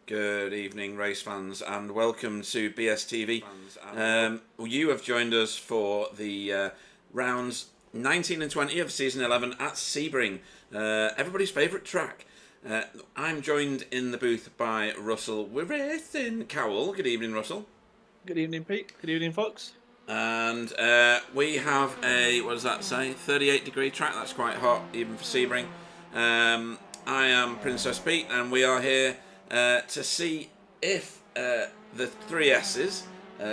Good evening, race fans, and welcome to BSTV. Well, you have joined us for the rounds 19 and 20 of season 11 at Sebring, everybody's favourite track. I'm joined in the booth by Russell. We're racing Cowell. Good evening, Russell. Good evening, Pete. Good evening, folks. And we have a, what does that say, 38-degree track. That's quite hot, even for Sebring. I am Princess Pete, and we are here to see if the three S's,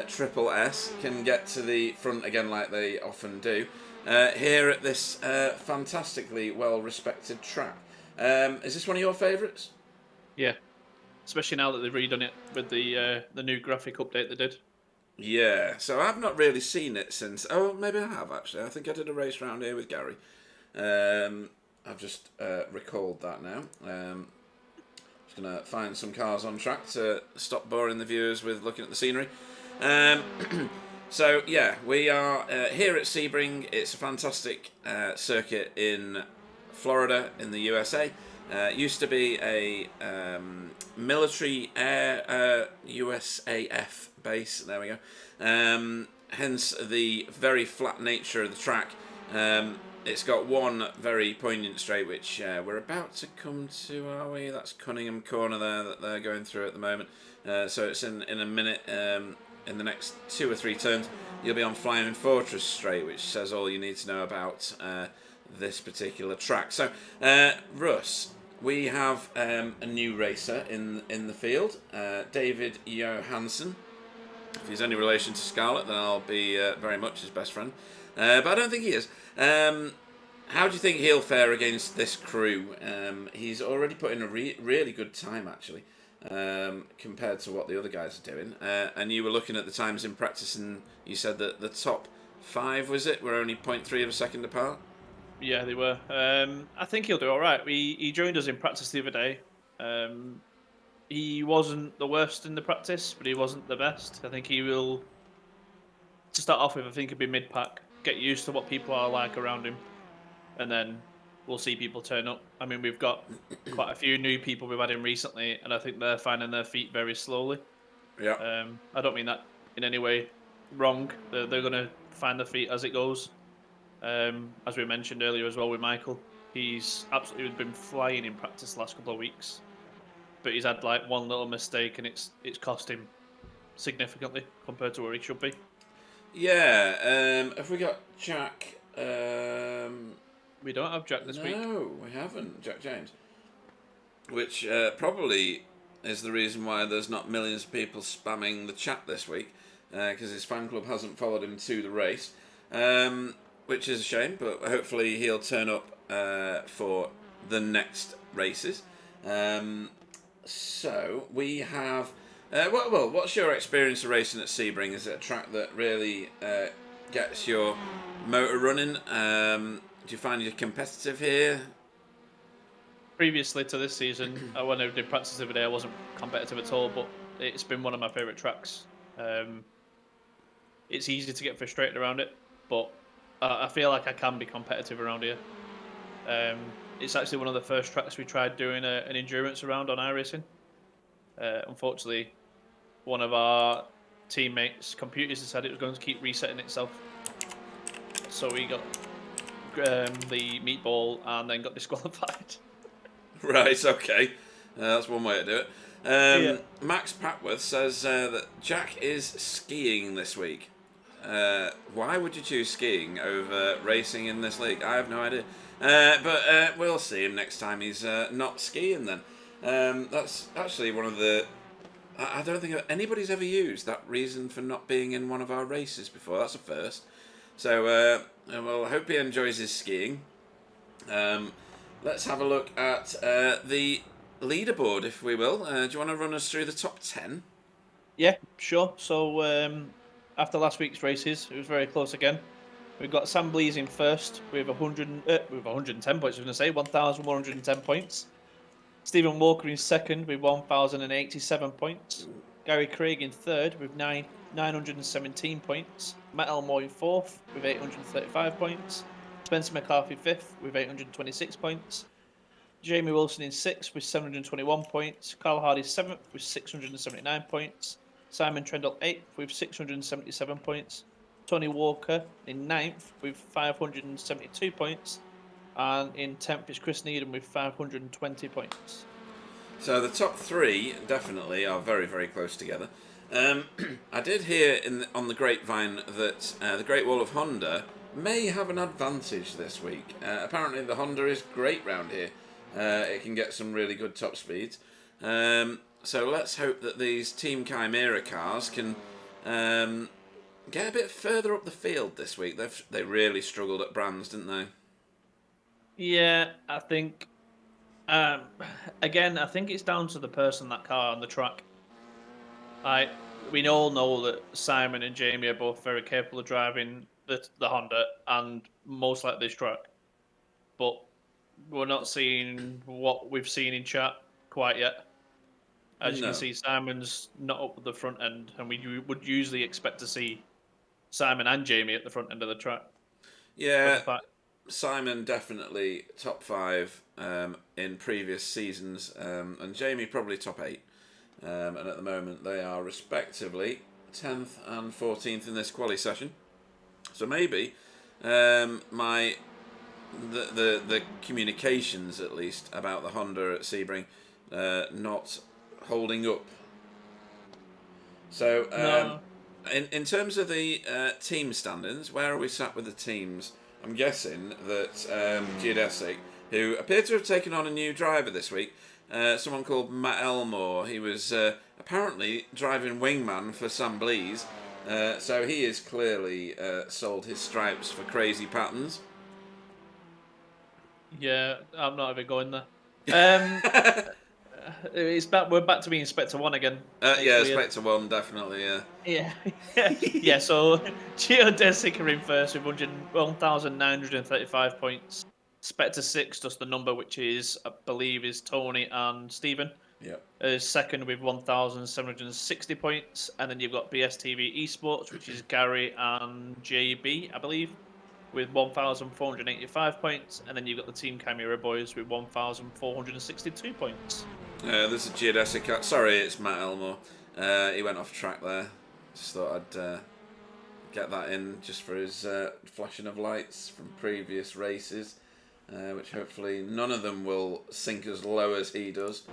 triple S, can get to the front again like they often do, here at this fantastically well-respected track. Is this one of your favourites? Yeah, especially now that they've redone it with the new graphic update they did. Yeah, so I've not really seen it since. Oh, maybe I have actually. I think I did a race round here with Gary. I've just recalled that now. Just gonna find some cars on track to stop boring the viewers with looking at the scenery. So yeah, we are here at Sebring. It's a fantastic circuit in Florida in the USA. Used to be a military air USAF base. There we go. Hence the very flat nature of the track. It's got one very poignant straight, which we're about to come to, are we? That's Cunningham Corner there that they're going through at the moment. So it's in a minute. In the next 2 or 3 turns, you'll be on Flying Fortress Straight, which says all you need to know about this particular track. So, Russ, we have a new racer in the field, David Johansson. If he's any relation to Scarlett, then I'll be very much his best friend. But I don't think he is. How do you think he'll fare against this crew? He's already put in a really good time, actually, compared to what the other guys are doing. And you were looking at the times in practice, and you said that the top 5, was it, were only 0.3 of a second apart? Yeah, they were. I think he'll do all right. He joined us in practice the other day. He wasn't the worst in the practice, but he wasn't the best. I think he will, to start off with, I think he'll be mid-pack, get used to what people are like around him, and then we'll see people turn up. I mean, we've got quite a few new people we've had in recently, and I think they're finding their feet very slowly. Yeah. I don't mean that in any way wrong. They're going to find their feet as it goes. As we mentioned earlier as well with Michael, he's absolutely been flying in practice the last couple of weeks, but he's had like one little mistake, and it's cost him significantly compared to where he should be. Yeah. Have we got Jack? We don't have Jack this week. No, we haven't. Jack James. Which probably is the reason why there's not millions of people spamming the chat this week, because his fan club hasn't followed him to the race, which is a shame, but hopefully he'll turn up for the next races. So we have... well, what's your experience of racing at Sebring? Is it a track that really gets your motor running? Do you find you're competitive here? Previously to this season, when I did practice the other day, I wasn't competitive at all, but it's been one of my favourite tracks. It's easy to get frustrated around it, but I feel like I can be competitive around here. It's actually one of the first tracks we tried doing an endurance around on iRacing. Unfortunately, one of our teammates' computers decided it was going to keep resetting itself, so we got the meatball and then got disqualified. Right, okay. That's one way to do it. Yeah. Max Patworth says that Jack is skiing this week. Why would you choose skiing over racing in this league? I have no idea. But we'll see him next time he's not skiing then. That's actually one of the... I don't think anybody's ever used that reason for not being in one of our races before. That's a first. So, well, I hope he enjoys his skiing. Let's have a look at the leaderboard, if we will. Do you want to run us through the top 10? Yeah, sure. So after last week's races, it was very close again. We've got Sam Blees in first with 110 points. I was going to say 1,110 points. Stephen Walker in second with 1,087 points. Gary Craig in third with 917 points. Matt Elmore in fourth with 835 points. Spencer McCarthy fifth with 826 points. Jamie Wilson in 6th with 721 points. Carl Hardy 7th with 679 points. Simon Trendle 8th with 677 points. Tony Walker in 9th with 572 points. And in 10th is Chris Needham with 520 points. So the top three definitely are very, very close together. I did hear on the grapevine that the Great Wall of Honda may have an advantage this week. Apparently the Honda is great round here. It can get some really good top speeds. So let's hope that these Team Chimera cars can get a bit further up the field this week. They really struggled at Brands, didn't they? Yeah, I think... again, I think it's down to the person, that car on the track. We all know that Simon and Jamie are both very capable of driving the Honda and most like this track. But we're not seeing what we've seen in chat quite yet. As you can see, Simon's not up at the front end, and we would usually expect to see Simon and Jamie at the front end of the track. Yeah, Simon definitely top 5 in previous seasons, and Jamie probably top 8. And at the moment they are respectively 10th and 14th in this quali session. So maybe the communications, at least, about the Honda at Sebring not holding up. So No. in terms of the team standings, where are we sat with the teams? I'm guessing that Geodesic, who appear to have taken on a new driver this week, someone called Matt Elmore. He was apparently driving wingman for Sam Blees, so he has clearly sold his stripes for crazy patterns. Yeah, I'm not even going there. We're back to being Inspector 1 again. Yeah, Inspector 1, definitely, yeah. Yeah, so Geodesic are in first with 1,935 points. Spectre 6 does the number, which is, I believe, is Tony and Stephen. Yeah. Second with 1,760 points. And then you've got BSTV Esports, which is Gary and JB, I believe, with 1,485 points. And then you've got the Team Chimera Boys with 1,462 points. There's a Geodesic. Sorry, it's Matt Elmore. He went off track there. Just thought I'd get that in just for his flashing of lights from previous races, which hopefully none of them will sink as low as he does.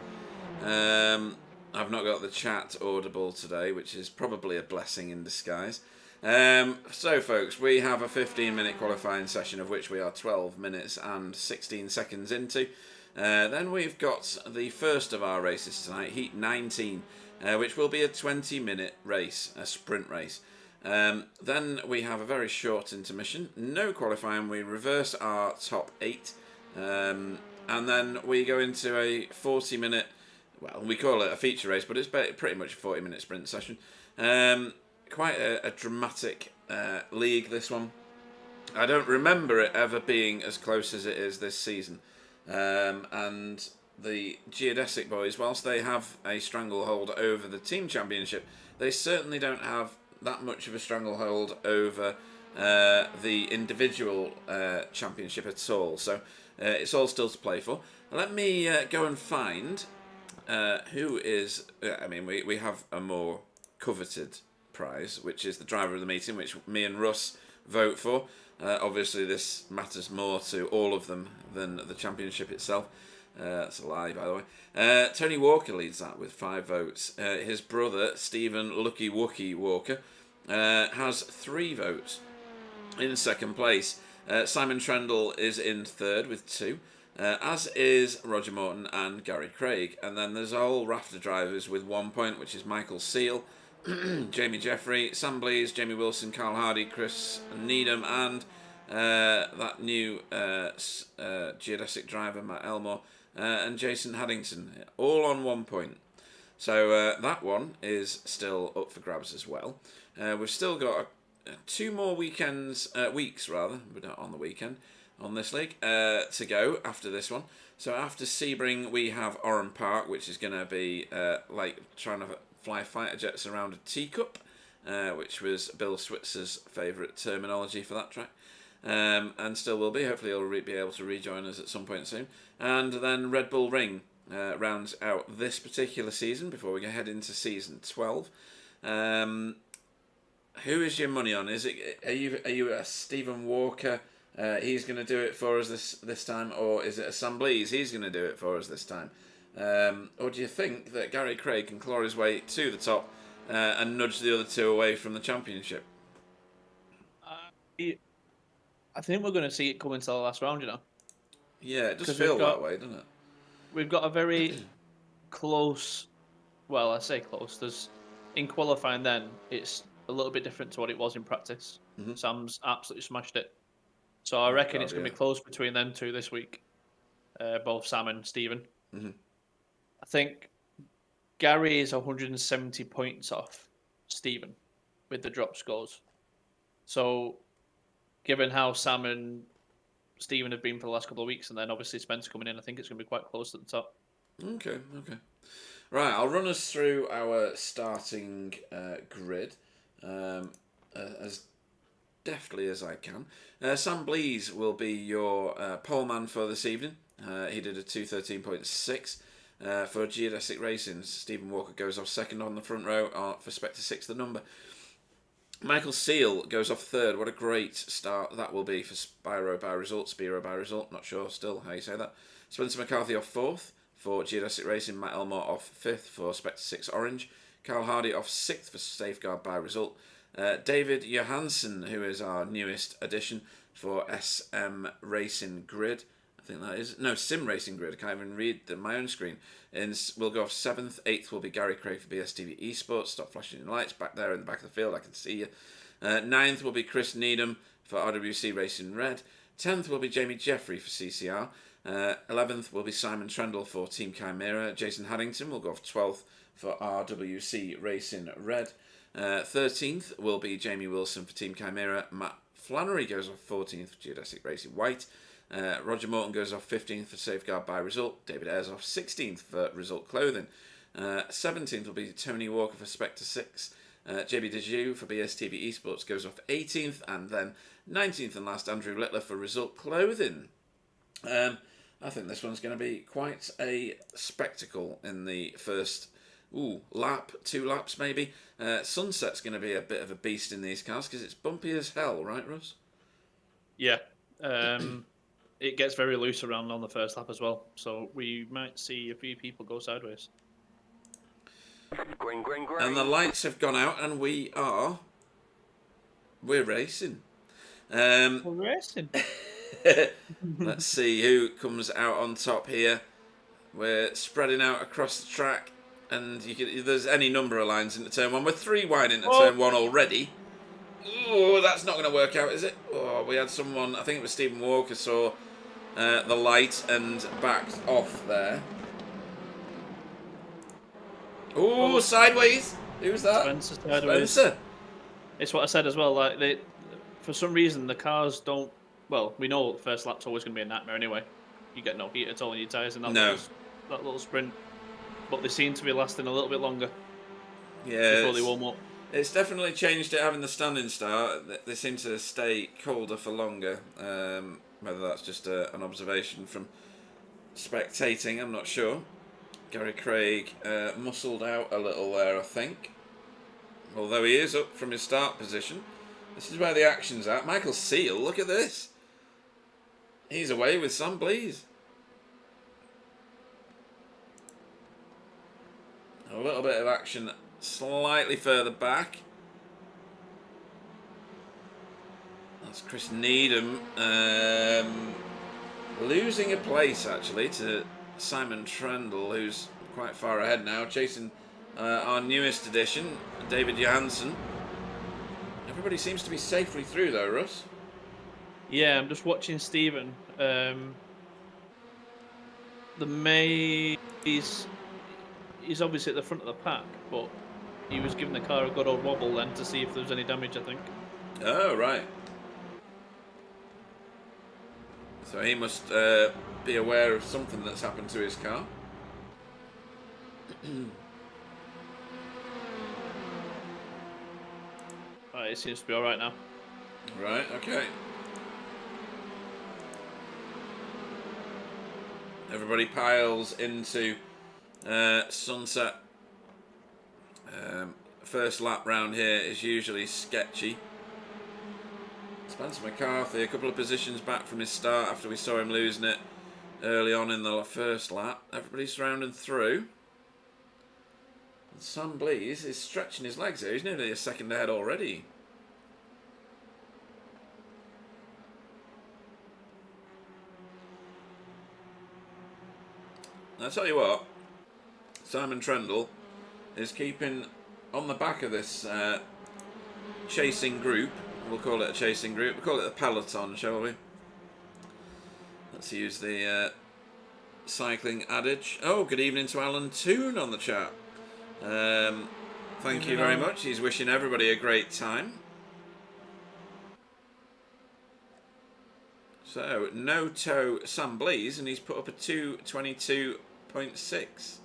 I've not got the chat audible today, which is probably a blessing in disguise. So, folks, we have a 15-minute qualifying session, of which we are 12 minutes and 16 seconds into. Then we've got the first of our races tonight, Heat 19, which will be a 20-minute race, a sprint race. Then we have a very short intermission, no qualifying, we reverse our top 8, and then we go into a 40-minute, well, we call it a feature race, but it's pretty much a 40-minute sprint session. Quite a dramatic league, this one. I don't remember it ever being as close as it is this season. And the Geodesic boys, whilst they have a stranglehold over the team championship, they certainly don't have that much of a stranglehold over the individual championship at all. So it's all still to play for. Let me go and find who is... I mean, we have a more coveted prize, which is the driver of the meeting, which me and Russ vote for. Obviously, this matters more to all of them than the championship itself. That's a lie, by the way. Tony Walker leads that with 5 votes. His brother, Stephen Lucky Wookie Walker, has 3 votes. In second place, Simon Trendle is in third with 2, as is Roger Morton and Gary Craig. And then there's a whole raft of drivers with 1 point, which is Michael Seal, Jamie Jeffrey, Sam Blees, Jamie Wilson, Carl Hardy, Chris Needham, and that new geodesic driver, Matt Elmore, and Jason Haddington, all on 1 point. So that one is still up for grabs as well. We've still got 2 more weeks, but not on the weekend, on this league, to go after this one. So after Sebring, we have Oran Park, which is going to be like trying to fly fighter jets around a teacup, which was Bill Switzer's favourite terminology for that track. and still will be. Hopefully he'll be able to rejoin us at some point soon. And then Red Bull Ring rounds out this particular season before we head into season 12. Who is your money on? Are you a Stephen Walker? He's going to do it for us this time, or is it a Sam Blease? He's going to do it for us this time, or do you think that Gary Craig can claw his way to the top and nudge the other two away from the championship? I think we're going to see it coming to the last round. Yeah, it does feel that way, doesn't it? We've got a very close. Well, I say close. In qualifying, then it's a little bit different to what it was in practice. Mm-hmm. Sam's absolutely smashed it. So I reckon it's going to be close between them two this week, both Sam and Stephen. Mm-hmm. I think Gary is 170 points off Stephen with the drop scores. So given how Sam and Stephen have been for the last couple of weeks, and then obviously Spencer coming in, I think it's going to be quite close at the top. Okay. Right, I'll run us through our starting grid as deftly as I can. Sam Blease will be your pole man for this evening. He did a 2:13.6. For Geodesic Racing, Stephen Walker goes off second on the front row for Spectre 6, the number. Michael Seal goes off third. What a great start that will be for Spiro by result, not sure still how you say that. Spencer McCarthy off fourth for Geodesic Racing. Matt Elmore off fifth for Spectre 6 Orange. Carl Hardy off sixth for Safeguard by result. David Johansson, who is our newest addition for SM Racing Grid. I think that is. No, Sim Racing Grid. I can't even read my own screen. We'll go off 7th. 8th will be Gary Craig for BSTV Esports. Stop flashing your lights back there in the back of the field. I can see you. 9th will be Chris Needham for RWC Racing Red. 10th will be Jamie Jeffrey for CCR. 11th will be Simon Trendle for Team Chimera. Jason Haddington will go off 12th for RWC Racing Red. 13th will be Jamie Wilson for Team Chimera. Matt Flannery goes off 14th for Geodesic Racing White. Roger Morton goes off 15th for Safeguard by result. David Ayres off 16th for Result Clothing. 17th will be Tony Walker for Spectre 6. JB Dejoux for BSTV Esports goes off 18th. And then 19th and last, Andrew Littler for Result Clothing. I think this one's going to be quite a spectacle in the first lap, 2 laps maybe. Sunset's going to be a bit of a beast in these cars because it's bumpy as hell, right, Russ? Yeah. It gets very loose around on the first lap as well, so we might see a few people go sideways. Green. And the lights have gone out, and we're racing. We're racing. Let's see who comes out on top here. We're spreading out across the track, and there's any number of lines into turn 1. We're 3 wide into turn 1 already. Oh, that's not going to work out, is it? Oh, we had someone, I think it was Stephen Walker, saw the light and backed off there. Oh, sideways. Who's that? Spencer sideways. Spencer. It's what I said as well. Like for some reason, the cars don't. Well, we know the first lap's always going to be a nightmare anyway. You get no heat at all in your tyres in that little sprint. But they seem to be lasting a little bit longer. Yeah. Before they warm up. It's definitely changed it having the standing start. They seem to stay colder for longer. Whether that's just an observation from spectating, I'm not sure. Gary Craig muscled out a little there, I think. Although he is up from his start position. This is where the action's at. Michael Seal, look at this. He's away with Sam Blease. A little bit of action slightly further back. That's Chris Needham losing a place actually to Simon Trendle, who's quite far ahead now, chasing our newest addition, David Johansson. Everybody seems to be safely through though, Russ. Yeah, I'm just watching Stephen. He's obviously at the front of the pack, but he was giving the car a good old wobble then to see if there was any damage, I think. Oh, right. So he must be aware of something that's happened to his car. Right, it seems to be alright now. Right, okay. Everybody piles into Sunset. First lap round here is usually sketchy. Spencer McCarthy, a couple of positions back from his start after we saw him losing it early on in the first lap. Everybody's rounding through. And Sam Blease is stretching his legs here. He's nearly a second ahead already. I'll tell you what, Simon Trendle is keeping on the back of this chasing group. We'll call it a chasing group. We'll call it the peloton, shall we? Let's use the cycling adage. Oh, good evening to Alan Toon on the chat. Thank you very much. He's wishing everybody a great time. So, no toe Sam Blease, and he's put up a 2:22.6.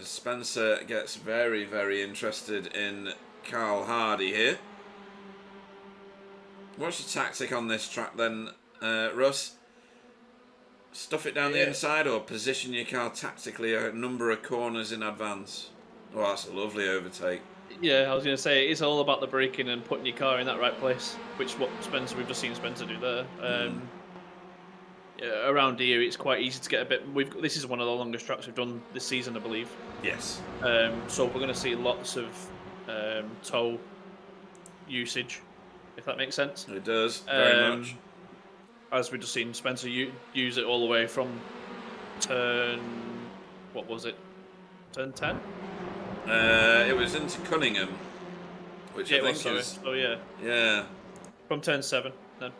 Spencer gets very, very interested in Carl Hardy here. What's your tactic on this track then, Russ? Stuff it down the inside or position your car tactically a number of corners in advance? Oh, that's a lovely overtake. Yeah, I was going to say, it's all about the braking and putting your car in that right place, which what we've just seen Spencer do there. Yeah, around here, it's quite easy to get a bit. This is one of the longest tracks we've done this season, I believe. Yes. So we're going to see lots of toe usage, if that makes sense. It does, very much. As we've just seen Spencer use it all the way from turn, what was it? Turn 10? It was into Cunningham, which I think is. Oh yeah. Yeah. From turn 7 then.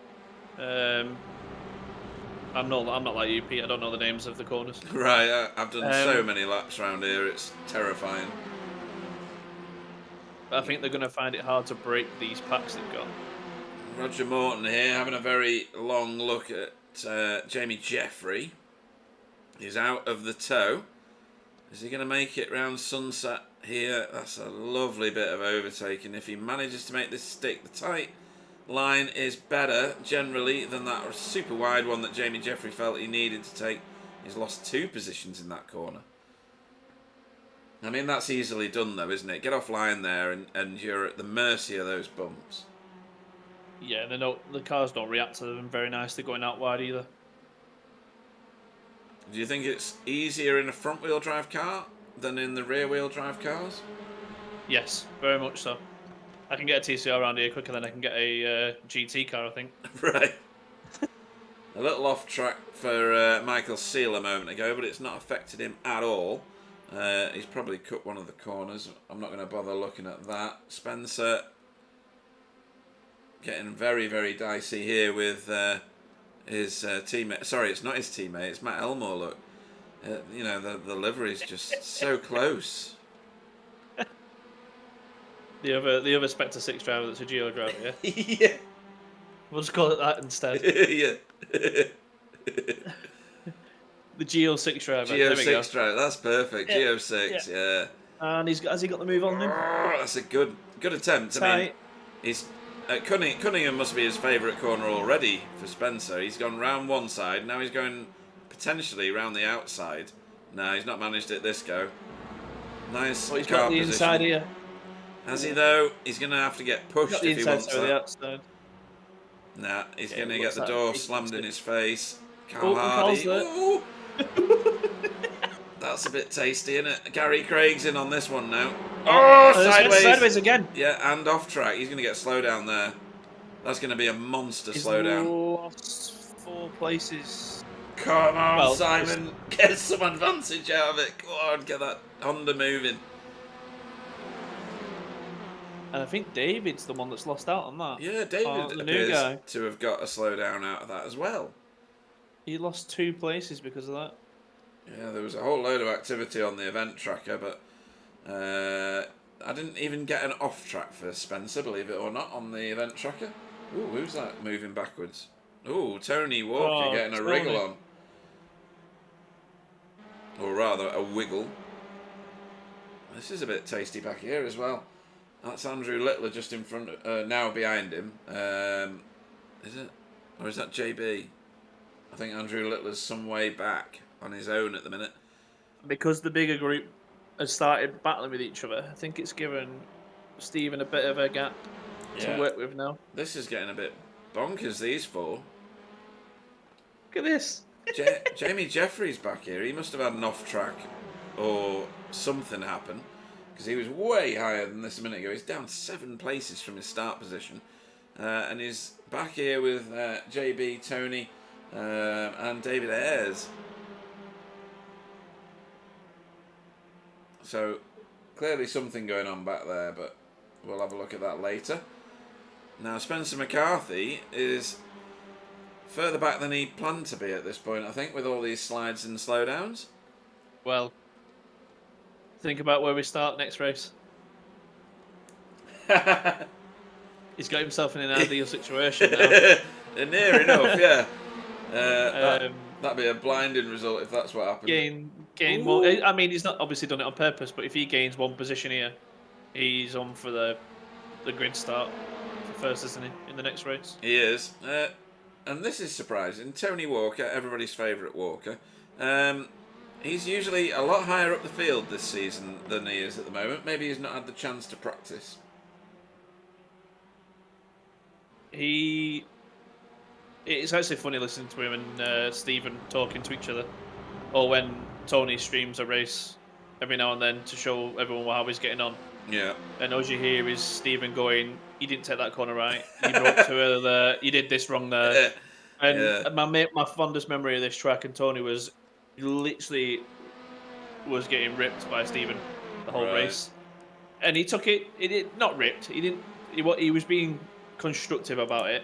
I'm not like you, Pete. I don't know the names of the corners. Right, I've done so many laps around here. It's terrifying. I think they're going to find it hard to break these packs they've got. Roger Morton here having a very long look at Jamie Jeffrey. He's out of the toe. Is he going to make it round Sunset here? That's a lovely bit of overtaking. If he manages to make this stick, the tight line is better generally than that super wide one that Jamie Jeffrey felt he needed to take. He's lost 2 positions in that corner. I mean, that's easily done though, isn't it? Get off line there and you're at the mercy of those bumps. Yeah, the cars don't react to them very nicely going out wide either. Do you think it's easier in a front-wheel drive car than in the rear-wheel drive cars? Yes, very much so. I can get a TCR around here quicker than I can get a GT car, I think. Right. A little off track for Michael Seal a moment ago, but it's not affected him at all. He's probably cut one of the corners. I'm not going to bother looking at that. Spencer getting very, very dicey here with his teammate. Sorry, it's not his teammate. It's Matt Elmore. Look, you know the livery's just so close. The other Spectre 6 driver that's a Geo driver, yeah? Yeah. We'll just call it that instead. Yeah. The Geo 6 driver. Geo 6 driver, that's perfect. Yeah. Geo 6, yeah. And has he got the move on him? Oh, that's a good attempt. Tight. I mean, he's Cunningham must be his favourite corner already for Spencer. He's gone round one side, now he's going potentially round the outside. No, he's not managed it this go. Nice He's car got the position. inside here. Has he though? He's going to have to get pushed if he wants that. The outside. Nah, he's going to get the door slammed in his face. Carl Hardy. Ooh. That's a bit tasty, isn't it? Gary Craig's in on this one now. Oh, sideways again. Yeah, and off track. He's going to get slow down there. That's going to be a monster slowdown. Lost 4 places. Come on, Simon. Get some advantage out of it. Go on, get that Honda moving. And I think David's the one that's lost out on that. Yeah, David appears to have got a slowdown out of that as well. He lost 2 places because of that. Yeah, there was a whole load of activity on the event tracker, but I didn't even get an off track for Spencer, believe it or not, on the event tracker. Ooh, who's that moving backwards? Ooh, Tony Walker getting a wriggle on. Or rather, a wiggle. This is a bit tasty back here as well. That's Andrew Littler just in front, now behind him. Is it? Or is that JB? I think Andrew Littler's some way back on his own at the minute. Because the bigger group has started battling with each other, I think it's given Stephen a bit of a gap to work with now. This is getting a bit bonkers, these four. Look at this. Jamie Jeffries back here. He must have had an off-track or something happen, because he was way higher than this a minute ago. He's down 7 places from his start position. And he's back here with JB, Tony, and David Ayres. So, clearly something going on back there, but we'll have a look at that later. Now, Spencer McCarthy is further back than he planned to be at this point, I think, with all these slides and slowdowns. Well, think about where we start next race. He's got himself in an ideal situation now. Near enough, yeah. That'd be a blinding result if that's what happened. Gain one. I mean, he's not obviously done it on purpose, but if he gains 1 position here, he's on for the grid start for first, isn't he, in the next race? He is. And this is surprising. Tony Walker, everybody's favourite Walker. He's usually a lot higher up the field this season than he is at the moment. Maybe he's not had the chance to practice. It's actually funny listening to him and Stephen talking to each other, or when Tony streams a race every now and then to show everyone how he's getting on. Yeah. And all you hear is Stephen going, "You didn't take that corner right. You broke to her there. You did this wrong there." And my fondest memory of this track and Tony was literally getting ripped by Stephen the whole race, and he took it. Not ripped. He didn't. He was being constructive about it,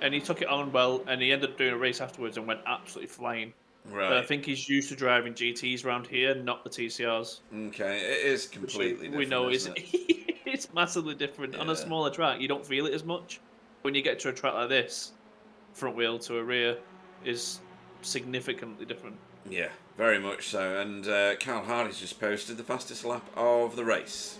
and he took it on well, and he ended up doing a race afterwards and went absolutely flying. Right. But I think he's used to driving GTs around here, not the TCRs. Okay, it is completely different. We know isn't it's massively different. On a smaller track, you don't feel it as much. When you get to a track like this, front wheel to a rear is significantly different. Yeah, very much so. And Carl Hardy's just posted the fastest lap of the race,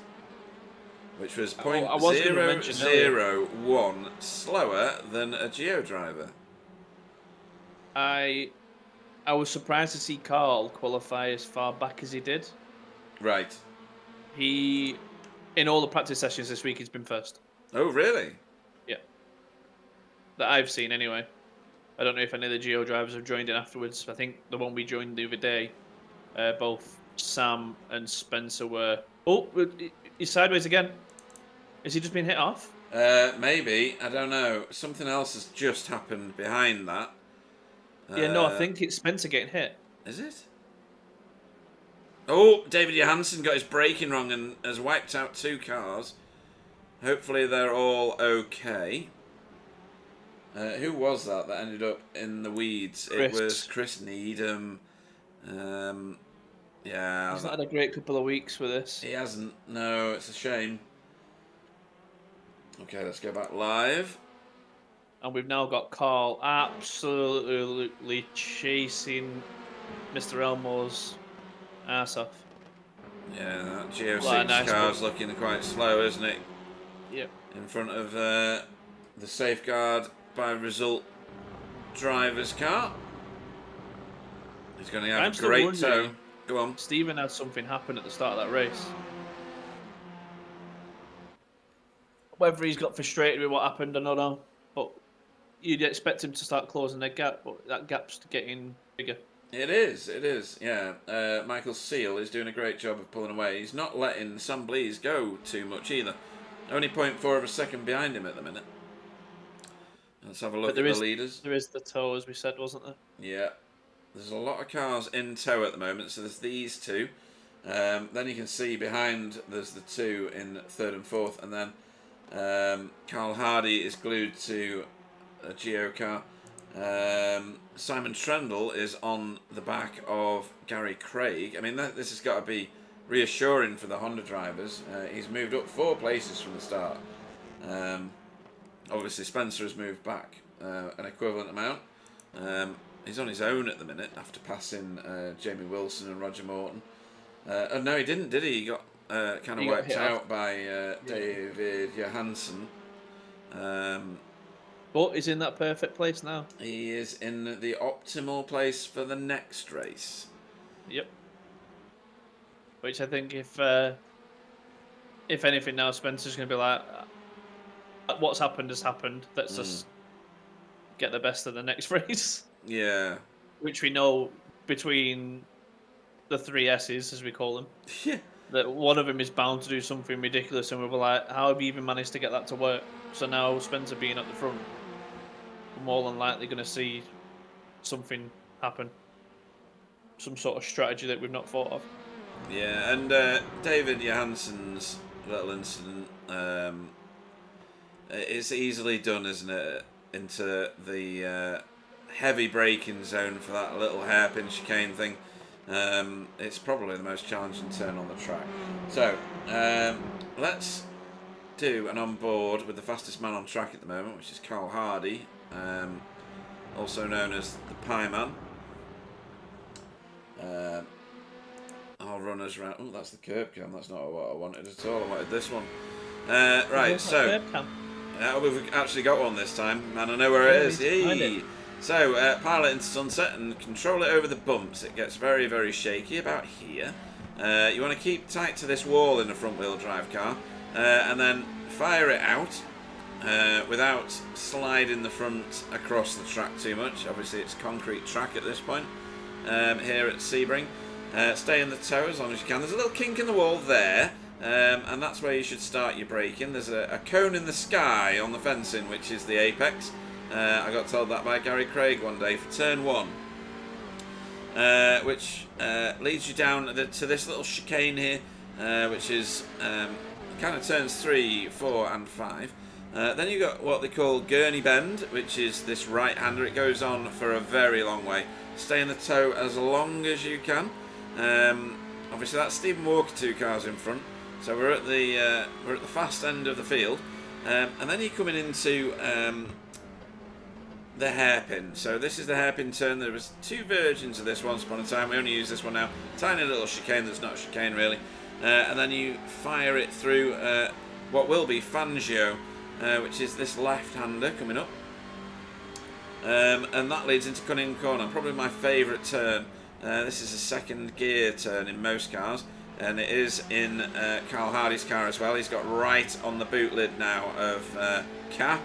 which was .001 slower than a Geo driver. I was surprised to see Carl qualify as far back as he did. Right. In all the practice sessions this week, he's been first. Oh, really? Yeah. That I've seen, anyway. I don't know if any of the Geo drivers have joined in afterwards. I think the one we joined the other day, both Sam and Spencer were... Oh, he's sideways again. Has he just been hit off? Maybe. I don't know. Something else has just happened behind that. No, I think it's Spencer getting hit. Is it? Oh, David Johansson got his braking wrong and has wiped out 2 cars. Hopefully they're all okay. Who was that ended up in the weeds? It was Chris Needham. Yeah. He's not had a great couple of weeks with this. He hasn't. No, it's a shame. Okay, let's go back live. And we've now got Carl absolutely chasing Mr. Elmore's ass off. Yeah, that Geo 6 car's looking quite slow, isn't it? Yep. In front of the safeguard by result driver's car. He's going to have a great tow. Go on. Stephen had something happen at the start of that race. Whether he's got frustrated with what happened, I don't know. But you'd expect him to start closing that gap, but that gap's getting bigger. It is, yeah. Michael Seal is doing a great job of pulling away. He's not letting Sam Blease go too much either. Only 0.4 of a second behind him at the minute. Let's have a look at the leaders. There is the tow, as we said, wasn't there? Yeah. There's a lot of cars in tow at the moment, so there's these 2. Then you can see behind there's the 2 in 3rd and 4th, and then Carl Hardy is glued to a Geo car. Simon Trendle is on the back of Gary Craig. I mean, this has got to be reassuring for the Honda drivers. He's moved up 4 places from the start. Obviously, Spencer has moved back an equivalent amount. He's on his own at the minute after passing Jamie Wilson and Roger Morton. Oh, no, he didn't, did he? He got kind of wiped out by David Johansson. But he's in that perfect place now. He is in the optimal place for the next race. Yep. Which I think if anything now, Spencer's going to be like, what's happened has happened. Let's just get the best of the next race. Yeah. Which we know between the three S's, as we call them, Yeah. that one of them is bound to do something ridiculous, and we're like, how have you even managed to get that to work? So now Spencer being at the front, we're more than likely going to see something happen. Some sort of strategy that we've not thought of. Yeah, and David Johansen's little incident is easily done, isn't it? Into the heavy braking zone for that little hairpin chicane thing. It's probably the most challenging turn on the track. So, let's do an on board with the fastest man on track at the moment, which is Carl Hardy, also known as the Pie Man. I'll run us round. Oh, that's the curb cam. That's not what I wanted at all. I wanted this one. Right, so we've actually got one this time, and I know where it is. Hey. So, pilot into sunset and control it over the bumps. It gets very, very shaky about here. You want to keep tight to this wall in a front-wheel drive car, and then fire it out without sliding the front across the track too much. Obviously, it's concrete track at this point here at Sebring. Stay in the toe as long as you can. There's a little kink in the wall there, and that's where you should start your braking. There's a cone in the sky on the fencing, which is the apex. I got told that by Gary Craig one day for turn 1, which leads you down to this little chicane here, which is kind of turns 3, 4 and 5. Then you've got what they call Gurney Bend, which is this right-hander. It goes on for a very long way. Stay in the toe as long as you can. Obviously that's Stephen Walker 2 cars in front, so we're at the fast end of the field, and then you're coming into the hairpin. So this is the hairpin turn. There was 2 versions of this once upon a time. We only use this one now. Tiny little chicane that's not a chicane really, and then you fire it through what will be Fangio, which is this left-hander coming up, and that leads into Cunningham Corner, probably my favourite turn. This is a second gear turn in most cars, and it is in Carl Hardy's car as well. He's got right on the boot lid now of Cap,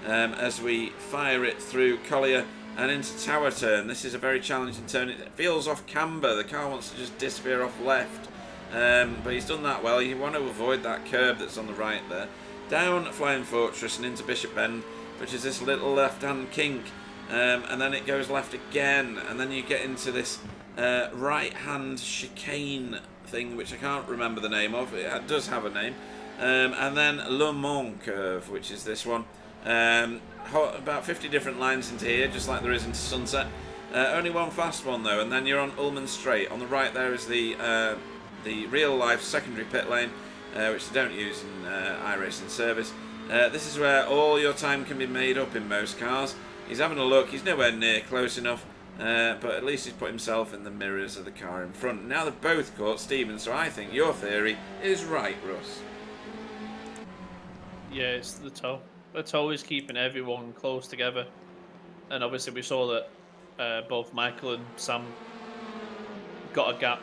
as we fire it through Collier and into Tower Turn. This is a very challenging turn. It feels off camber. The car wants to just disappear off left, but he's done that well. You want to avoid that curb that's on the right there. Down Flying Fortress and into Bishop Bend, which is this little left-hand kink, and then it goes left again, and then you get into this right-hand chicane thing, which I can't remember the name of. It does have a name. And then Le Mans curve, which is this one. About 50 different lines into here, just like there is into Sunset. Only one fast one though, and then you're on Ullman Straight. On the right there is the real-life secondary pit lane, which they don't use in iRacing service. This is where all your time can be made up in most cars. He's having a look. He's nowhere near close enough. But at least he's put himself in the mirrors of the car in front. Now they've both caught Stephen, so I think your theory is right, Russ. Yeah, it's the toe. The toe is keeping everyone close together. And obviously we saw that both Michael and Sam got a gap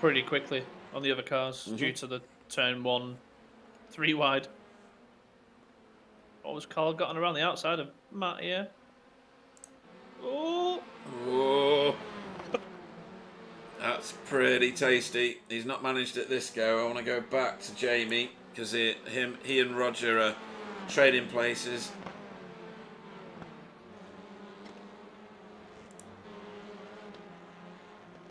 pretty quickly on the other cars due to the turn 1 3 wide. What was Carl gotten around the outside of Matt here? Oh! Oh, that's pretty tasty. He's not managed it this go. I want to go back to Jamie because he and Roger are trading places.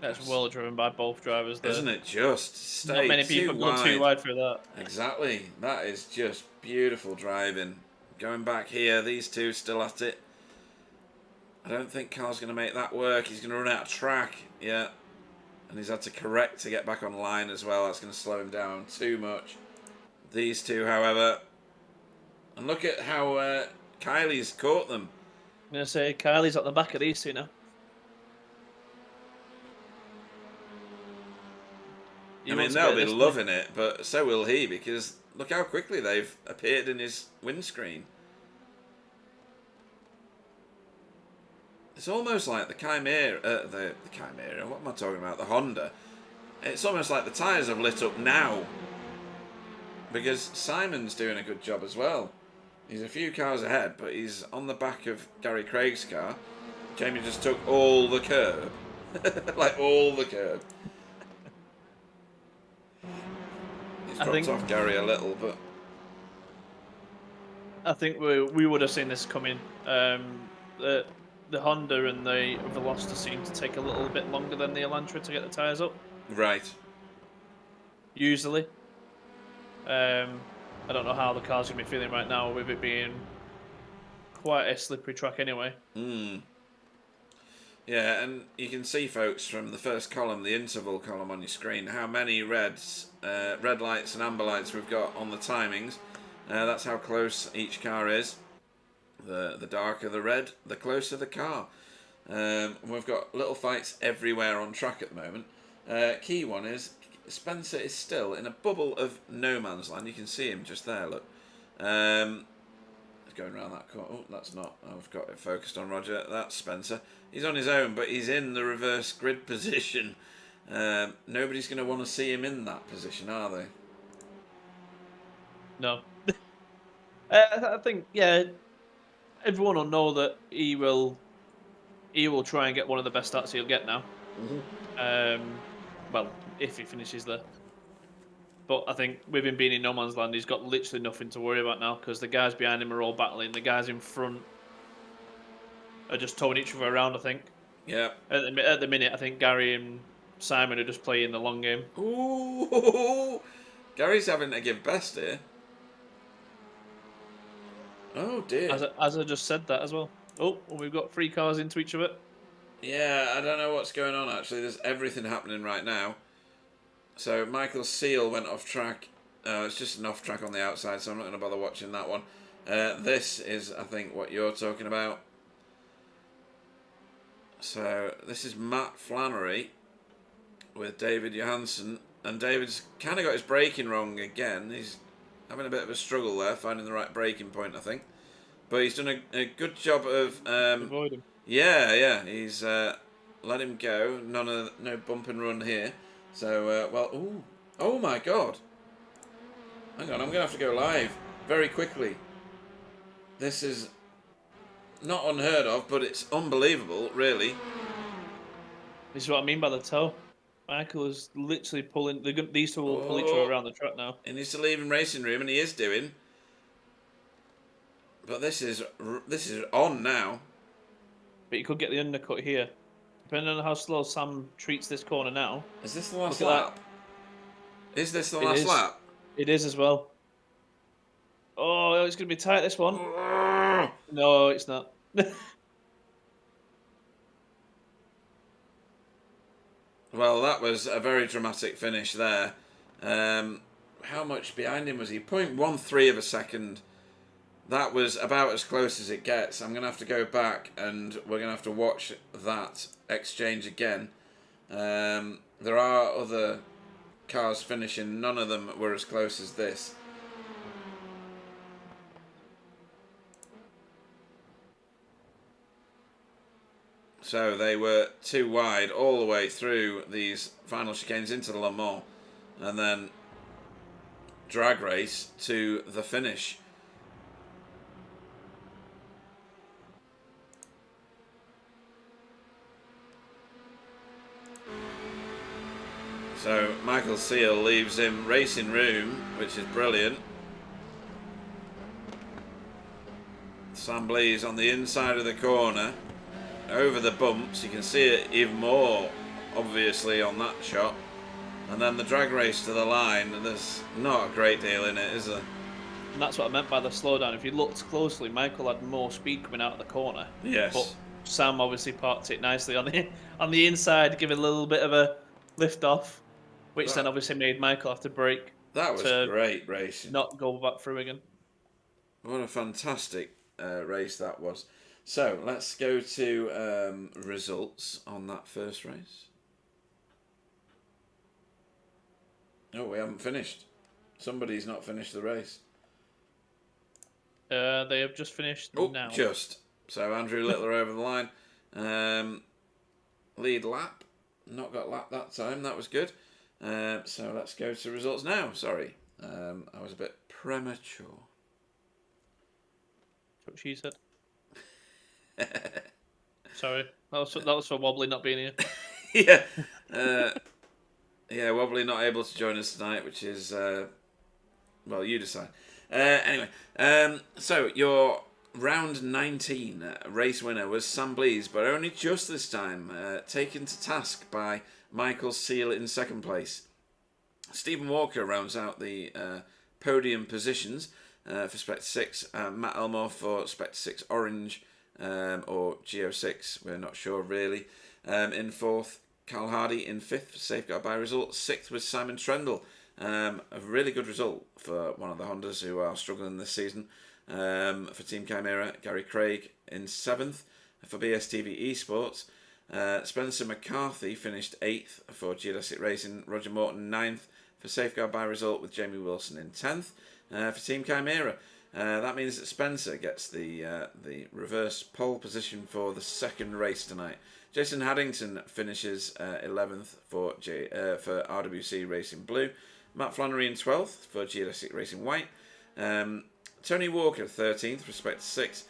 That's well driven by both drivers there. Isn't it just? Not many people go too wide for that. Exactly. That is just beautiful driving. Going back here, these two still at it. I don't think Carl's going to make that work. He's going to run out of track. Yeah. And he's had to correct to get back on line as well. That's going to slow him down too much. These two, however... And look at how Kylie's caught them. I'm going to say Kylie's at the back of these two now. I mean, they'll be loving it, but so will he, because look how quickly they've appeared in his windscreen. It's almost like the Chimera, the Chimera. What am I talking about? The Honda. It's almost like the tyres have lit up now, because Simon's doing a good job as well. He's a few cars ahead, but he's on the back of Gary Craig's car. Jamie just took all the curb, like all the curb. He's dropped off Gary a little, but I think we would have seen this coming. The Honda and the Veloster seem to take a little bit longer than the Elantra to get the tyres up. Right. Usually. I don't know how the car's going to be feeling right now with it being quite a slippery track anyway. Yeah, and you can see, folks, from the first column, the interval column on your screen, how many red lights and amber lights we've got on the timings. That's how close each car is. The darker the red, the closer the car. We've got little fights everywhere on track at the moment. Key one is Spencer is still in a bubble of no man's land. You can see him just there, look. He's going around that corner. Oh, that's not. I've got it focused on Roger. That's Spencer. He's on his own, but he's in the reverse grid position. Nobody's going to want to see him in that position, are they? No. I think, yeah, everyone will know that he will try and get one of the best stats he'll get now. Well, if he finishes there. But I think with him being in no man's land, he's got literally nothing to worry about now, because the guys behind him are all battling. The guys in front are just towing each other around, I think. Yeah. At the minute, I think Gary and Simon are just playing the long game. Ooh, Gary's having to give best here. Oh dear. As I just said that as well. Oh, well, we've got 3 cars into each other. Yeah, I don't know what's going on actually. There's everything happening right now. So Michael Seal went off track. It's just an off track on the outside, so I'm not going to bother watching that one. This is, I think, what you're talking about. So this is Matt Flannery with David Johansson, and David's kind of got his braking wrong again. He's having a bit of a struggle there, finding the right braking point, I think. But he's done a good job of Avoid him. Yeah. He's let him go. No bump and run here. So well, ooh, oh my God! Hang on, I'm gonna have to go live very quickly. This is not unheard of, but it's unbelievable, really. This is what I mean by the toe. Michael is literally pulling. These two will pull each other around the track now. He needs to leave him racing room, and he is doing. But this is on now. But you could get the undercut here. Depending on how slow Sam treats this corner now. Is this the last lap? Is this the last lap? It is as well. Oh, it's going to be tight, this one. No, it's not. Well, that was a very dramatic finish there. How much behind him was he? 0.13 of a second. That was about as close as it gets. I'm going to have to go back and we're going to have to watch that exchange again. There are other cars finishing. None of them were as close as this. So they were too wide all the way through these final chicanes into the Le Mans, and then drag race to the finish. So Michael Seal leaves him racing room, which is brilliant. Sam Blease on the inside of the corner, over the bumps. You can see it even more obviously on that shot. And then the drag race to the line, there's not a great deal in it, is there? And that's what I meant by the slowdown. If you looked closely, Michael had more speed coming out of the corner. Yes. But Sam obviously parked it nicely on the inside, giving a little bit of a lift off, which then obviously made Michael have to brake. That was great racing. Not go back through again. What a fantastic race that was. So let's go to results on that first race. Oh, we haven't finished. Somebody's not finished the race. They have just finished now. Just. So Andrew Littler over the line. Lead lap. Not got lap that time. That was good. So let's go to results now. Sorry. I was a bit premature. That's what she said. Sorry. That was for Wobbly not being Yeah. here. Yeah, Wobbly not able to join us tonight, which is, well, you decide. Anyway, so your round 19 race winner was Sam Blease, but only just this time, taken to task by Michael Seal in second place. Stephen Walker rounds out the podium positions for Spectre 6, Matt Elmore for Spectre 6 Orange, or Geo 6, we're not sure really, in fourth. Cal Hardy in fifth for Safeguard by Result. Sixth was Simon Trendle. A really good result for one of the Hondas who are struggling this season. For Team Chimera, Gary Craig in seventh. For BSTV Esports, Spencer McCarthy finished eighth for Geodesic Racing. Roger Morton ninth for Safeguard by Result with Jamie Wilson in 10th. For Team Chimera, that means that Spencer gets the reverse pole position for the second race tonight. Jason Haddington finishes 11th for RWC Racing Blue. Matt Flannery in 12th for Geodesic Racing White. Tony Walker 13th for Spectre 6.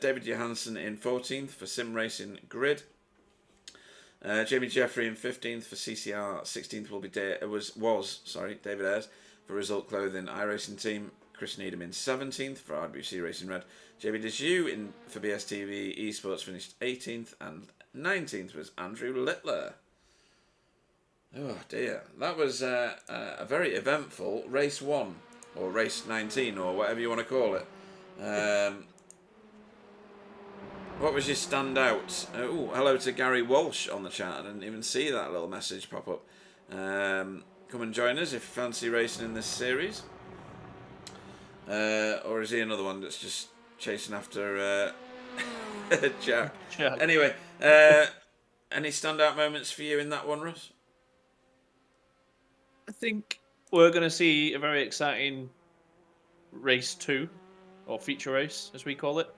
David Johansson in 14th for Sim Racing Grid. Jamie Jeffrey in 15th for CCR. 16th will be David Ayres for Result Clothing iRacing Team. Chris Needham in 17th for RWC Racing Red. JB Desu for BSTV Esports finished 18th, and 19th was Andrew Littler. Oh dear, that was a very eventful race 1, or race 19, or whatever you want to call it. What was your standout? Oh, hello to Gary Walsh on the chat. I didn't even see that little message pop up. Come and join us if you fancy racing in this series. Or is he another one that's just chasing after Jack? Anyway, any standout moments for you in that one, Russ? I think we're going to see a very exciting race 2, or feature race, as we call it.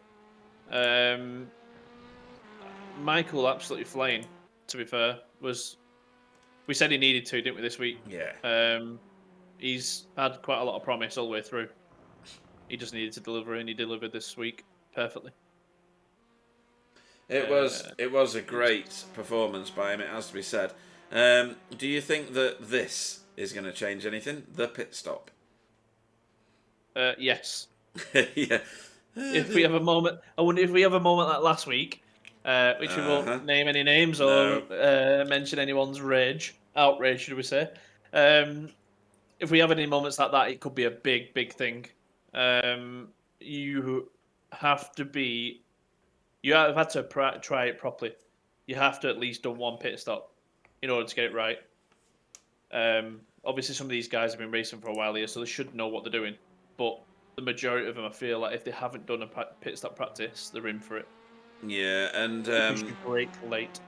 Michael absolutely flying, to be fair. We said he needed to, didn't we, this week? Yeah. He's had quite a lot of promise all the way through. He just needed to deliver, and he delivered this week perfectly. It was a great performance by him, it has to be said. Do you think that this is going to change anything? The pit stop? Yes. Yeah. If we have a moment, I wonder if we have a moment like last week, which we won't name any names or mention anyone's outrage, should we say? If we have any moments like that, it could be a big, big thing. You have had to try it properly. You have to at least done one pit stop in order to get it right. Obviously, some of these guys have been racing for a while here, so they should know what they're doing. But the majority of them, I feel like if they haven't done a pit stop practice, they're in for it. Yeah, and you break late.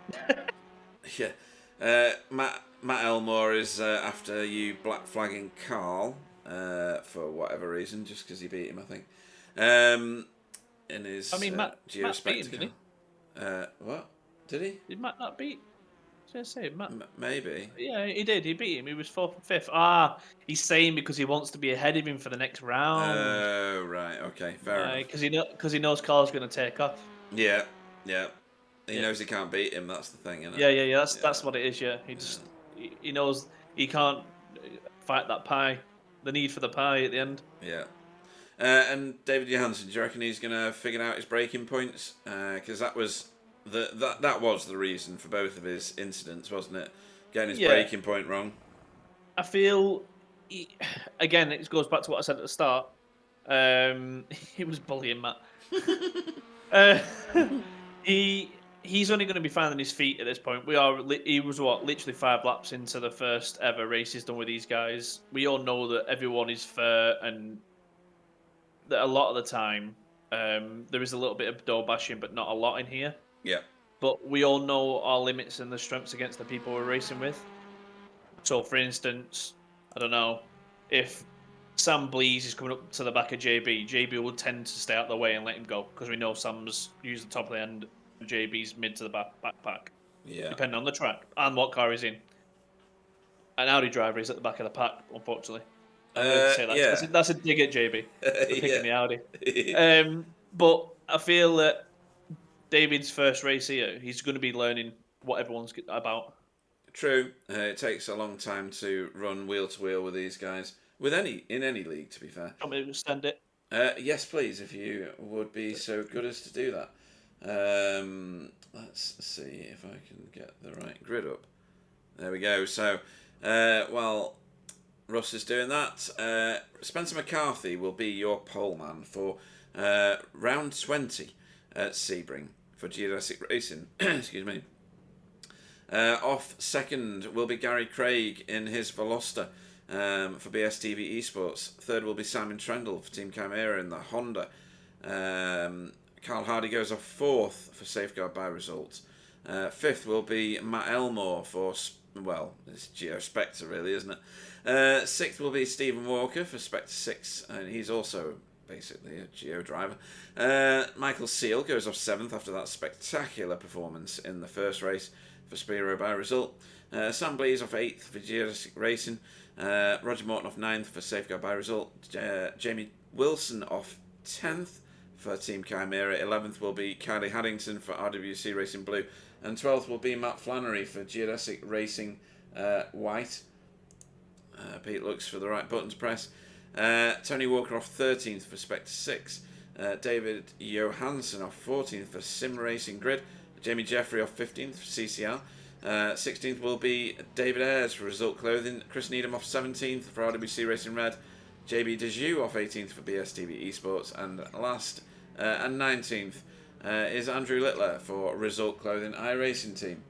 Yeah, Matt Elmore is after you black flagging Carl for whatever reason, just because he beat him, I think. In his Matt beat him, didn't he? What? Did he? Did Matt not beat? I was going to say, Matt. Maybe. Yeah, he did. He beat him. He was 4th and 5th. He's saying because he wants to be ahead of him for the next round. Oh, right. Okay, fair enough. Because he knows Carl's going to take off. Yeah. He knows he can't beat him. That's the thing, isn't it? Yeah. That's what it is. Yeah, he knows he can't fight that pie. The need for the pie at the end. Yeah. And David Johansson, do you reckon he's going to figure out his breaking points? Because that was that was the reason for both of his incidents, wasn't it? Getting his breaking point wrong. I feel, again, it goes back to what I said at the start. He was bullying Matt. He's only going to be finding his feet at this point. He was literally 5 laps into the first ever race he's done with these guys. We all know that everyone is fair, and that a lot of the time there is a little bit of door bashing, but not a lot in here. Yeah. But we all know our limits and the strengths against the people we're racing with. So, for instance, I don't know, if Sam Blease is coming up to the back of JB will tend to stay out of the way and let him go, because we know Sam's using the top of the end JB's mid to the back, Yeah. depending on the track and what car he's in. An Audi driver is at the back of the pack, unfortunately. I'm going to say that. Yeah. That's a dig at JB for picking Yeah. the Audi. But I feel that David's first race here, he's going to be learning what everyone's about. True. It takes a long time to run wheel to wheel with these guys. In any league, to be fair. Want me to extend it? Yes, please, if you would be so good as to do that. Let's see if I can get the right grid up. There we go. So, while Russ is doing that, Spencer McCarthy will be your pole man for round 20 at Sebring for Geodesic Racing. Excuse me. Off second will be Gary Craig in his Veloster for BSTV Esports. Third will be Simon Trendle for Team Chimera in the Honda. Carl Hardy goes off fourth for Safeguard by Results. Fifth will be Matt Elmore for, well, it's Geo Spectre really, isn't it? Sixth will be Stephen Walker for Spectre 6, and he's also basically a Geo driver. Michael Seal goes off seventh after that spectacular performance in the first race for Spiro by Result. Sam Blees off 8th for Geodesic Racing. Roger Morton off 9th for Safeguard by Result. Jamie Wilson off 10th for Team Chimera. 11th will be Kylie Haddington for RWC Racing Blue. And 12th will be Matt Flannery for Geodesic Racing White. Pete looks for the right button to press. Tony Walker off 13th for Spectre 6. David Johansson off 14th for Sim Racing Grid. Jamie Jeffrey off 15th for CCL. 16th will be David Ayres for Result Clothing. Chris Needham off 17th for RWC Racing Red. JB Dejoux off 18th for BSTV Esports. And last and 19th is Andrew Littler for Result Clothing iRacing Team.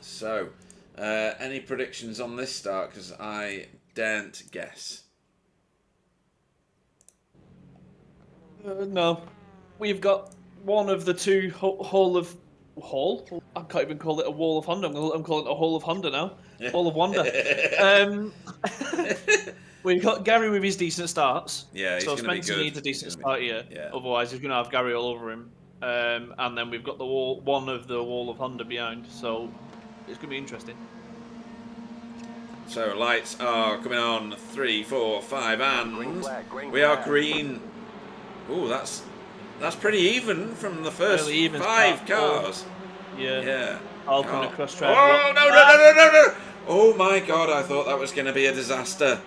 So, any predictions on this start? Because I daren't guess. No. We've got one of the two Hall? I can't even call it a wall of Honda. I'm calling it a Hall of Honda now. Hall of Wonder. We've got Gary with his decent starts. Yeah, he's so going to be good. Spencer needs a decent start here. Yeah. Otherwise, he's going to have Gary all over him. And then we've got the one of the wall of Honda behind. So it's going to be interesting. So lights are coming on 3, 4, 5, and we are green. Ooh, that's pretty even from the first 5 cars. Yeah. All coming across track. Oh, no. Oh my god, I thought that was going to be a disaster.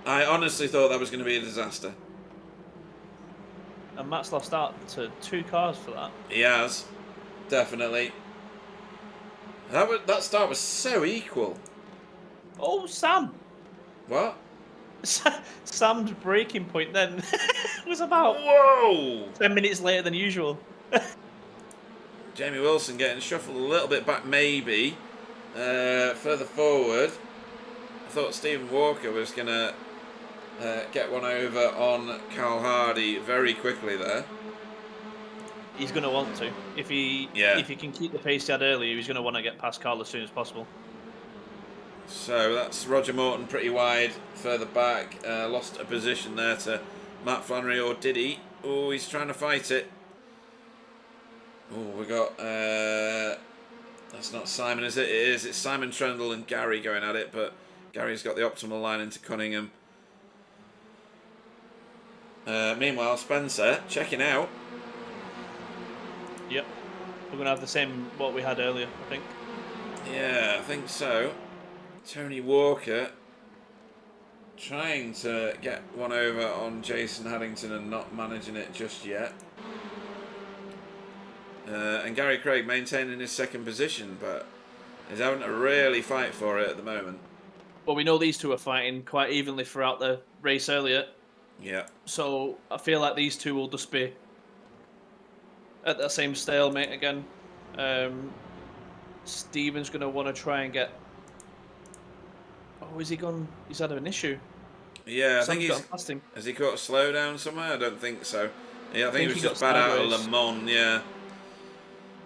I honestly thought that was going to be a disaster. And Matt's lost out to 2 cars for that. He has. Definitely. That start was so equal. Oh, Sam. What? Sam's braking point then was about 10 minutes later than usual. Jamie Wilson getting shuffled a little bit back, maybe. Further forward. I thought Stephen Walker was going to get one over on Carl Hardy very quickly there. He's going to want to. If he can keep the pace he had earlier, he's going to want to get past Carl as soon as possible. So that's Roger Morton pretty wide further back. Lost a position there to Matt Flannery, or did he? Oh, he's trying to fight it. Oh, we got... that's not Simon, is it? It is. It's Simon Trendle and Gary going at it, but Gary's got the optimal line into Cunningham. Meanwhile, Spencer checking out. Yep. We're going to have the same what we had earlier, I think. Yeah, I think so. Tony Walker trying to get one over on Jason Haddington and not managing it just yet. And Gary Craig maintaining his second position, but is having to really fight for it at the moment. Well, we know these two are fighting quite evenly throughout the race earlier. Yeah. So I feel like these two will just be at that same stalemate again. Stephen's going to want to try and get... Oh, is he gone? He's had an issue. Yeah, I think he's... Has he caught a slowdown somewhere? I don't think so. Yeah, I think he was just bad out of Le Mans, yeah.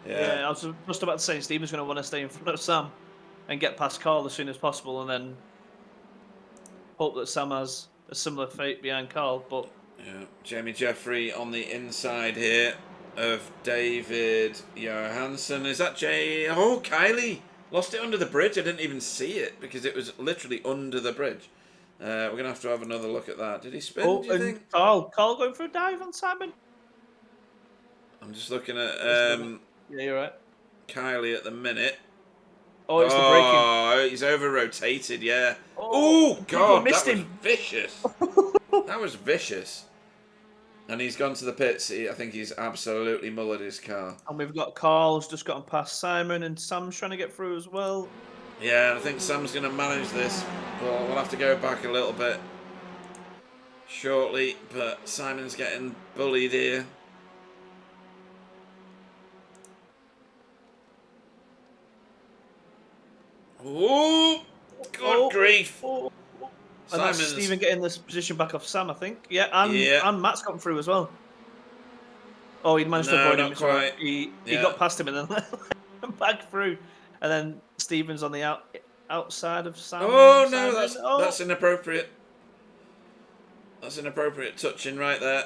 I was just about to say Stephen's going to want to stay in front of Sam and get past Carl as soon as possible, and then hope that Sam has a similar fate behind Carl. But yeah, Jamie Jeffrey on the inside here. of David Johansson. Is that Jay? Oh, Kylie lost it under the bridge. I didn't even see it because it was literally under the bridge. We're going to have another look at that. Did he spin, do you and think? Carl going for a dive on Simon. I'm just looking at Yeah, you're right. Kylie at the minute. Oh, it's the braking. Oh, he's over-rotated, yeah. Oh, Oh, God, missed that was him. vicious. That was vicious. And he's gone to the pits. I think he's absolutely mullered his car. And we've got Carl's just gotten past Simon, and Sam's trying to get through as well. Yeah, I think Sam's going to manage this. Well, we'll have to go back a little bit shortly, but Simon's getting bullied here. Oh, good grief. And that's Stephen getting this position back off Sam, I think. Yeah, and Matt's gotten through as well. Oh, he managed to avoid him. Quite. He got past him and then back through. And then Stephen's on the outside of Sam. Oh, no, that's inappropriate. That's inappropriate touching right there.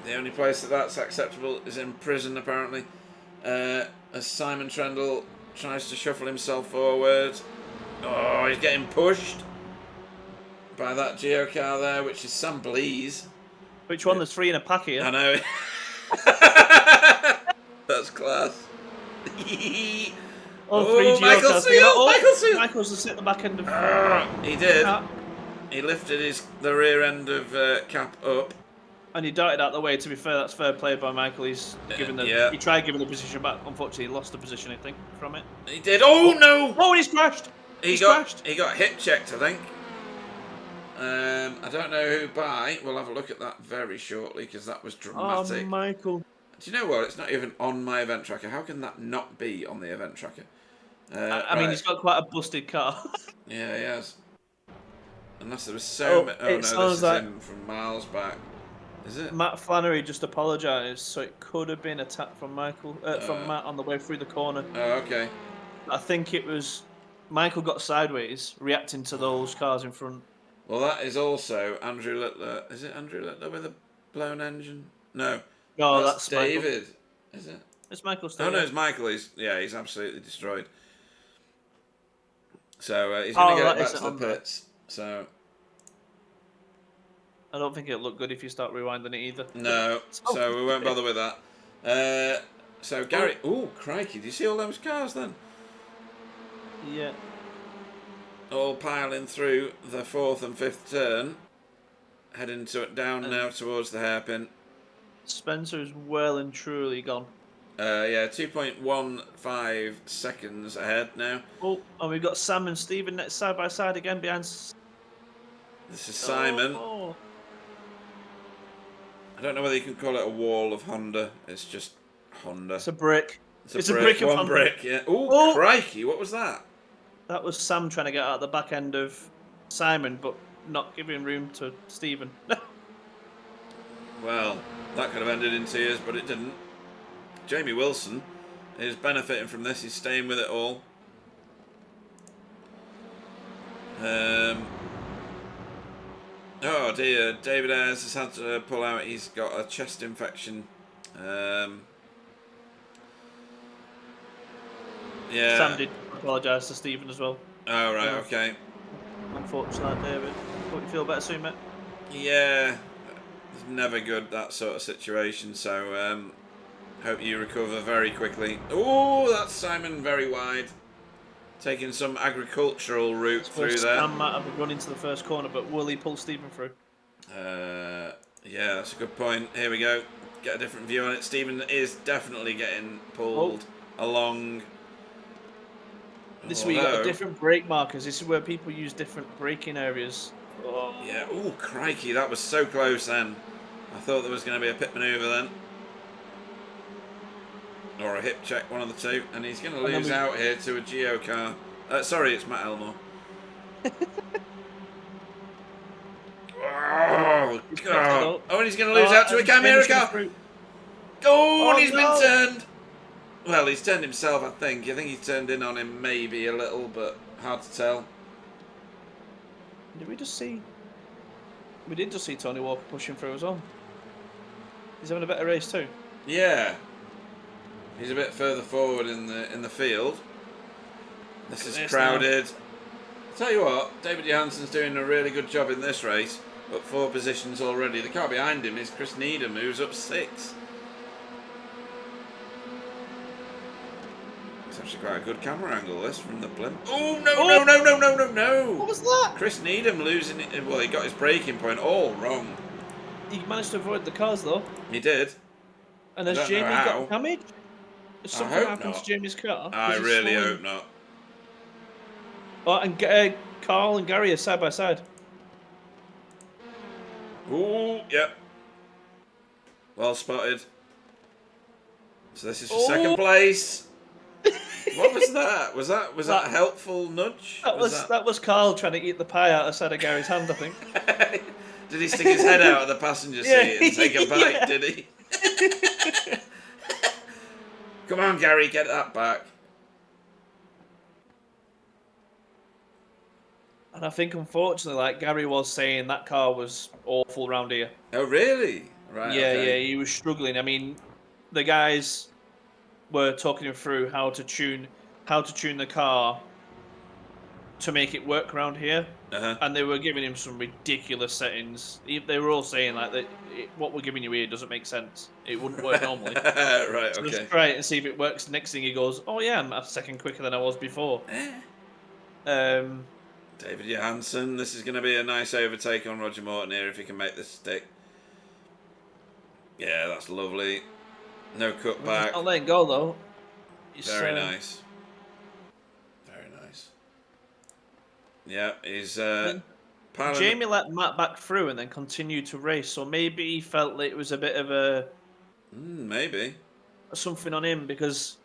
The only place that's acceptable is in prison, apparently. As Simon Trendle tries to shuffle himself forward. Oh, he's getting pushed by that Geo car there, which is Sam Blease. Which one? There's 3 in a pack here. I know. That's class. Michael Seal! Michael's just at the back end of... he did. He lifted the rear end of Cap up. And he darted out the way. To be fair, that's fair play by Michael. He's given he tried giving the position back. Unfortunately, he lost the position, I think, from it. He did. Oh, no! Oh, and he's crashed! He got hip checked, I think. I don't know who by. We'll have a look at that very shortly because that was dramatic. Oh, Michael. Do you know what? It's not even on my event tracker. How can that not be on the event tracker? I mean, he's got quite a busted car. Yeah, he has. Unless there was so many... Oh, no, this is him from miles back. Is it? Matt Flannery just apologised, so it could have been a tap from from Matt on the way through the corner. Oh, okay. I think it was Michael got sideways, reacting to those cars in front. Well, that is also Andrew Littler. Is it Andrew Littler with a blown engine? No. No, that's David. Michael. Is it? It's Michael still. Oh, no, it's Michael. He's absolutely destroyed. So he's going to get it back to the pits. So... I don't think it'll look good if you start rewinding it either. No, so we won't bother with that. So Gary, oh crikey! Do you see all those cars then? Yeah. All piling through the 4th and 5th turn, heading down now towards the hairpin. Spencer is well and truly gone. Yeah, 2.15 seconds ahead now. Oh, and we've got Sam and Stephen next side by side again behind. This is Simon. I don't know whether you can call it a wall of Honda. It's just Honda. It's a brick. It's a brick of Honda. Brick, yeah. Ooh, crikey, what was that? That was Sam trying to get out the back end of Simon, but not giving room to Stephen. Well, that could have ended in tears, but it didn't. Jamie Wilson is benefiting from this. He's staying with it all. Oh dear, David Ayres has had to pull out. He's got a chest infection. Yeah. Sam did apologise to Stephen as well. Oh, right, okay. Unfortunately, David. Hope you feel better soon, mate. Yeah. It's never good, that sort of situation, so hope you recover very quickly. Oh, that's Simon very wide. Taking some agricultural route through there. Sam might have run into the first corner, but will he pull Stephen through? Yeah, that's a good point. Here we go. Get a different view on it. Stephen is definitely getting pulled along. This is where you got different brake markers. This is where people use different braking areas. Oh. Yeah. Oh, crikey. That was so close then. I thought there was going to be a pit manoeuvre then. Or a hip check, one of the two. And he's going to lose out here to a Geo car. Sorry, it's Matt Elmore. Oh, God. Oh, and he's going to lose out to a Chimera car. Oh, and he's been turned. Well, he's turned himself, I think. I think he turned in on him maybe a little, but hard to tell. Did we just see? We did just see Tony Walker pushing through as well. He's having a better race too. Yeah. He's a bit further forward in the field. This is crowded. Tell you what, David Johansson's doing a really good job in this race. Up 4 positions already. The car behind him is Chris Needham, who's up 6. It's actually quite a good camera angle, this, from the blimp. Oh, no. What was that? Chris Needham losing it. Well, he got his braking point all wrong. He managed to avoid the cars, though. He did. And has Jamie got damage? Has something happened to Jamie's car? I really hope not. Oh, and Carl and Gary are side by side. Ooh, yep. Well spotted. So this is for second place. What was that? Was that a helpful nudge? That was Carl trying to eat the pie out of the side of Gary's hand, I think. Did he stick his head out of the passenger seat and take a bite, yeah. did he? Come on, Gary, get that back. And I think, unfortunately, like Gary was saying, that car was awful round here. Oh, really? Right. Yeah, okay. yeah, he was struggling. I mean, the guys were talking him through how to tune the car to make it work around here, and they were giving him some ridiculous settings. They were all saying like that what we're giving you here doesn't make sense. It wouldn't work normally. Right. So Okay. let's try it and see if it works. Next thing he goes, oh yeah, I'm a second quicker than I was before. David Johansson, this is going to be a nice overtake on Roger Morton here if he can make this stick. Yeah, that's lovely. No cutback. Not letting go though. Very nice. Very nice. Yeah, he's Jamie let Matt back through and then continued to race, so maybe he felt that it was a bit of a maybe something on him because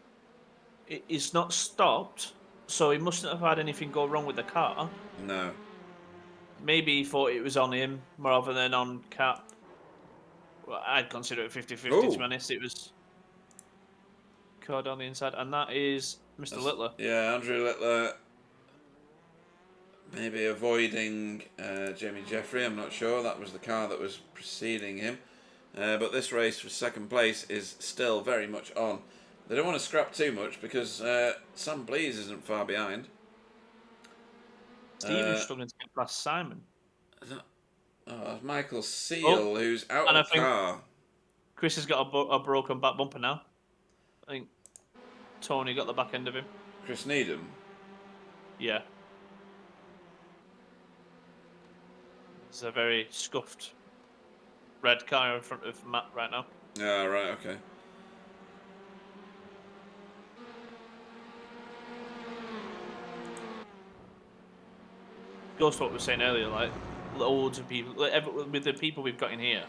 it's not stopped, so he mustn't have had anything go wrong with the car. No. Maybe he thought it was on him rather than on Cap. Well, I'd consider it 50-50 to be honest. It was card on the inside, and that is Mr. Littler. Yeah, Andrew Littler. Maybe avoiding Jamie Jeffrey, I'm not sure. That was the car that was preceding him. But this race for second place is still very much on. They don't want to scrap too much because Sam Blease isn't far behind. Stephen's struggling to get past Simon. Michael Seal, who's out of the car. Chris has got a broken back bumper now. I think Tony got the back end of him. Chris Needham? Yeah. It's a very scuffed red car in front of Matt right now. Yeah, right, okay. Goes to what we were saying earlier, like loads of people, with the people we've got in here,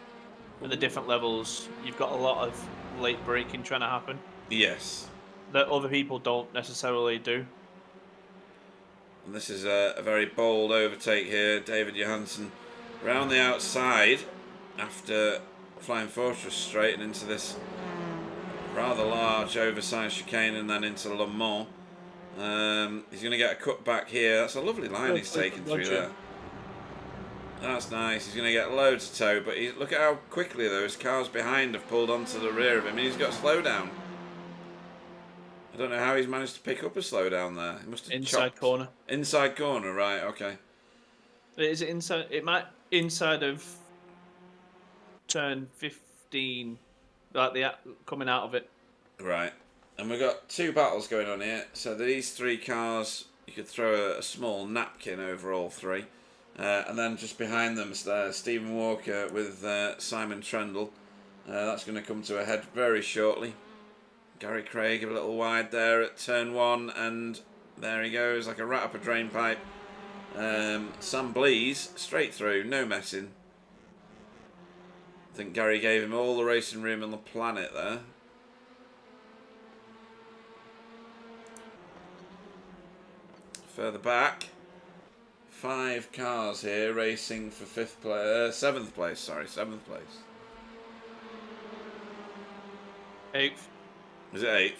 with the different levels, you've got a lot of late braking trying to happen. Yes. That other people don't necessarily do. And this is a very bold overtake here. David Johansson around the outside after Flying Fortress straight and into this rather large oversized chicane and then into Le Mans. He's going to get a cut back here. That's a lovely line he's taken through there. That's nice. He's going to get loads of tow, but look at how quickly those cars behind have pulled onto the rear of him. He's got a slowdown. I don't know how he's managed to pick up a slowdown there. He must have inside corner. Inside corner, right? Okay. Is it inside? It might inside of turn 15, like the coming out of it. Right. And we've got two battles going on here. So these three cars, you could throw a small napkin over all three. And then just behind them is Stephen Walker with Simon Trendle. That's going to come to a head very shortly. Gary Craig a little wide there at turn 1. And there he goes, like a rat up a drain pipe. Sam Blease, straight through, no messing. I think Gary gave him all the racing room on the planet there. Further back, 5 cars here racing for 7th place. Sorry, 7th place. 8th. Is it 8th?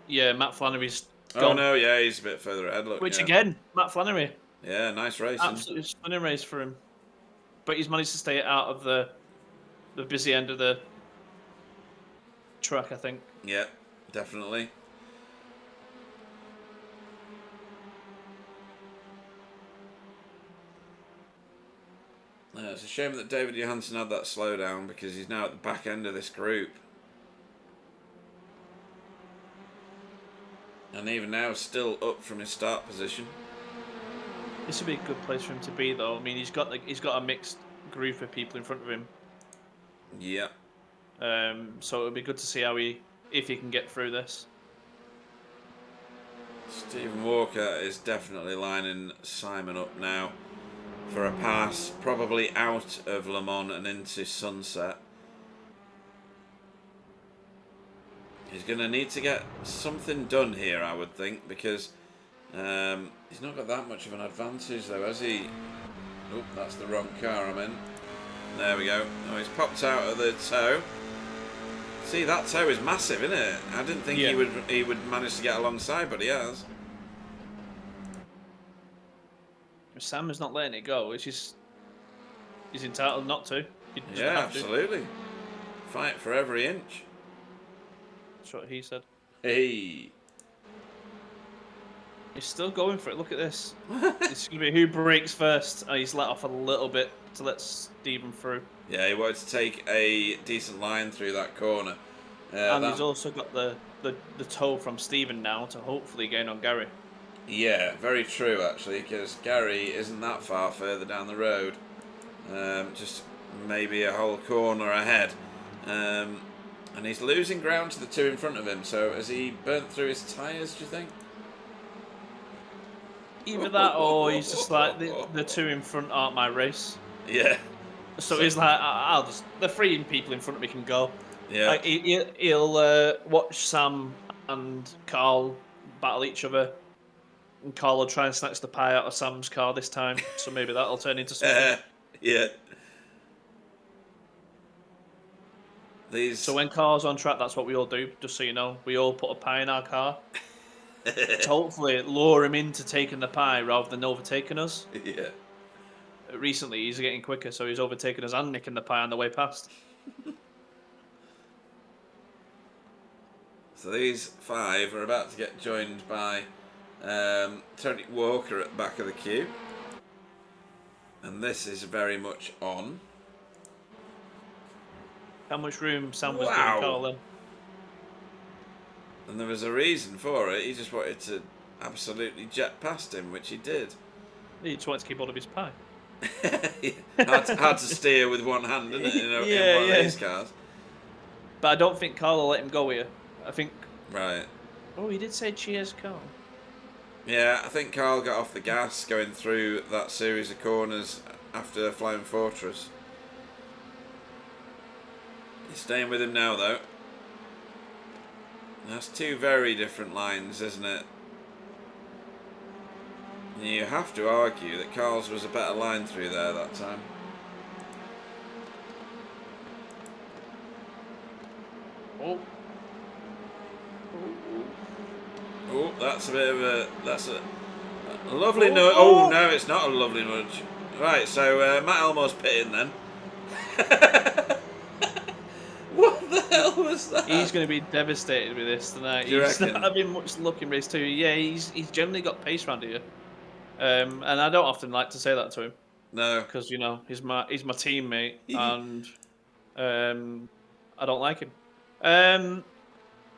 Yeah, Matt Flannery's gone. Oh no, yeah, he's a bit further ahead. Look. Which again, Matt Flannery. Yeah, nice racing. Absolutely stunning race for him. but he's managed to stay out of the busy end of the track, I think. Yeah, definitely. It's a shame that David Johansen had that slowdown because he's now at the back end of this group. And even now, still up from his start position. This would be a good place for him to be, though. I mean, he's got a mixed group of people in front of him. Yeah. So it would be good to see if he can get through this. Stephen Walker is definitely lining Simon up now for a pass, probably out of Le Mans and into Sunset. He's going to need to get something done here, I would think, because he's not got that much of an advantage, though, has he? Oh, that's the wrong car I'm in. There we go. Oh, he's popped out of the toe. See, that toe is massive, isn't it? I didn't think he would manage to get alongside, but he has. Sam is not letting it go. It's just he's entitled not to. Yeah, absolutely. Fight for every inch. That's what he said. Hey. He's still going for it. Look at this. It's going to be who breaks first. Oh, he's let off a little bit to let Stephen through. Yeah, he wanted to take a decent line through that corner. And he's also got the toe from Stephen now to hopefully gain on Gary. Yeah, very true, actually, because Gary isn't that far further down the road. Just maybe a whole corner ahead. And he's losing ground to the two in front of him. So has he burnt through his tyres, do you think? Either that or he's just like, the two in front aren't my race. Yeah. So he's like, the three people in front of me can go. Yeah. Like, he'll watch Sam and Carl battle each other. And Carl will try and snatch the pie out of Sam's car this time. So maybe that'll turn into something. Yeah. So when Carl's on track, that's what we all do, just so you know. We all put a pie in our car. To hopefully lure him into taking the pie rather than overtaking us. Yeah. Recently, he's getting quicker, so he's overtaking us and nicking the pie on the way past. So these five are about to get joined by Tony Walker at the back of the queue. And this is very much on. How much room Sam was giving Carl then? And there was a reason for it. He just wanted to absolutely jet past him, which he did. He just wanted to keep hold of his pie. hard to steer with one hand, isn't it? In one of these cars. But I don't think Carl will let him go here. I think. Right. Oh, he did say cheers, Carl. Yeah, I think Carl got off the gas going through that series of corners after Flying Fortress. He's staying with him now, though. That's two very different lines, isn't it? You have to argue that Carl's was a better line through there that time. Oh. Oh, that's a bit of a... That's a lovely nudge. Oh, no, it's not a lovely nudge. Right, so Matt Elmore's pitting then. What the hell was that? He's going to be devastated with this tonight. He's not having much luck in race 2. Yeah, he's generally got pace around here. And I don't often like to say that to him. No. Because, you know, he's my teammate and I don't like him.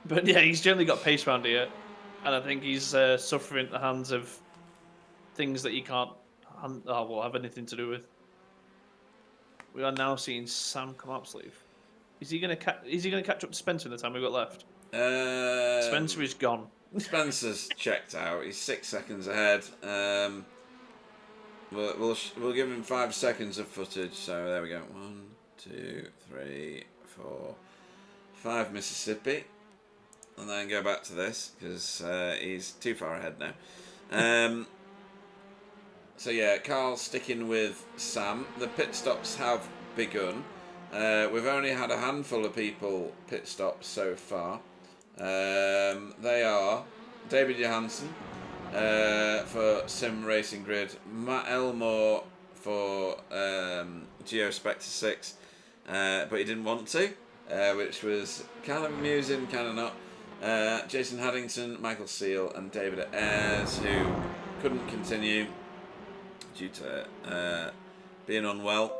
But yeah, he's generally got pace around here. And I think he's suffering at the hands of things that he can't have anything to do with. We are now seeing Sam come up sleeve. Is he gonna catch up to Spencer in the time we've got left? Spencer is gone. Spencer's checked out. He's 6 seconds ahead. We'll give him 5 seconds of footage. So there we go. 1, 2, 3, 4, 5 Mississippi, and then go back to this because he's too far ahead now. So yeah, Carl's sticking with Sam. The pit stops have begun. We've only had a handful of people pit stops so far. They are David Johansen for Sim Racing Grid, Matt Elmore for Geospectre 6, but he didn't want to, which was kind of amusing, kind of not. Jason Haddington, Michael Seal, and David Ayres, who couldn't continue due to being unwell,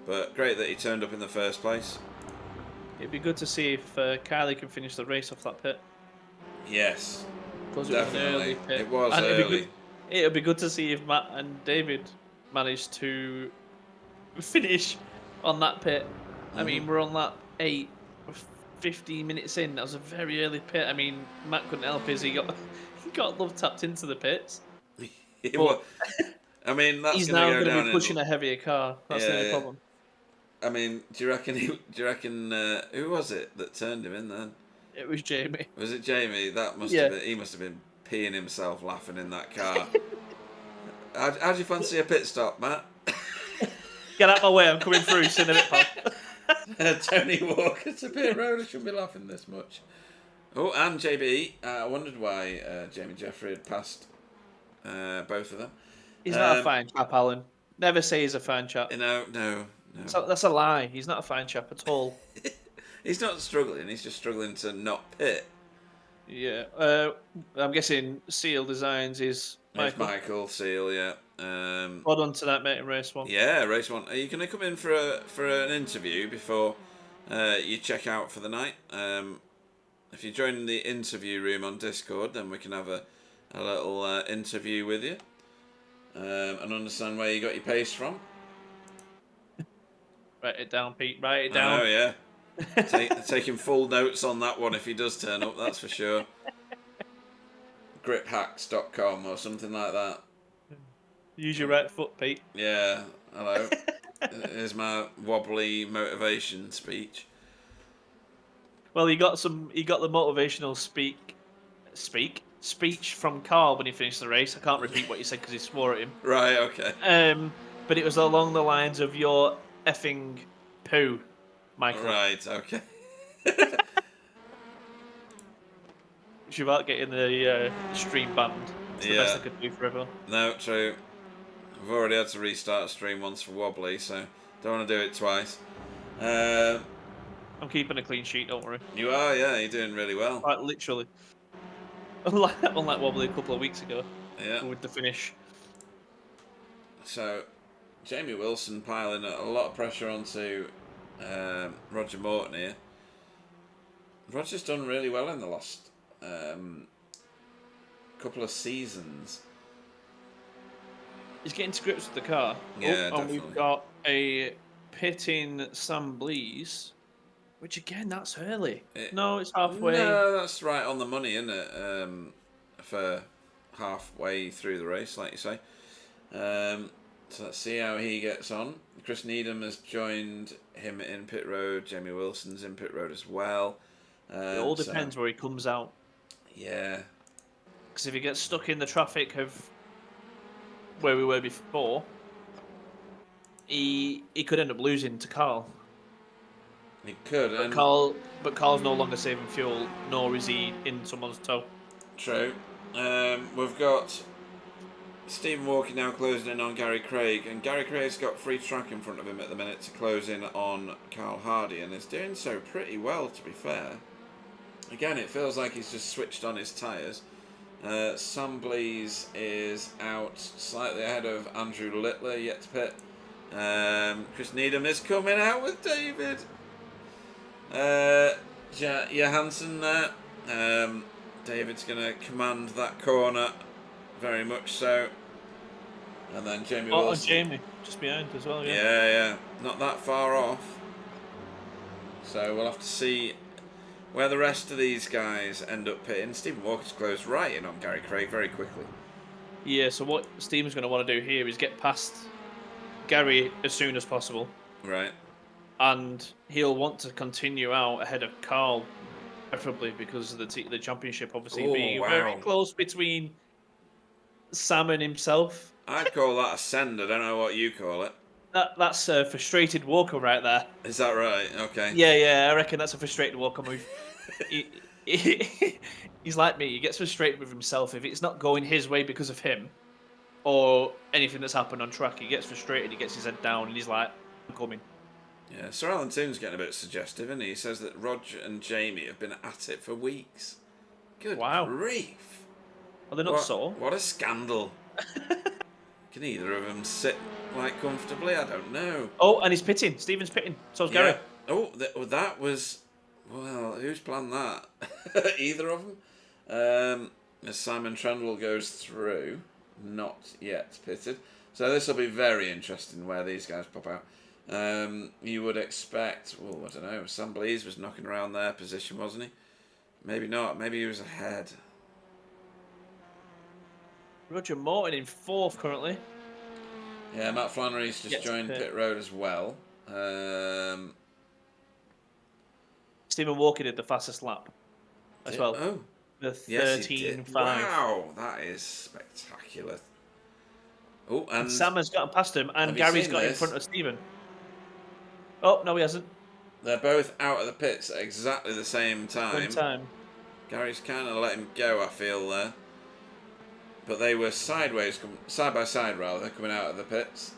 but great that he turned up in the first place. It'd be good to see if Kylie can finish the race off that pit. Yes, Because definitely. It was It was early. It'd be good to see if Matt and David managed to finish on that pit. I mean, we're on lap 8, 15 minutes in. That was a very early pit. I mean, Matt couldn't help his. He got love tapped into the pits. But I mean, that's he's now going to be pushing a heavier car. That's the only problem. I mean, do you reckon? Who was it that turned him in then? It was Jamie. Was it Jamie? That must have been. He must have been peeing himself laughing in that car. How do you fancy a pit stop, Matt? Get out of my way! I'm coming through. See you in a bit, pal. Tony Walker to pit road. I shouldn't be laughing this much. Oh, and JB. I wondered why Jamie Jeffrey had passed both of them. He's not a fine chap, Alan. Never say he's a fine chap. No. So that's a lie. He's not a fine chap at all. He's not struggling. He's just struggling to not pit. Yeah. I'm guessing Seal Designs is Michael. It's Michael Seal, yeah. Well done to that, mate, in race 1. Yeah, race 1. Are you going to come in for an interview before you check out for the night? If you join the interview room on Discord, then we can have a little interview with you and understand where you got your pace from. Write it down, Pete. Write it down. Oh, yeah. Taking full notes on that one if he does turn up, that's for sure. Griphacks.com or something like that. Use your right foot, Pete. Yeah, hello. Here's my wobbly motivation speech. Well, he got the motivational speech from Carl when he finished the race. I can't repeat what he said because he swore at him. Right, okay. But it was along the lines of "your effing poo, Michael." Right, okay. Which without getting the stream banned. It's the best I could do for everyone. No, true. I've already had to restart stream once for wobbly, so don't want to do it twice. I'm keeping a clean sheet, don't worry. You are, yeah, you're doing really well. Like, literally. Unlike wobbly a couple of weeks ago. Yeah. With the finish. So, Jamie Wilson piling a lot of pressure onto Roger Morton here. Roger's done really well in the last couple of seasons. He's getting to grips with the car. Yeah, and we've got a pitting Sam Blease, which again, that's early. No, it's halfway. No, that's right on the money, isn't it? For halfway through the race, like you say. So let's see how he gets on. Chris Needham has joined him in pit road. Jamie Wilson's in pit road as well. It all depends where he comes out. Yeah. Because if he gets stuck in the traffic of where we were before, he could end up losing to Carl. He could. But Carl's no longer saving fuel, nor is he in someone's tow. True. We've got Stephen Walker now closing in on Gary Craig, and Gary Craig's got free track in front of him at the minute to close in on Carl Hardy, and is doing so pretty well, to be fair. Again, it feels like he's just switched on his tyres. Sam Blease is out slightly ahead of Andrew Littler, yet to pit. Chris Needham is coming out with David. Johansson there. David's going to command that corner very much so. And then Jamie Wilson. Jamie, just behind as well, yeah. Yeah. Not that far off. So we'll have to see where the rest of these guys end up pitting. Stephen Walker's closed right in on Gary Craig very quickly. Yeah, so what Stephen's going to want to do here is get past Gary as soon as possible. Right. And he'll want to continue out ahead of Carl, preferably because of the championship obviously being very close between Sam and himself. I'd call that a send. I don't know what you call it. That's a frustrated Walker right there. Is that right? Okay. Yeah, I reckon that's a frustrated Walker move. He's like me. He gets frustrated with himself. If it's not going his way because of him, or anything that's happened on track. He gets frustrated, he gets his head down, and he's like, I'm coming. Yeah, Sir Alan Toon's getting a bit suggestive, isn't he? He says that Roger and Jamie have been at it for weeks. Good grief. Are they not sore? What a scandal. Can either of them sit comfortably? I don't know. Oh, and he's pitting. Stephen's pitting. So's Gary. Oh, that was... Well, who's planned that? Either of them? As Simon Trundle goes through, not yet pitted. So this will be very interesting where these guys pop out. You would expect, I don't know, Sam Blease was knocking around their position, wasn't he? Maybe not. Maybe he was ahead. Roger Morton in 4th currently. Yeah, Matt Flannery's just joined pit road as well. Stephen Walker did the fastest lap as well. Oh. The 13.5. Wow, that is spectacular. Oh, and Sam has gotten past him, and Gary's got in front of Stephen. Oh, no, he hasn't. They're both out of the pits at exactly the same time. Gary's kind of let him go, I feel, there. But they were side by side, coming out of the pits.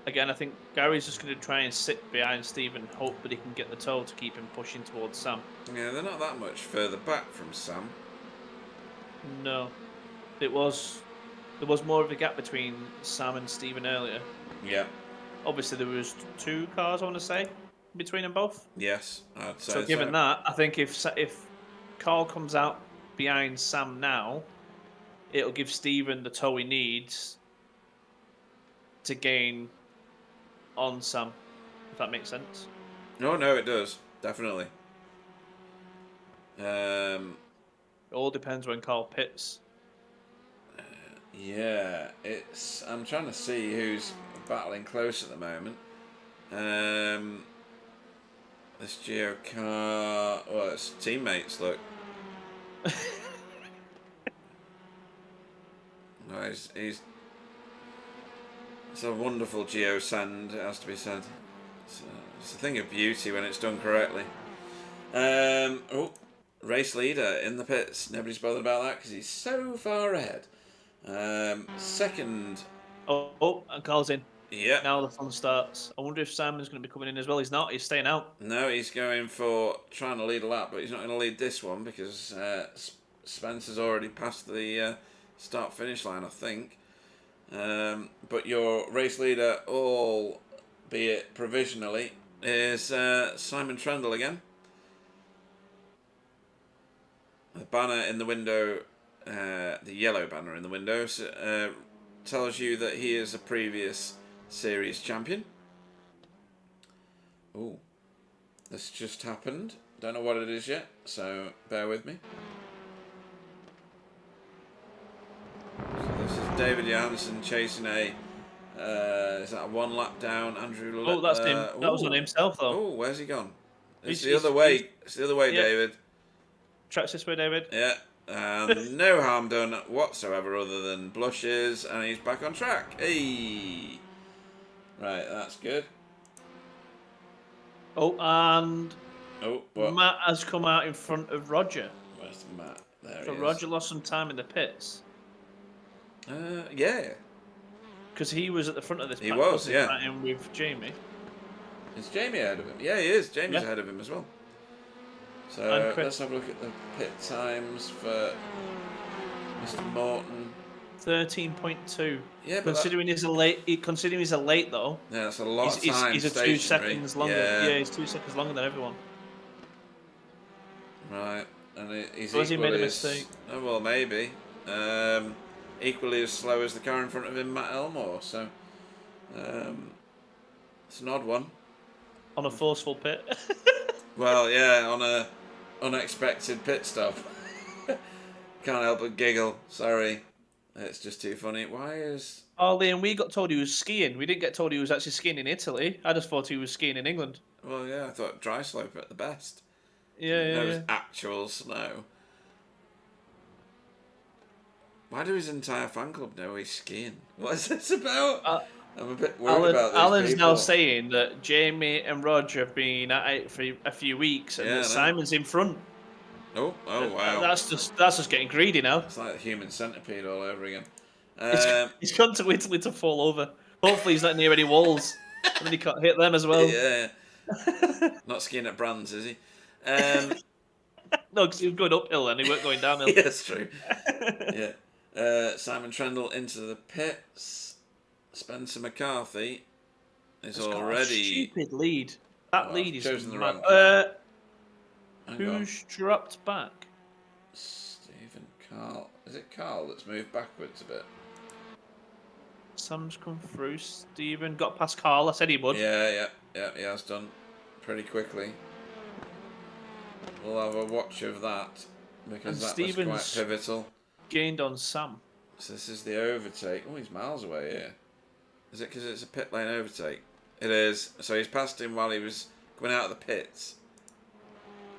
Again, I think Gary's just going to try and sit behind Stephen, hope that he can get the toe to keep him pushing towards Sam. Yeah, they're not that much further back from Sam. No. There was more of a gap between Sam and Stephen earlier. Yeah. Obviously, there was 2 cars, I want to say, between them both. Yes, I'd say so. Given that, I think if Carl comes out behind Sam now, it'll give Stephen the toe he needs to gain on Sam, if that makes sense. No, it does. Definitely. It all depends when Carl pits. Yeah, I'm trying to see who's battling close at the moment. This Geo car... Well, it's teammates, look. No, he's... It's a wonderful Geo send, it has to be said. It's a thing of beauty when it's done correctly. Race leader in the pits. Nobody's bothered about that because he's so far ahead. Second. And Carl's in. Yeah. Now the fun starts. I wonder if Simon's going to be coming in as well. He's not. He's staying out. No, he's going for trying to lead a lap, but he's not going to lead this one because Spencer's already passed the start-finish line, I think. But your race leader, albeit provisionally, is Simon Trundle again. The banner in the window, the yellow banner in the window, tells you that he is a previous series champion. Oh, this just happened. Don't know what it is yet, so bear with me. So this is David Johansen chasing a. Is that a 1 lap down? Andrew. That's him. That was on himself though. Oh, where's he gone? It's the other way. It's the other way, yeah. David. Tracks this way, David. Yeah. No harm done whatsoever other than blushes, and he's back on track. Hey. Right, that's good. And what? Matt has come out in front of Roger. Where's Matt? There so he is. Roger lost some time in the pits. Yeah. Because he was at the front of this. He was, yeah. Fighting with Jamie. Is Jamie ahead of him? Yeah, he is. Jamie's ahead of him as well. So let's have a look at the pit times for Mr. Morton. 13.2. Yeah, but considering he's a late though. Yeah, that's a lot of time. He's 2 seconds longer. Yeah, he's 2 seconds longer than everyone. Right, and he's has he made a mistake? Oh well, maybe. Equally as slow as the car in front of him, Matt Elmore. So it's an odd one. On a forceful pit. Well, yeah, on a unexpected pit stop. Can't help but giggle. Sorry. It's just too funny. Why is... Oh, Liam, we got told he was skiing. We didn't get told he was actually skiing in Italy. I just thought he was skiing in England. Well, yeah, I thought dry slope at the best. Yeah. There was actual snow. Why do his entire fan club know he's skiing? What is this about? I'm a bit worried about this. Alan's people. now saying that Jamie and Roger have been at it for a few weeks and that Simon's in front. Oh, wow. That's just getting greedy now. It's like the human centipede all over again. He's gone to Italy to fall over. Hopefully he's not near any walls, and then he can't hit them as well. Yeah. Not skiing at Brands, is he? No, because he was going uphill and he weren't going downhill. Yeah, that's true. Yeah. Simon Trendle into the pits. Spencer McCarthy is It's got a already... stupid lead. That Oh, lead I've is chosen the mad. wrong car. Who's dropped back? Stephen Carl. Is it Carl that's moved backwards a bit? Sam's come through. Stephen got past Carl. I said he would. Yeah, he has done pretty quickly. We'll have a watch of that because that was quite pivotal. Gained on Sam. So this is the overtake. Oh, he's miles away here. Is it because it's a pit lane overtake? It is. So he's passed him while he was coming out of the pits.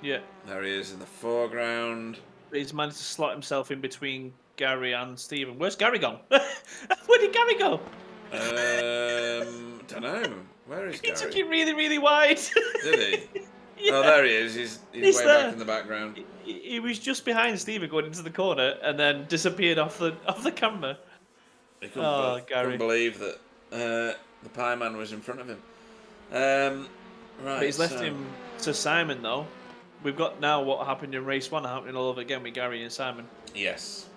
Yeah. There he is in the foreground. But he's managed to slot himself in between Gary and Stephen. Where's Gary gone? Where did Gary go? Don't know. Where is Gary? He took it really, really wide. Did he? Yeah. Oh, there he is. He's way there. back in the background. He was just behind Stephen going into the corner and then disappeared off the camera. Gary. Gary. Couldn't believe that the pie man was in front of him. Right. But he's left him to Simon though. We've got now what happened in race 1 happening all over again with Gary and Simon. Yes.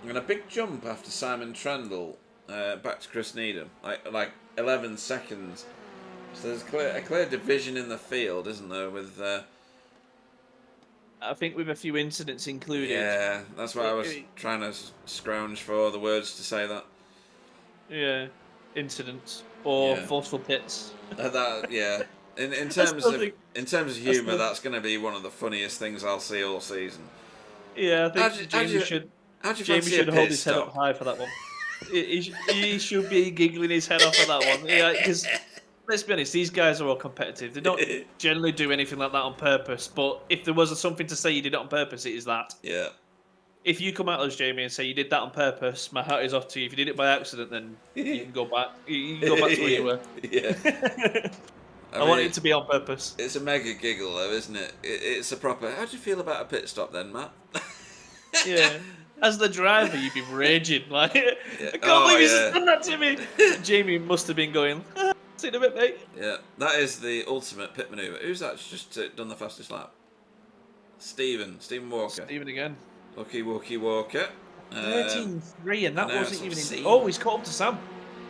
And a big jump after Simon Trendle back to Chris Needham, like 11 seconds. So there's a clear division in the field, isn't there? With I think with a few incidents included. Yeah, that's what I was trying to scrounge for the words to say that. Yeah, incidents or forceful pits. Yeah. In terms of humour, that's going to be one of the funniest things I'll see all season. Yeah, I think Jamie should hold his head up high for that one. he should be giggling his head off for that one. Yeah, because let's be honest, these guys are all competitive. They don't generally do anything like that on purpose. But if there was something to say you did it on purpose, it is that. Yeah. If you come at us, Jamie, and say you did that on purpose, my hat is off to you. If you did it by accident, then you can go back. You can go back to where you were. Yeah. I want it to be on purpose. It's a mega giggle, though, isn't it? It's a proper. How do you feel about a pit stop, then, Matt? Yeah. As the driver, you'd be raging like, I can't believe he's done that to me. Jamie must have been going, see you in a bit, mate. Yeah, that is the ultimate pit manoeuvre. Who's that just done the fastest lap? Stephen Walker. Stephen again. Lucky Walker. 13.3, and that wasn't even in. Oh, he's caught up to Sam.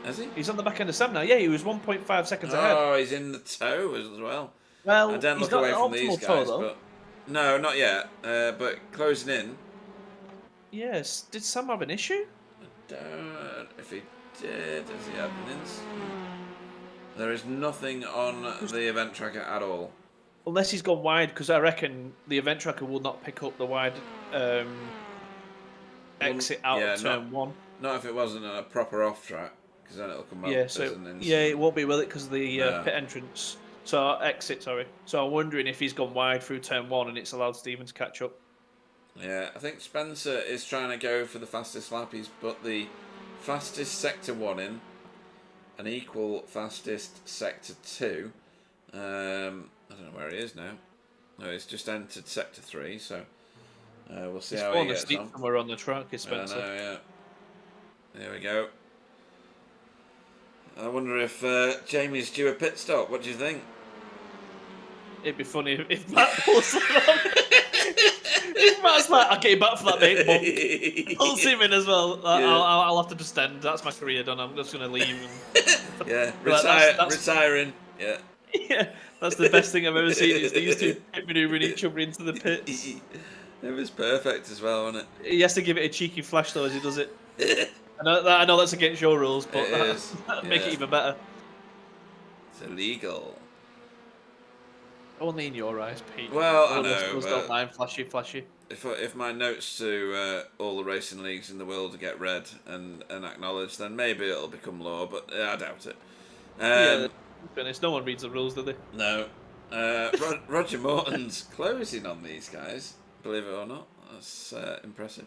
Has he? He's on the back end of Sam now. Yeah, he was 1.5 seconds ahead. Oh, he's in the toe as well. Well, I don't look away from these guys, but no, not yet. But closing in. Yes. Did Sam have an issue? I don't. If he did, does he have an There is nothing on the event tracker at all. Unless he's gone wide, because I reckon the event tracker will not pick up the wide exit out of turn 1. Not if it wasn't a proper off track, because then it'll come up Yeah, as an incident. yeah, it won't be, will it? Because of the pit entrance. So exit, sorry. So I'm wondering if he's gone wide through turn 1 and it's allowed Stephen to catch up. Yeah, I think Spencer is trying to go for the fastest lap. He's put the fastest sector 1 in, an equal fastest sector 2. I don't know where he is now. No, he's just entered sector 3, so we'll see how he gets on. Somewhere on the track, is Spencer. I know, yeah. There we go. I wonder if Jamie's due a pit stop. What do you think? It'd be funny if Matt pulls it on. If Matt's like, I'll get you back for that, mate. But pulls him in as well. I'll have to just end. That's my career done. I'm just going to leave. Yeah, that's retiring. Yeah. Yeah, that's the best thing I've ever seen. Is these two pit manoeuvring each other into the pits. It was perfect as well, wasn't it? He has to give it a cheeky flash though as he does it. I know that's against your rules, but that'd make it even better. It's illegal. Only in your eyes, Pete. Well, I know. Don't mind flashy. If my notes to all the racing leagues in the world get read and acknowledged, then maybe it'll become law. But I doubt it. Yeah, to be honest, no one reads the rules, do they? No. Roger Morton's closing on these guys. Believe it or not, that's impressive.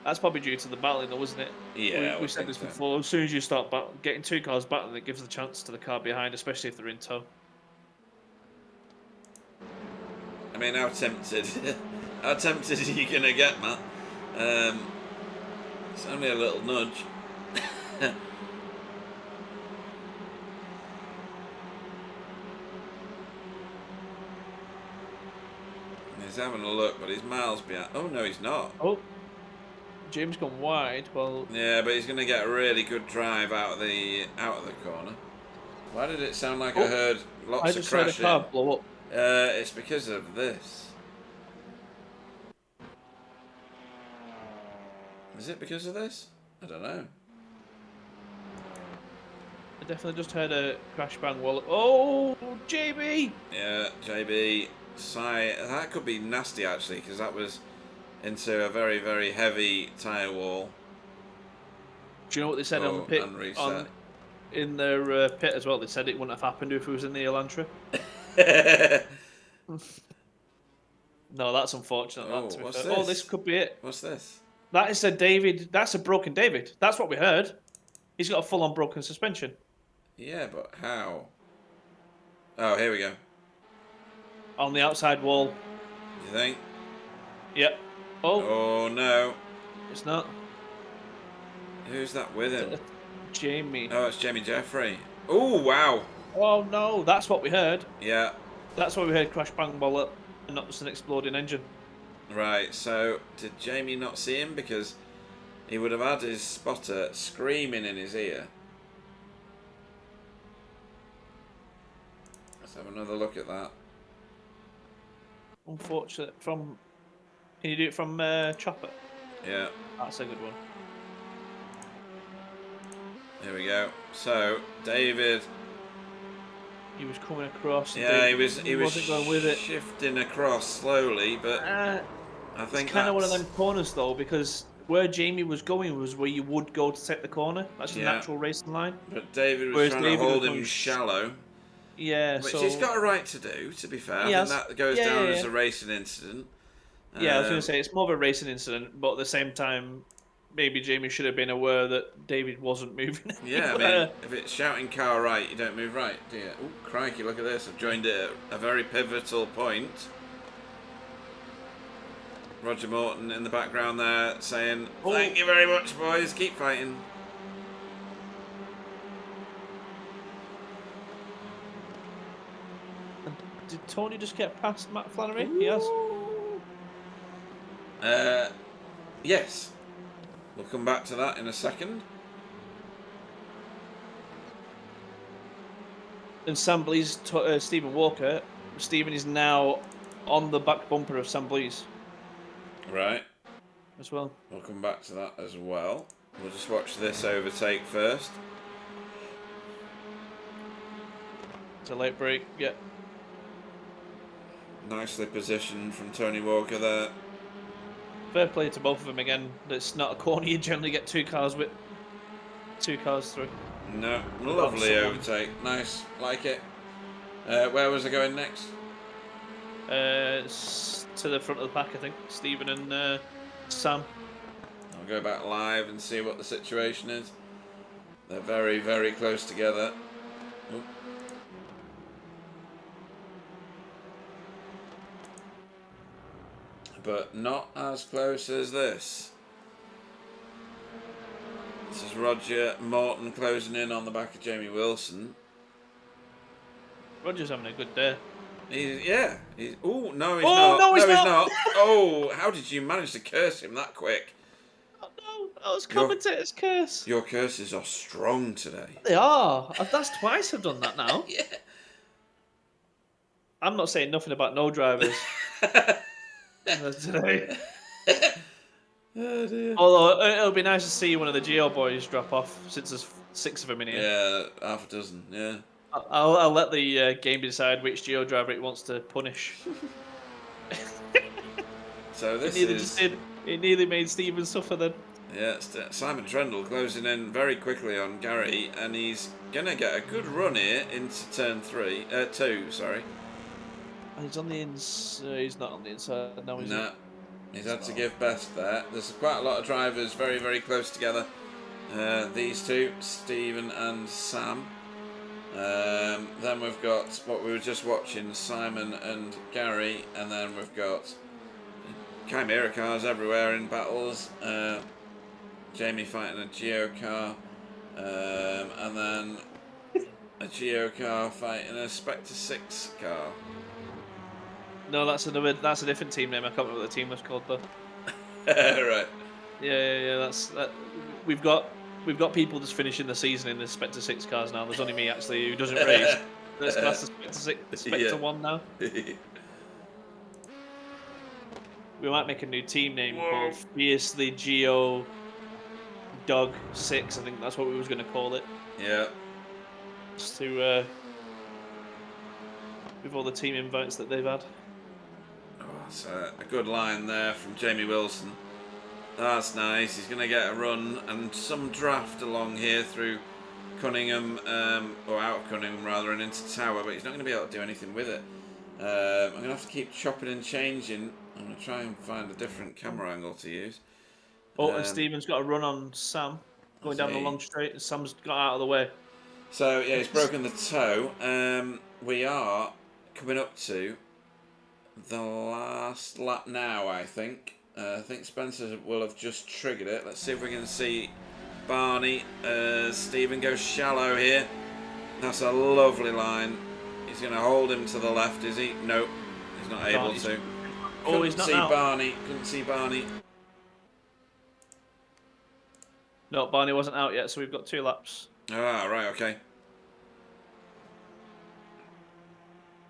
That's probably due to the battling, though, isn't it? Yeah, we said this before. As soon as you start getting two cars battling, it gives the chance to the car behind, especially if they're in tow. I mean, how tempted? How tempted are you gonna get, Matt? It's only a little nudge. He's having a look, but he's miles behind. Oh no, he's not. Oh, James gone wide. Well, yeah, but he's gonna get a really good drive out of the corner. Why did it sound like I heard lots I of just heard a crashing? car blow up. It's because of this. Is it because of this? I don't know. I definitely just heard a crash bang wall. Oh, JB! Yeah, JB. That could be nasty actually, because that was into a very, very heavy tyre wall. Do you know what they said on the pit? And reset. In their pit as well, they said it wouldn't have happened if it was in the Elantra. No, that's unfortunate. What's this? Oh, this could be it. What's this? That is a David. That's a broken David. That's what we heard. He's got a full-on broken suspension. Yeah, but how? Oh, here we go. On the outside wall. You think? Yep. Oh. Oh no. It's not. Who's that with him? Jamie. Oh, it's Jamie Jeffrey. Oh wow. Oh no, that's what we heard. Yeah. That's what we heard. Crash bang ball up, and not just an exploding engine. Right. So did Jamie not see him because he would have had his spotter screaming in his ear? Let's have another look at that. Unfortunate. Can you do it from Chopper? Yeah. That's a good one. Here we go. So David. He was coming across. Yeah, he wasn't going with it. Shifting across slowly, but I think it's kind of one of them corners though, because where Jamie was going was where you would go to take the corner. That's the natural racing line. But David was trying to hold him shallow. Yeah, which he's got a right to do. To be fair, yes. I think that goes down as a racing incident. Yeah, I was going to say it's more of a racing incident, but at the same time, maybe Jamie should have been aware that David wasn't moving. Yeah, I mean, if it's shouting car right, you don't move right, do you? Oh, crikey, look at this. I've joined it at a very pivotal point. Roger Morton in the background there saying, thank you very much, boys. Keep fighting. Did Tony just get past Matt Flannery? He has. Yes. We'll come back to that in a second. And Sam Blease, Stephen Walker. Stephen is now on the back bumper of Sam Blease. Right. As well. We'll come back to that as well. We'll just watch this overtake first. It's a late break, yeah. Nicely positioned from Tony Walker there. Fair play to both of them again. It's not a corner you generally get two cars through. No, lovely overtake. Nice, like it. Where was I going next? To the front of the pack, I think. Stephen and Sam. I'll go back live and see what the situation is. They're very, very close together. Ooh. But not as close as this. This is Roger Morton closing in on the back of Jamie Wilson. Roger's having a good day. Oh, no, he's not. No, he's not. Oh, how did you manage to curse him that quick? Oh, no. That was commentator's curse. Your curses are strong today. They are. That's twice I've done that now. Yeah. I'm not saying nothing about no drivers. Today. Oh dear. Although it'll be nice to see one of the Geo boys drop off since there's 6 of them in here. Yeah, half a dozen. Yeah. I'll let the game decide which Geo driver it wants to punish. So this it nearly made Stephen suffer then. Yeah, Simon Trendle closing in very quickly on Gary, and he's gonna get a good run here into turn 2. Sorry. He's on the inside. He's not on the inside. No, he's had to give best there. There's quite a lot of drivers very, very close together. These two, Stephen and Sam. Then we've got what we were just watching, Simon and Gary, and then we've got Chimera cars everywhere in battles. Jamie fighting a Geo car, and then a Geo car fighting a Spectre 6 car. No, that's a different team name. I can't remember what the team was called though. Right. Yeah. That's that. We've got people just finishing the season in the Spectre 6 cars now. There's only me actually who doesn't race. That's classed as Spectre 1 now. We might make a new team name called Fiercely Geo Dog 6. I think that's what we was going to call it. Yeah. Just to with all the team invites that they've had. Oh, that's a good line there from Jamie Wilson. That's nice. He's going to get a run and some draft along here through Cunningham, or out of Cunningham rather, and into Tower, but he's not going to be able to do anything with it. I'm going to have to keep chopping and changing. I'm going to try and find a different camera angle to use. Oh, and Stephen's got a run on Sam, going down the long straight, and Sam's got out of the way. So, yeah, he's broken the toe. We are coming up to the last lap now, I think. I think Spencer will have just triggered it. Let's see if we can see Barney. Stephen goes shallow here. That's a lovely line. He's going to hold him to the left, is he? Nope, he's not able to. Oh, he's not out. Couldn't see Barney. No, Barney wasn't out yet, so we've got 2 laps. Ah, right, okay.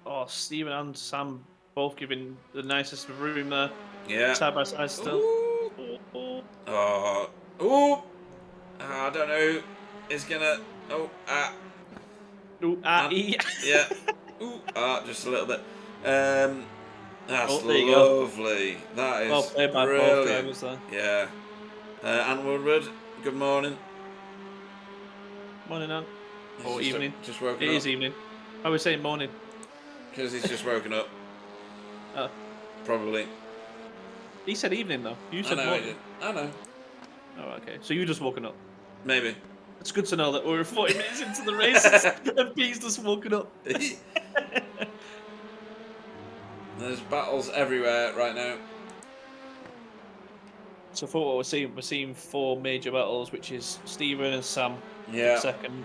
Oh, Stephen and Sam both giving the nicest of room there. Yeah. Side by side still. Ooh. Oh. Ooh. I don't know who is gonna. Oh. Ah. Ooh, yeah. Ooh. Ah. Just a little bit. That's lovely. That is well played by both drivers there. Yeah. Ant Woodward. Good morning. Morning, Ant. Or evening. Just woken up. It is evening. I was saying morning. Because he's just woken up. Probably. He said evening though. You said morning. I know. Oh, okay. So you just woken up. Maybe. It's good to know that we're 40 minutes into the races and Pete's just woken up. There's battles everywhere right now. So for what we're seeing 4 major battles, which is Stephen and Sam in second.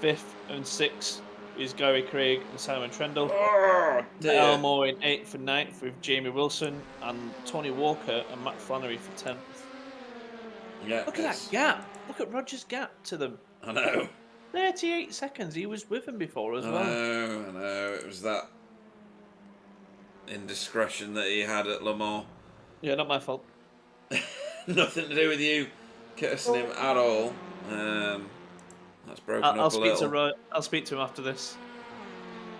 5th and 6th is Gary Craig and Simon Trendle. Oh, Elmo in 8th and 9th with Jamie Wilson and Tony Walker and Matt Flannery for 10th. Yeah. Look at that gap. Look at Roger's gap to them. I know. 38 seconds. He was with him before as well. I know. It was that indiscretion that he had at Le Mans. Yeah, not my fault. Nothing to do with you cursing him at all. That's broken up a little. I'll speak to him after this.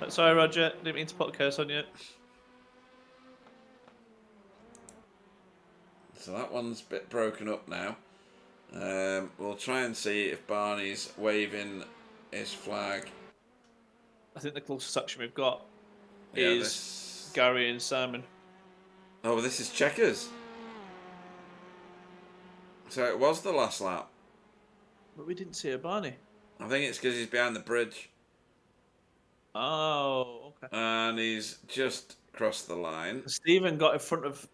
Sorry, Roger. Didn't mean to put a curse on you. So that one's a bit broken up now. We'll try and see if Barney's waving his flag. I think the closest section we've got is Gary and Simon. Oh, this is checkers. So it was the last lap. But we didn't see a Barney. I think it's because he's behind the bridge. Oh, okay. And he's just crossed the line. Stephen got in front of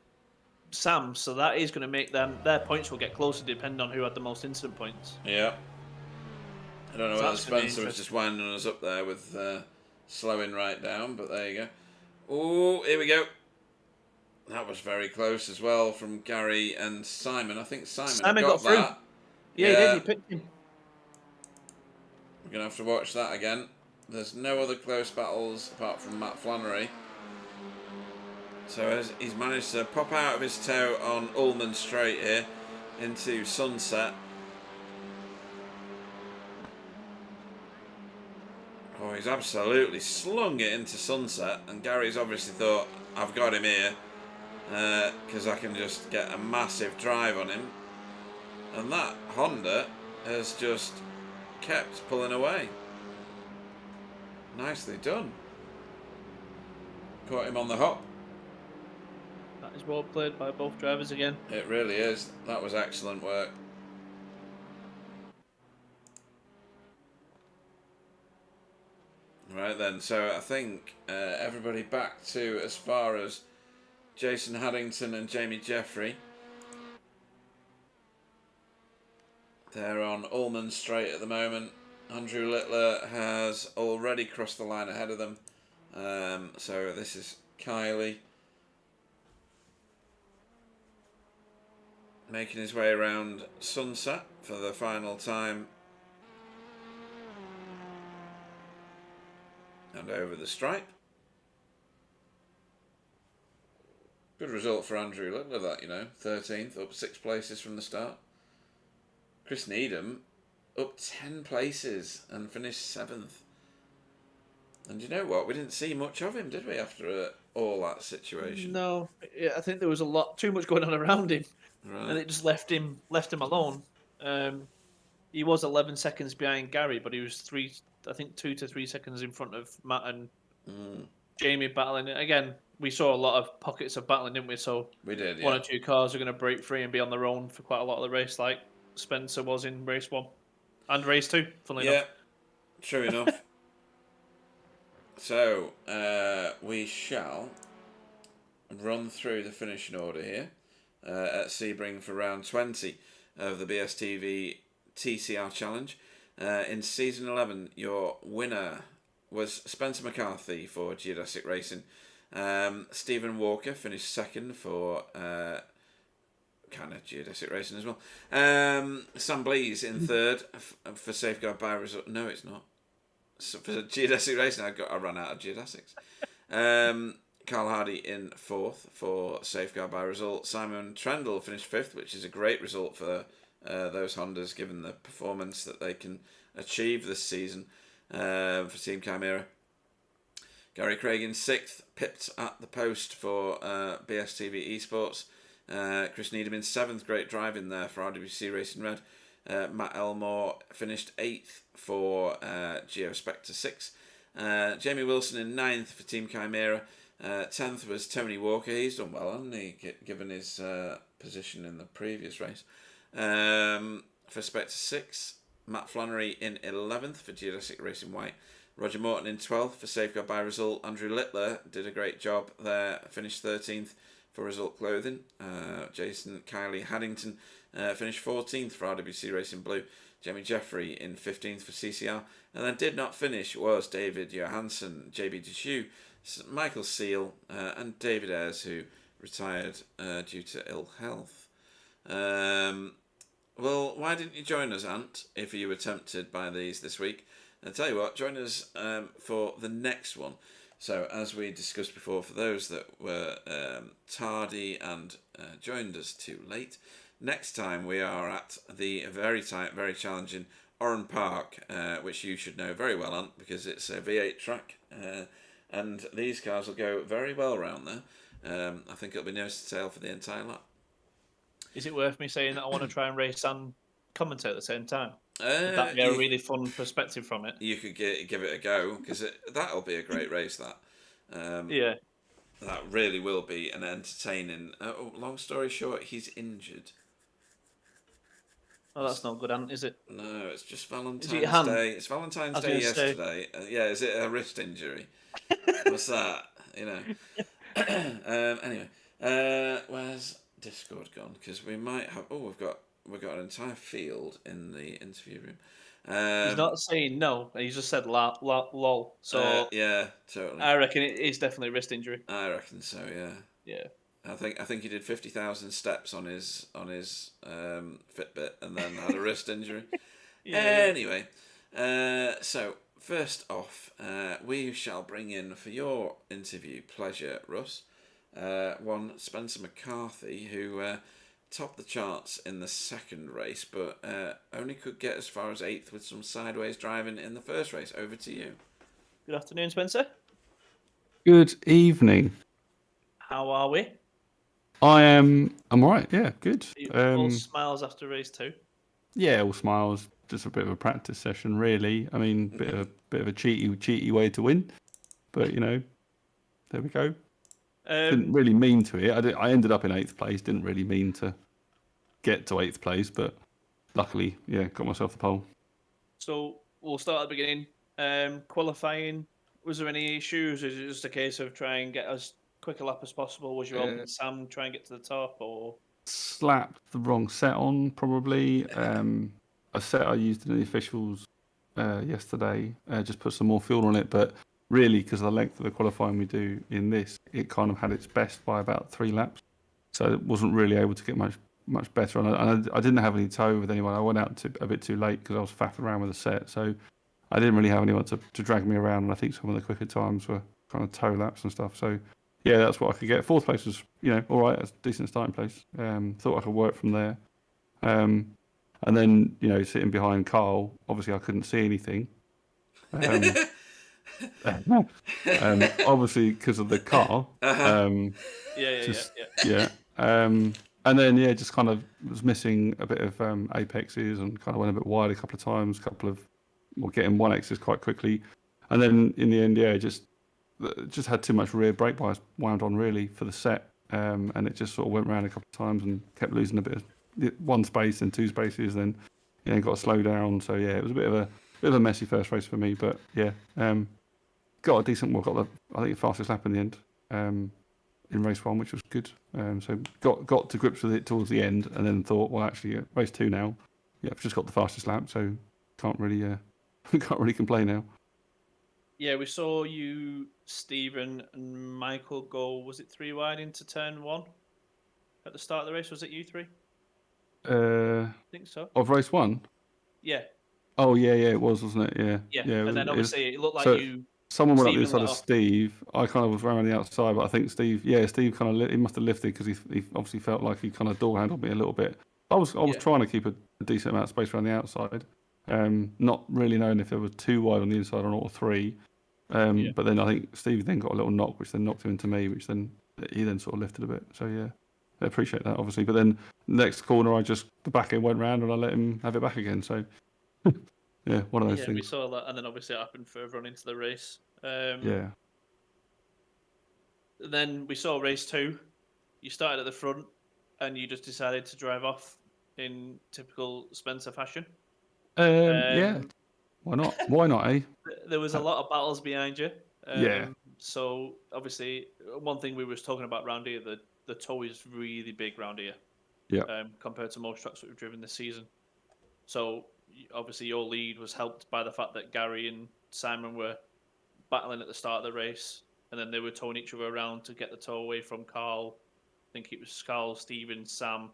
Sam, so that is going to make their points will get closer depending on who had the most incident points. Yeah. I don't know whether Spencer was just winding us up there with slowing right down, but there you go. Oh, here we go. That was very close as well from Gary and Simon. I think Simon got through. that. Yeah, he did. He picked him. We're going to have to watch that again. There's no other close battles apart from Matt Flannery. So as he's managed to pop out of his toe on Ullman Straight here into Sunset. Oh, he's absolutely slung it into Sunset, and Gary's obviously thought, I've got him here because I can just get a massive drive on him. And that Honda has just kept pulling away. Nicely done. Caught him on the hop. That is well played by both drivers again. It really is. That was excellent work. Right then, so I think everybody back to as far as Jason Haddington and Jamie Jeffrey. They're on Allman Straight at the moment. Andrew Littler has already crossed the line ahead of them. So this is Kylie making his way around Sunset for the final time. And over the stripe. Good result for Andrew Littler, that, 13th, up 6 places from the start. Chris Needham up 10 places and finished 7th. And you know what? We didn't see much of him, did we, after all that situation? No, I think there was too much going on around him, Right. and it just left him alone. He was 11 seconds behind Gary, but he was 2 to 3 seconds in front of Matt and Jamie battling. Again, we saw a lot of pockets of battling, didn't we? So we did. Yeah. One or two cars are going to break free and be on their own for quite a lot of the race, like Spencer was in race 1 and race 2. Funnily enough. True enough. So we shall run through the finishing order here at Sebring for round 20 of the BSTV TCR Challenge. In season 11, your winner was Spencer McCarthy for Geodesic Racing. Stephen Walker finished second for kind of Geodesic Racing as well. Sam Blease in third for Safeguard by Result. No, it's not. So for Geodesic Racing, I ran out of geodesics. Carl Hardy in fourth for Safeguard by Result. Simon Trendle finished fifth, which is a great result for those Hondas, given the performance that they can achieve this season for Team Chimera. Gary Craig in sixth, pipped at the post for BSTV Esports. Chris Needham in seventh, great driving there for RWC Racing Red. Matt Elmore finished 8th for Geospector 6. Jamie Wilson in 9th for Team Chimera. 10th was Tony Walker. He's done well, hasn't he, given his position in the previous race. For Spectre 6, Matt Flannery in 11th for Geodesic Racing White. Roger Morton in 12th for Safeguard by Result. Andrew Littler did a great job there, finished 13th for Result Clothing. Jason Kylie Haddington finished 14th for RWC Racing Blue. Jamie Jeffrey in 15th for CCR. And then did not finish was David Johansson, JB Deshoe, Michael Seal, and David Ayres, who retired due to ill health. Well, why didn't you join us, Ant, if you were tempted by these this week? I'll tell you what, join us for the next one. So, as we discussed before, for those that were tardy and joined us too late, next time we are at the very tight, very challenging Oran Park, which you should know very well, Ant, because it's a V8 track, and these cars will go very well around there. I think it'll be nose to tail for the entire lap. Is it worth me saying that I want to try and race and commentate at the same time? Would that be a really fun perspective from it? You could give it a go, because that'll be a great race, that. Yeah. That really will be an entertaining... long story short, he's injured. Oh, that's not good, Ant, is it? No, it's just Valentine's Day. It's Valentine's Day yesterday. Yeah, is it a wrist injury? What's that? Anyway, where's Discord gone? Because we might have... Oh, we've got an entire field in the interview room. He's not saying no. He just said lol. So yeah, totally. I reckon it is definitely a wrist injury. I reckon so. Yeah. Yeah. I think he did 50,000 steps on his Fitbit and then had a wrist injury. Yeah. Anyway, so first off, we shall bring in for your interview pleasure, Russ, one Spencer McCarthy, who topped the charts in the second race, but only could get as far as 8th with some sideways driving in the first race. Over to you. Good afternoon, Spencer. Good evening. How are we? I'm alright, yeah, good. All smiles after race 2? Yeah, all smiles. Just a bit of a practice session, really. I mean, bit of a cheaty way to win, but there we go. Didn't really mean to it. I ended up in 8th place. Didn't really mean to get to 8th place, but luckily, yeah, got myself the pole. So we'll start at the beginning. Qualifying, Was there any issues? Is it just a case of trying and get as quick a lap as possible? Was you helping Sam try and get to the top, or slapped the wrong set on probably? A set I used in the officials yesterday, just put some more fuel on it, but really because of the length of the qualifying we do in this, it kind of had its best by about 3 laps, so it wasn't really able to get much better on it. And I didn't have any tow with anyone. I went out a bit too late because I was faffing around with the set, so I didn't really have anyone to drag me around. And I think some of the quicker times were kind of tow laps and stuff. So yeah, that's what I could get. 4th place was, all right. That's a decent starting place. Thought I could work from there. And then, sitting behind Carl, obviously I couldn't see anything. Obviously because of the car. Yeah. And then, just kind of was missing a bit of apexes and kind of went a bit wide a couple of times, getting 1Xs quite quickly. And then in the end, just had too much rear brake bias wound on really for the set. And it just sort of went around a couple of times and kept losing a bit of 1 space and 2 spaces, then got to slow down. So yeah, it was a bit of a messy first race for me, but yeah, got a decent. Got I think the fastest lap in the end in race 1, which was good. So got to grips with it towards the end, and then thought, well, actually, race 2 now. Yeah, I've just got the fastest lap, so can't really complain now. Yeah, we saw you, Stephen, and Michael go. Was it 3 wide into turn 1 at the start of the race? Was it you 3? I think so. Of race 1? Yeah. Oh, yeah, it was, wasn't it? Yeah. And then obviously it looked like you... Someone went up the inside of Steve. I kind of was around the outside, but I think Steve kind of he must have lifted because he obviously felt like he kind of door handled me a little bit. I was trying to keep a decent amount of space around the outside, not really knowing if there was 2 wide on the inside or not, or 3. But then I think Steve then got a little knock, which then knocked him into me, which then he then sort of lifted a bit. So yeah. I appreciate that, obviously. But then next corner, the back end went round and I let him have it back again. So, yeah, one of those things. Yeah, we saw that. And then obviously it happened further on into the race. Yeah. Then we saw race 2. You started at the front and you just decided to drive off in typical Spencer fashion. Yeah. Why not? Why not, eh? There was a lot of battles behind you. Yeah. So, obviously, one thing we was talking about round here, the tow is really big round here. Yeah. Compared to most tracks that we've driven this season. So obviously your lead was helped by the fact that Gary and Simon were battling at the start of the race, and then they were towing each other around to get the tow away from Carl. I think it was Carl, Stephen, Sam,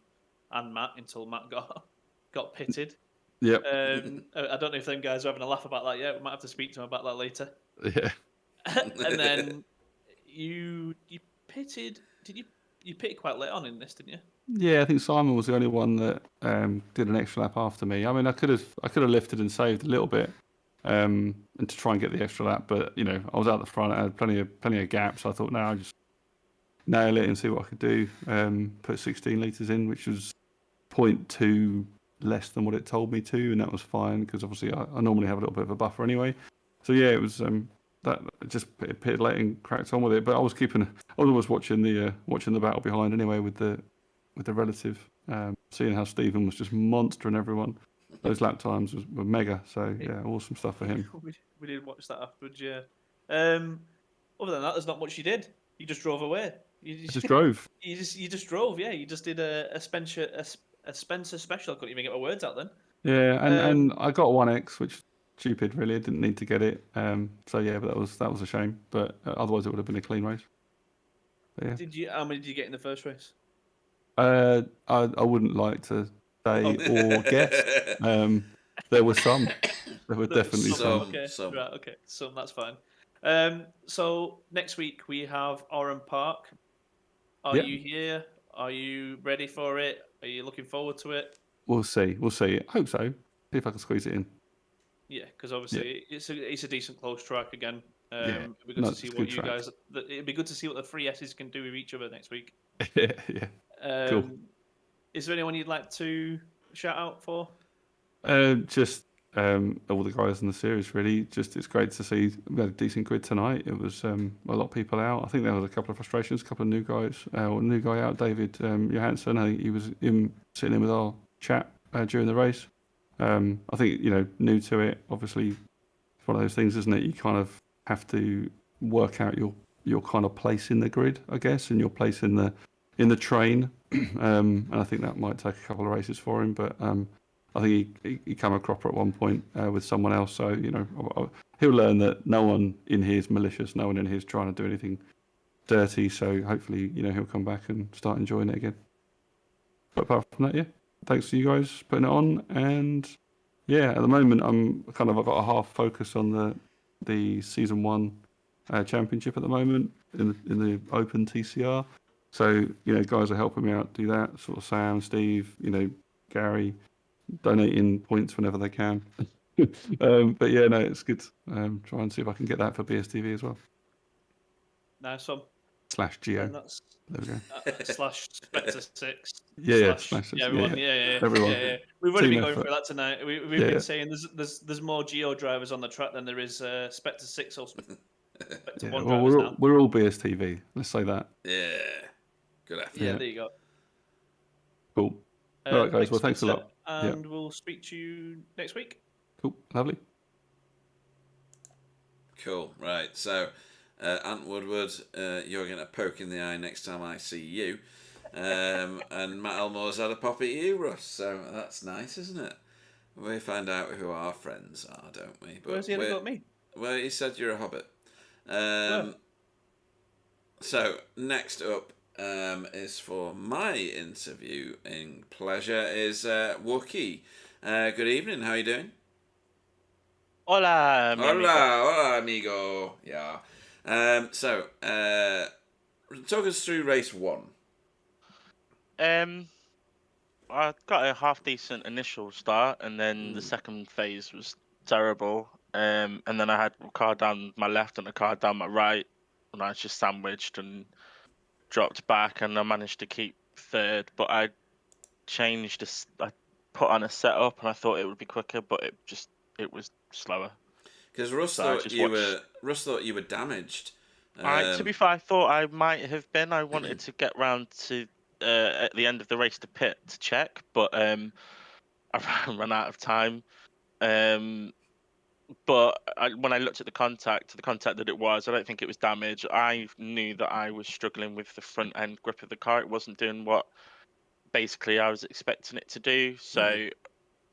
and Matt until Matt got pitted. Yep. I don't know if them guys are having a laugh about that yet. We might have to speak to them about that later. Yeah. And then you pitted. You pitted quite late on in this, didn't you? Yeah, I think Simon was the only one that did an extra lap after me. I mean, I could have lifted and saved a little bit, and to try and get the extra lap, but I was out the front. I had plenty of gaps. I thought, I'll just nail it and see what I could do. Put 16 litres in, which was 0.2 less than what it told me to, and that was fine because obviously I normally have a little bit of a buffer anyway. So yeah, it was that just pitted late and cracked on with it. But I was always watching the battle behind anyway with the relative, seeing how Stephen was just monstering everyone. Those lap times were mega. So yeah, awesome stuff for him. We did watch that afterwards. Yeah. Other than that, there's not much you did. You just drove away. You just drove. You just drove. Yeah. You just did a Spencer special. I couldn't even get my words out then. Yeah, and I got 1X, which stupid really. I didn't need to get it. So yeah, but that was a shame. But otherwise, it would have been a clean race. But, yeah. How many did you get in the first race? I wouldn't like to say or guess. There were some. There were definitely some. Okay. Some. Right. Okay. Some. That's fine. So next week we have Oran Park. Are you here? Are you ready for it? Are you looking forward to it? We'll see. I hope so. See if I can squeeze it in. Yeah, because obviously it's a decent close track again. It'd be good to see what you guys. It'd be good to see what the 3Ss can do with each other next week. Yeah. Cool. Is there anyone you'd like to shout out for? Just all the guys in the series, really. Just it's great to see we had a decent grid tonight. It was a lot of people out. I think there was a couple of frustrations, a couple of new guys. New guy out, David Johansson. I think he was sitting in with our chat during the race. I think new to it. Obviously, it's one of those things, isn't it? You kind of have to work out your kind of place in the grid, I guess, and your place in the train. And I think that might take a couple of races for him, but I think he came a cropper at one point with someone else. So he'll learn that no one in here is malicious, no one in here is trying to do anything dirty. So hopefully, he'll come back and start enjoying it again. But apart from that, yeah, thanks to you guys putting it on. And yeah, at the moment I've got a half focus on the season 1 championship at the moment in the open TCR. So guys are helping me out do that. Sort of Sam, Steve, Gary, donating points whenever they can. But yeah, no, it's good. Try and see if I can get that for BSTV as well. Nice one. /Geo. There we go. /Spectre 6. Yeah, everyone. Yeah. Everyone. Yeah. We've already been going effort. through that tonight. We've been saying there's more Geo drivers on the track than there is Spectre 6 or Spectre 1 drivers now. We're all BSTV. Let's say that. Yeah. Good effort. Yeah, there you go. Cool. All right, guys. Well, thanks a lot. And we'll speak to you next week. Cool. Lovely. Cool. Right. So, Ant Woodward, you're going to poke in the eye next time I see you. And Matt Elmore's had a pop at you, Russ. So that's nice, isn't it? We find out who our friends are, don't we? But where's he got me? Well, he said you're a hobbit. So, next up is for my interviewing pleasure is Wookie. Good evening. How are you doing? Hola, hola, amigo. Yeah. So, talk us through race 1. I got a half decent initial start, and then the second phase was terrible. And then I had a car down my left and a car down my right, and I was just sandwiched and dropped back, and I managed to keep third. But I put on a setup, and I thought it would be quicker, but it was slower. Because Russ thought you were damaged. To be fair, I thought I might have been. I wanted to get round to at the end of the race to pit to check, but I ran out of time. But when I looked at the contact that it was, I don't think it was damage. I knew that I was struggling with the front end grip of the car. It wasn't doing what basically I was expecting it to do, so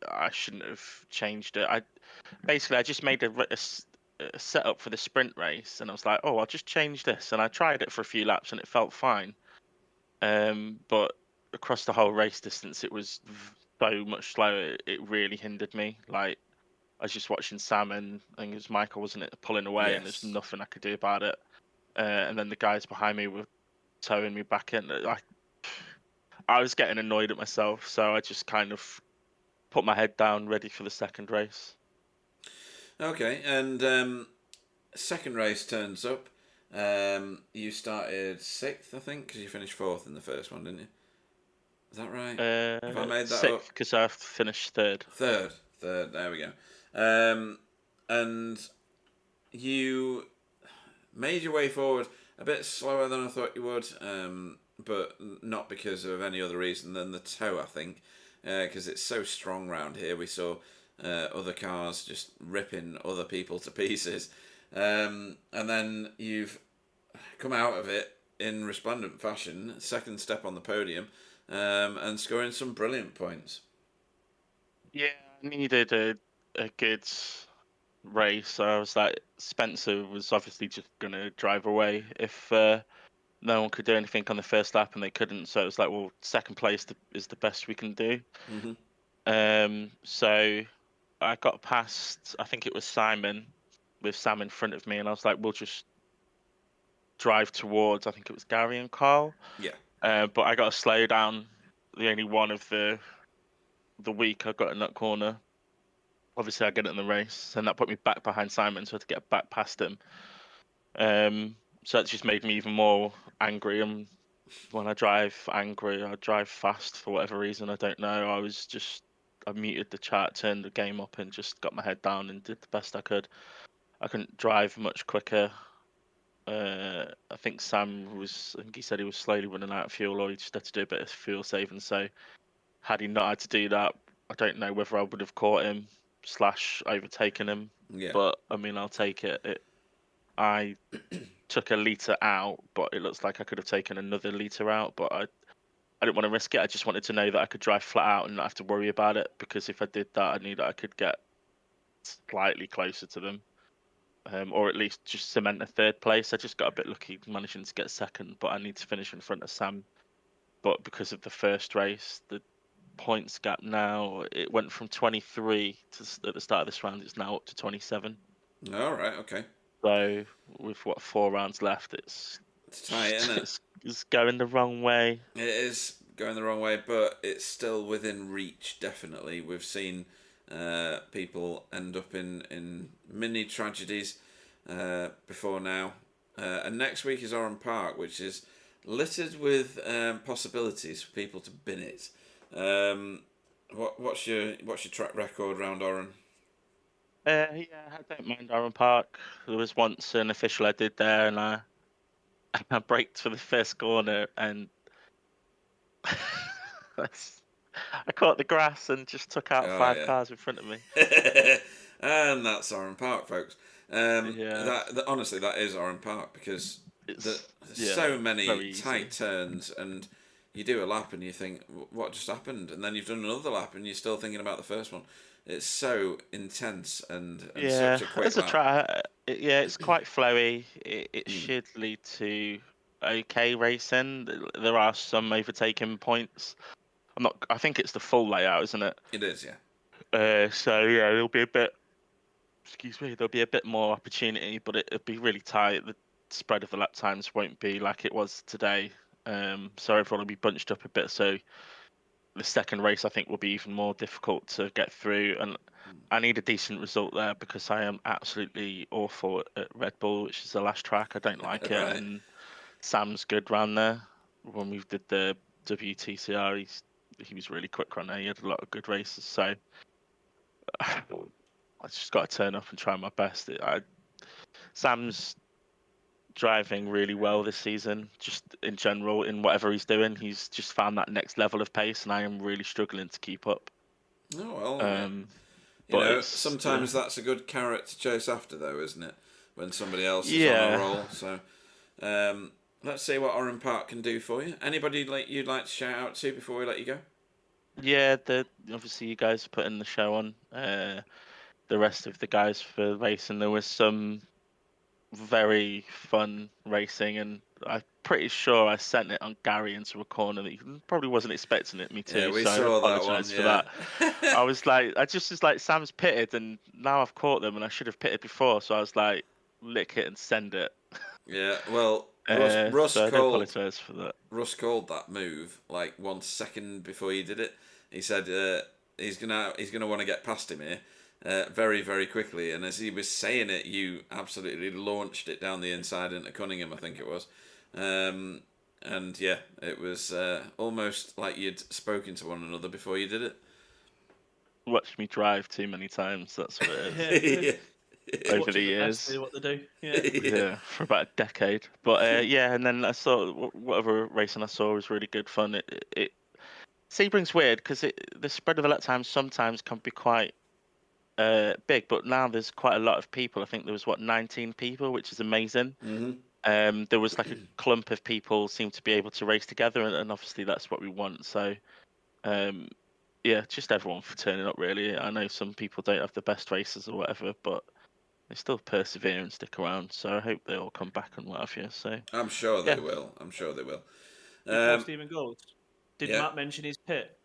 I shouldn't have changed it. I just made a setup for the sprint race, and I was like, oh, I'll just change this, and I tried it for a few laps, and it felt fine. But across the whole race distance, it was so much slower. It really hindered me. Like, I was just watching Sam and I think it was Michael, wasn't it, pulling away, and there's nothing I could do about it. And then the guys behind me were towing me back in. I was getting annoyed at myself, so I just kind of put my head down, ready for the second race. Okay, and second race turns up. You started 6th, I think, because you finished 4th in the first one, didn't you? Is that right? Have I made that 6th, up? because I finished third. Third, there we go. And you made your way forward a bit slower than I thought you would, but not because of any other reason than the tow, I think, because it's so strong round here. We saw other cars just ripping other people to pieces. And then you've come out of it in resplendent fashion, second step on the podium, and scoring some brilliant points. Yeah, I needed a good race. I was like, Spencer was obviously just going to drive away if no one could do anything on the first lap, and they couldn't. So it was like, well, second place is the best we can do. So I got past, I think it was Simon, with Sam in front of me, and I was like, we'll just drive towards, I think it was Gary and Carl. Yeah. But I got to slow down the only one of the week I got in that corner. Obviously, I get it in the race, and that put me back behind Simon, so I had to get back past him. So that just made me even more angry. And when I drive angry, I drive fast for whatever reason. I don't know. I muted the chat, turned the game up, and just got my head down and did the best I could. I couldn't drive much quicker. I think he said he was slowly running out of fuel, or he just had to do a bit of fuel saving. So had he not had to do that, I don't know whether I would have caught him / overtaken him. Yeah. But I mean, I'll take it. I took a litre out, but it looks like I could have taken another litre out, but I didn't want to risk it. I just wanted to know that I could drive flat out and not have to worry about it, because if I did that, I knew that I could get slightly closer to them, or at least just cement a third place. I just got a bit lucky managing to get second, but I need to finish in front of Sam. But because of the first race, the points gap now, it went from 23 at the start of this round. It's now up to 27. All right, okay. So with 4 rounds left, it's tight, isn't it? It's going the wrong way. It is going the wrong way, but it's still within reach. Definitely, we've seen people end up in mini tragedies before now. And next week is Oran Park, which is littered with possibilities for people to bin it. What's your track record around Oran? Yeah, I don't mind Oran Park. There was once an official I did there, and I braked for the first corner, and I caught the grass and just took out 5 cars in front of me. And that's Oran Park, folks. That honestly, that is Oran Park, because there's so many tight turns, and you do a lap and you think, what just happened? And then you've done another lap and you're still thinking about the first one. It's so intense and such a quick lap. It's quite flowy. It should lead to okay racing. There are some overtaking points. I think it's the full layout, isn't it? It is, yeah. There'll be a bit. Excuse me. There'll be a bit more opportunity, but it'll be really tight. The spread of the lap times won't be like it was today. So everyone will be bunched up a bit. So the second race, I think, will be even more difficult to get through, and I need a decent result there, because I am absolutely awful at Red Bull, which is the last track. I don't like it, Right. and Sam's good round there. When we did the WTCR, he was really quick round there. He had a lot of good races, so I just got to turn up and try my best. Sam's driving really well this season, just in general, in whatever he's doing. He's just found that next level of pace, and I am really struggling to keep up. Oh well, sometimes yeah. that's a good carrot to chase after, though, isn't it? When somebody else is on a roll. So let's see what Oran Park can do for you. Anybody you'd like to shout out to before we let you go? Yeah, obviously you guys are putting the show on. The rest of the guys for racing, there was some very fun racing, and I'm pretty sure I sent it on Gary into a corner that he probably wasn't expecting me to. Yeah, we so saw I that apologise one, for that. I was like, Sam's pitted, and now I've caught them, and I should have pitted before. So I was like, lick it and send it. Yeah, well, Russ so I do called. apologise for that. Russ called that move like 1 second before he did it. He said he's gonna want to get past him here. Very, very quickly, and as he was saying it, you absolutely launched it down the inside into Cunningham, I think it was. And yeah, it was almost like you'd spoken to one another before you did it. Watched me drive too many times, that's what it is. Over the years. What they do. Yeah, for about a decade. But and then I saw whatever racing I saw was really good fun. Sebring's weird, because the spread of the lap times sometimes can be quite big, but now there's quite a lot of people. I think there was 19 people, which is amazing. Mm-hmm. There was like a clump of people seemed to be able to race together, and obviously that's what we want. So just everyone for turning up, really. I know some people don't have the best races or whatever, but they still persevere and stick around. So I hope they all come back and what have you. So I'm sure they will. I'm sure they will. Before Stephen goes, did Matt mention his pit?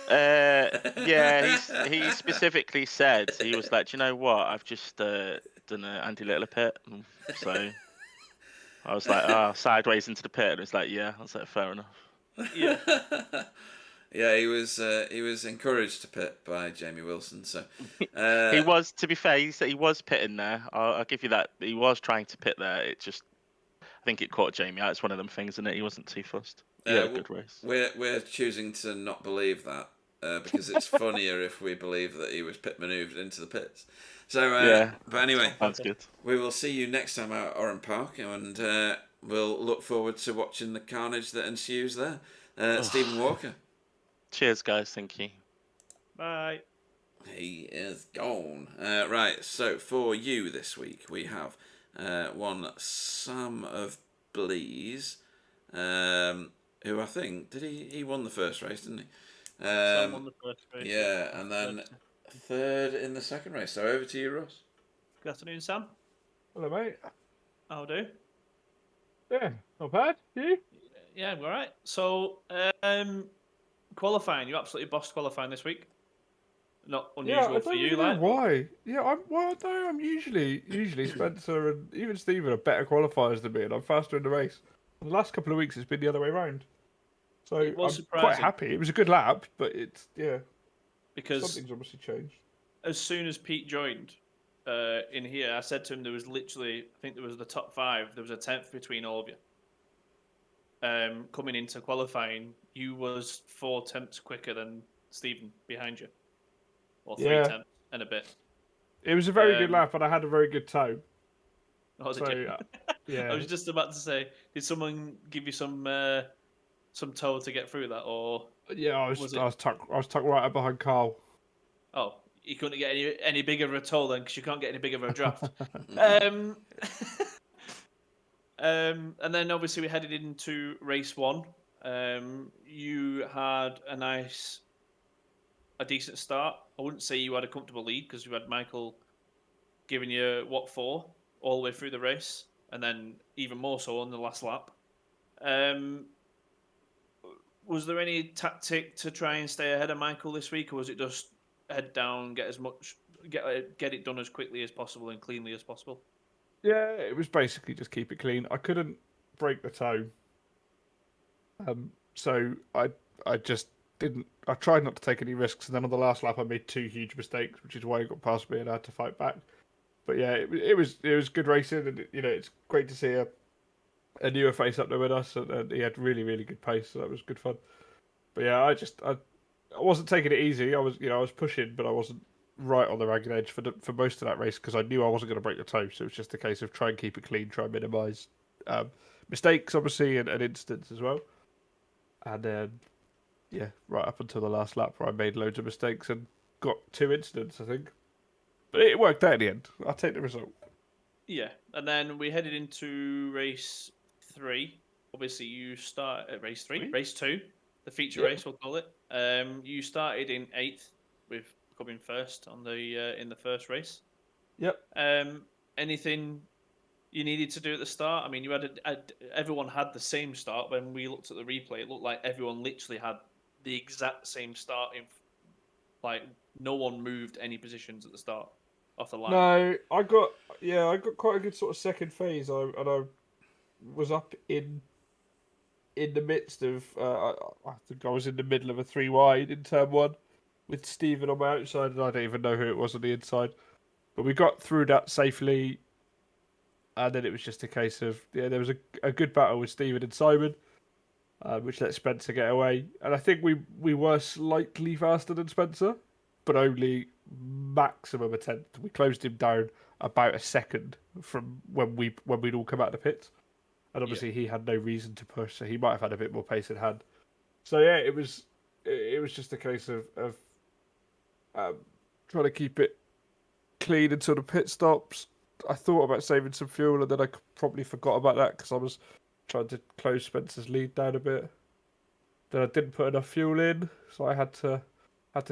He specifically said, he was like, do you know what? I've just done an Andy Littler pit. So I was like, sideways into the pit. And it's like, yeah. I was like, fair enough. Yeah. Yeah, he was encouraged to pit by Jamie Wilson. So he was, to be fair, he said he was pitting there. I'll give you that. He was trying to pit there. It just, I think it caught Jamie out. It's one of them things, isn't it? He wasn't too fussed. Yeah, good race. We're choosing to not believe that because it's funnier if we believe that he was pit manoeuvred into the pits. So but anyway, sounds good. We will see you next time out at Oran Park, and we'll look forward to watching the carnage that ensues there. Stephen Walker. Cheers, guys. Thank you. Bye. He is gone. Right, so for you this week, we have one Sam of Blees, who I think he won the first race, didn't he? Sam won the first race. Yeah, and then third in the second race. So over to you, Ross. Good afternoon, Sam. Hello, mate. How do? Yeah, not bad. You? Yeah, we're all right. So, qualifying, you absolutely bossed qualifying this week. Not unusual I for don't you, really know like. why. Yeah, I'm usually Spencer and even Stephen are better qualifiers than me, and I'm faster in the race. The last couple of weeks, it's been the other way around. So It was I'm quite surprising happy. It was a good lap, but because something's obviously changed. as soon as Pete joined in here, I said to him there was literally, I think there was the top 5. There was a 10th between all of you. Coming into qualifying, you was 4 tenths quicker than Stephen behind you, or 3 tenths and a bit. It was a very good lap, and I had a very good toe. Oh, did you? Yeah. I was just about to say, did someone give you some toe to get through that, or? Yeah, I was tucked right up behind Carl. Oh, you couldn't get any bigger of a toe then, because you can't get any bigger of a draft. And then obviously we headed into race 1. You had a decent start. I wouldn't say you had a comfortable lead because you had Michael giving you 4 all the way through the race, and then even more so on the last lap. Was there any tactic to try and stay ahead of Michael this week, or was it just head down, get it done as quickly as possible and cleanly as possible? Yeah, it was basically just keep it clean. I couldn't break the toe, so I just didn't. I tried not to take any risks, and then on the last lap I made 2 huge mistakes, which is why he got past me and I had to fight back. But yeah, it was good racing, and it's great to see a newer face up there with us, and he had really good pace, so that was good fun. But yeah, I wasn't taking it easy. I was pushing, but I wasn't right on the ragged edge for most of that race because I knew I wasn't going to break the toe. So it was just a case of try and keep it clean, try and minimise mistakes, obviously, and incidents as well. And then right up until the last lap where I made loads of mistakes and got 2 incidents, I think. But it worked out in the end. I'll take the result. Yeah, and then we headed into race 3. Obviously, you start at race 3, race 2, the feature race, we'll call it. You started in 8th with coming first on the in the first race. Yep. Anything you needed to do at the start? I mean, you had everyone had the same start. When we looked at the replay, it looked like everyone literally had the exact same start. Like no one moved any positions at the start off the line. No, I got quite a good sort of second phase. I was up in the midst of I think I was in the middle of a 3 wide in turn 1 with Stephen on my outside, and I don't even know who it was on the inside. But we got through that safely, and then it was just a case of there was a good battle with Stephen and Simon, which let Spencer get away. And I think we were slightly faster than Spencer, but only maximum a tenth. We closed him down about a second from when we'd all come out of the pits. And obviously he had no reason to push, so he might have had a bit more pace in hand. So yeah, it was just a case of trying to keep it clean until the pit stops. I thought about saving some fuel, and then I probably forgot about that because I was trying to close Spencer's lead down a bit. Then I didn't put enough fuel in, so I had to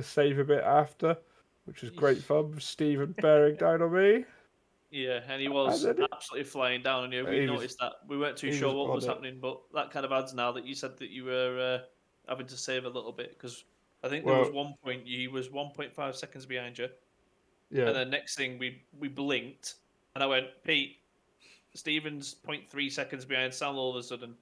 save a bit after, which was great fun. Stephen bearing down on me. Yeah, and he was absolutely flying down on you. We noticed that. We weren't too sure what was happening, but that kind of adds now that you said that you were having to save a little bit, because I think there was one point he was 1.5 seconds behind you. Yeah. And then next thing we blinked, and I went, Pete, Stephen's 0.3 seconds behind Sam all of a sudden.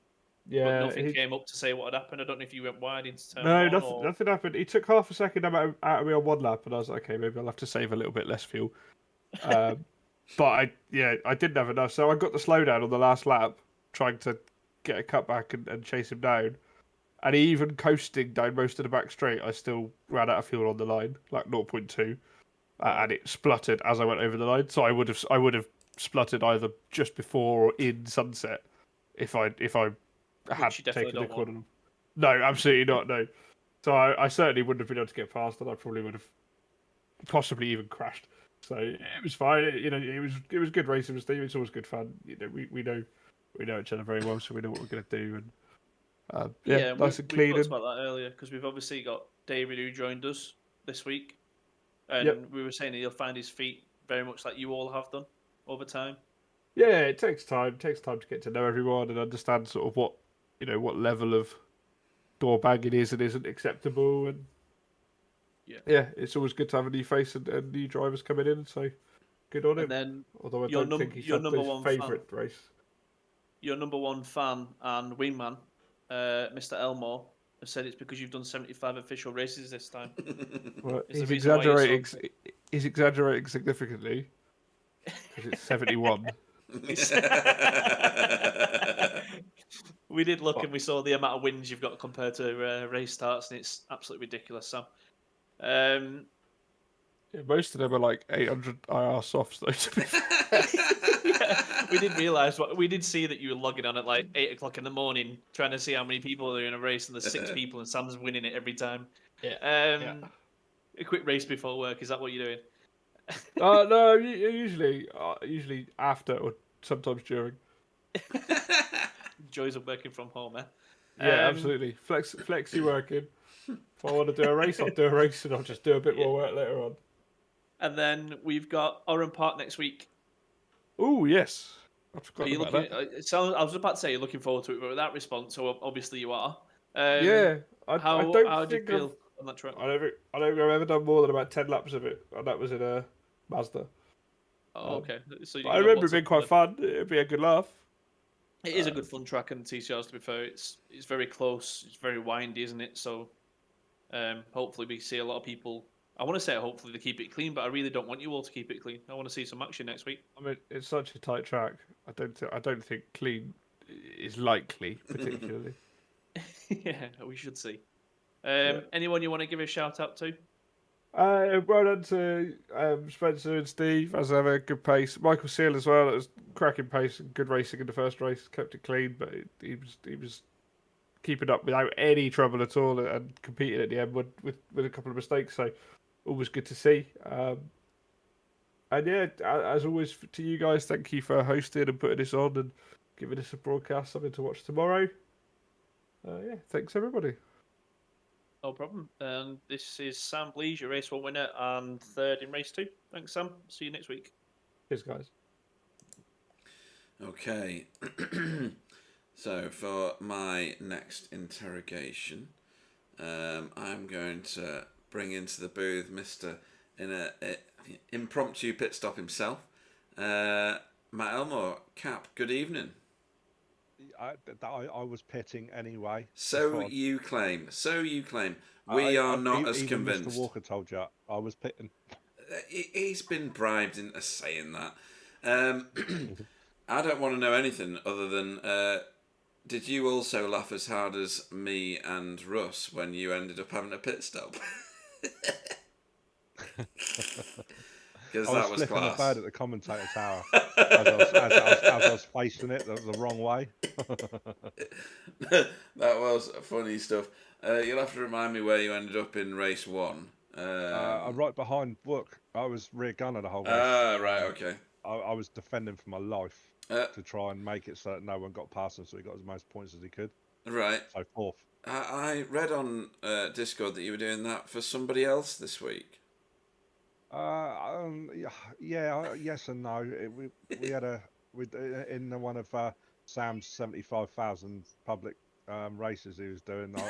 Yeah. But nothing came up to say what had happened. I don't know if you went wide into turn 1. No, nothing happened. He took half a second out of me on 1 lap, and I was like, okay, maybe I'll have to save a little bit less fuel. But I didn't have enough, so I got the slowdown on the last lap, trying to get a cutback and chase him down. And even coasting down most of the back straight, I still ran out of fuel on the line, like 0.2, and it spluttered as I went over the line. So I would have spluttered either just before or in sunset if I had taken the corner. No, absolutely not. No, so I certainly wouldn't have been able to get past, and I probably would have possibly even crashed. So it was fine. It was good racing with Steve. It's always good fun. We know each other very well, so we know what we're going to do. And nice and clean. We talked about that earlier because we've obviously got David who joined us this week, and we were saying he'll find his feet very much like you all have done over time. Yeah, it takes time. It takes time to get to know everyone and understand sort of what level of door banging is and isn't acceptable. And it's always good to have a new face and new drivers coming in. So good on him. Then although I don't think he's had his favourite race. Your number one fan and wingman, Mr. Elmore, has said it's because you've done 75 official races this time. Well, he's exaggerating. He's exaggerating significantly because it's 71. We did look and we saw the amount of wins you've got compared to race starts, and it's absolutely ridiculous. So, most of them are like 800 IR softs, though. To be fair. We did realise we did see that you were logging on at like 8 o'clock in the morning, trying to see how many people are in a race, and there's 6 people, and Sam's winning it every time. A quick race before work. Is that what you're doing? No, usually after or sometimes during. Joys of working from home, eh? Yeah, absolutely. Flexi working. If I want to do a race, I'll do a race, and I'll just do a bit more work later on. And then we've got Oran Park next week. Oh yes, I forgot about that. I was about to say you're looking forward to it, but with that response, so obviously you are. How do you feel on that track? I don't think I've ever done more than about 10 laps of it, and that was in a Mazda. Oh, okay. So I remember it being quite fun. It'd be a good laugh. It is a good fun track, and TCRs, to be fair, it's very close. It's very windy, isn't it? So hopefully we see a lot of people. I want to say hopefully they keep it clean, but I really don't want you all to keep it clean. I want to see some action next week. I mean, it's such a tight track. I don't think clean is likely, particularly. Yeah, we should see. Anyone you want to give a shout out to? Well done to Spencer and Steve, as ever, good pace. Michael Seal as well, it was cracking pace and good racing in the first race, kept it clean, but he was keeping up without any trouble at all and competing at the end with a couple of mistakes, so always good to see. And yeah, as always, to you guys, thank you for hosting and putting this on and giving us a broadcast, something to watch tomorrow. Thanks everybody. No problem. And this is Sam Blease, your race 1 winner and 3rd in race 2. Thanks, Sam. See you next week. Cheers, guys. Okay. So for my next interrogation, I'm going to bring into the booth Mr. in a impromptu pit stop himself, Matt Elmore. Cap, good evening. I was pitting anyway. So you claim. We are not as convinced. Mr. Walker told you I was pitting. He's been bribed into saying that. I don't want to know anything other than, did you also laugh as hard as me and Russ when you ended up having a pit stop? Because that was flipping class. the bird at the commentator tower as I was facing it the wrong way. That was funny stuff. You'll have to remind me where you ended up in race 1. Right behind Book. I was rear gunner the whole race. Right, okay. I was defending for my life to try and make it so that no one got past him, so he got as most points as he could. Right. So 4th. I read on Discord that you were doing that for somebody else this week. Yes and no. We had in one of Sam's 75,000 public races he was doing. I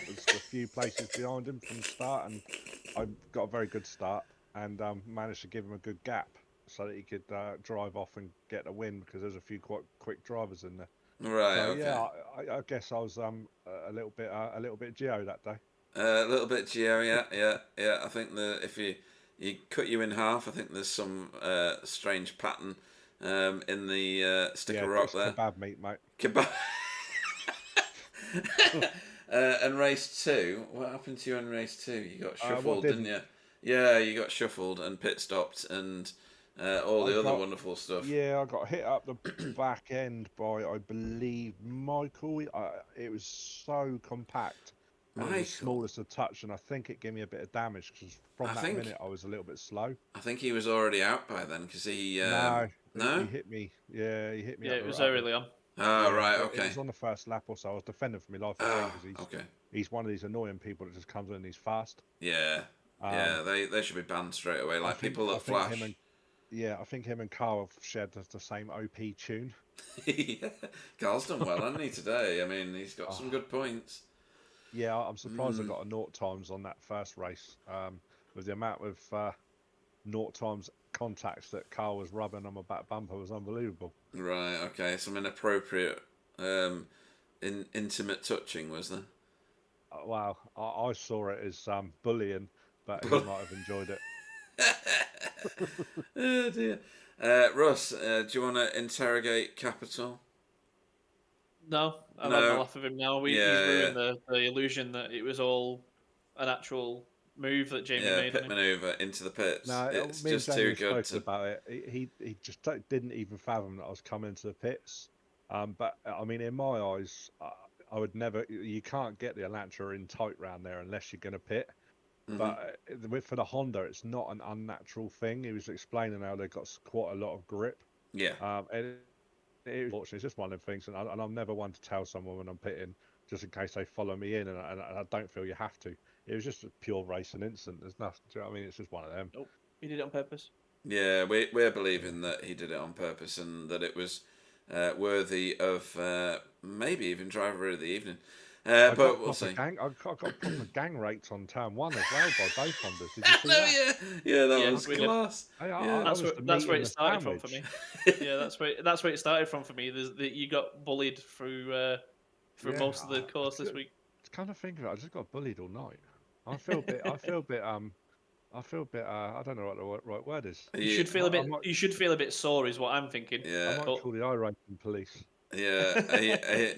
was a few places behind him from the start, and I got a very good start and managed to give him a good gap so that he could drive off and get a win because there's a few quite quick drivers in there. Right. So, okay. Yeah, I guess I was a little bit Geo that day. A little bit Geo, yeah. I think if you cut you in half, I think there's some strange pattern in the stick of rock there. Kebab meat, mate. Kebab. And race 2, what happened to you in race 2? You got shuffled, didn't you? Yeah, you got shuffled and pit stopped and all the other wonderful stuff. Yeah, I got hit up the back end by, I believe, Michael. It was so compact And it was smallest of touch, and I think it gave me a bit of damage because from that minute I was a little bit slow. I think he was already out by then because he. No, he hit me. Yeah, he hit me. Yeah, it was early on. Oh, right, okay. It was on the first lap or so. I was defending for my life because he's one of these annoying people that just comes in and he's fast. Yeah, they should be banned straight away. Like people that flash. I think him and Carl have shared the same OP tune. Yeah. Carl's done well, hasn't he, today? I mean, he's got some good points. Yeah, I'm surprised I got a 0 times on that first race. With the amount of 0 times contacts that Carl was rubbing on my back bumper was unbelievable. Right, okay. Some inappropriate, intimate touching, was there? Wow, I saw it as bullying, but he might have enjoyed it. Oh dear. Russ, do you want to interrogate Capital? No, I've had enough of him now. He's ruined the illusion that it was all an actual move that Jamie made. Pit manoeuvre into the pits. No, it's just too good to... about it. He just didn't even fathom that I was coming to the pits. But I mean, in my eyes, I would never. You can't get the Elantra in tight round there unless you're going to pit. But for the Honda, it's not an unnatural thing. He was explaining how they've got quite a lot of grip. Yeah. And it's just one of the things, and I'm never one to tell someone when I'm pitting, just in case they follow me in, and I don't feel you have to. It was just a pure racing incident. There's nothing. Do you know what I mean? It's just one of them. Nope, he did it on purpose. Yeah, we're believing that he did it on purpose and that it was worthy of maybe even driver of the evening. But we'll see. I got proper gang rates on turn 1 as well by both Hondas. Did you see that? Yeah, that was class. That's where it started from for me. Yeah, that's where it started from for me. You got bullied through most of the course this week. It's kind of thinking I just got bullied all night. I feel a bit. I don't know what the right word is. You should feel a bit. You should feel a bit sore, is what I'm thinking. Yeah. I might call the iRacing police. Yeah.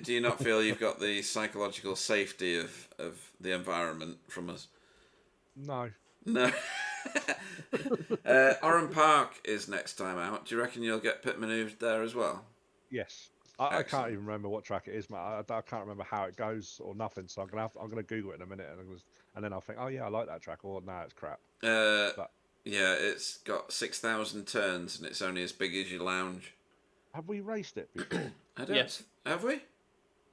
Do you not feel you've got the psychological safety of the environment from us? No. Oran Park is next time out. Do you reckon you'll get pit manoeuvred there as well? Yes. I can't even remember what track it is, mate. I can't remember how it goes or nothing. So I'm gonna Google it in a minute, and then I'll think, oh yeah, I like that track. Or no, it's crap. Yeah, it's got 6,000 turns and it's only as big as your lounge. Have we raced it before? Yes. Have we?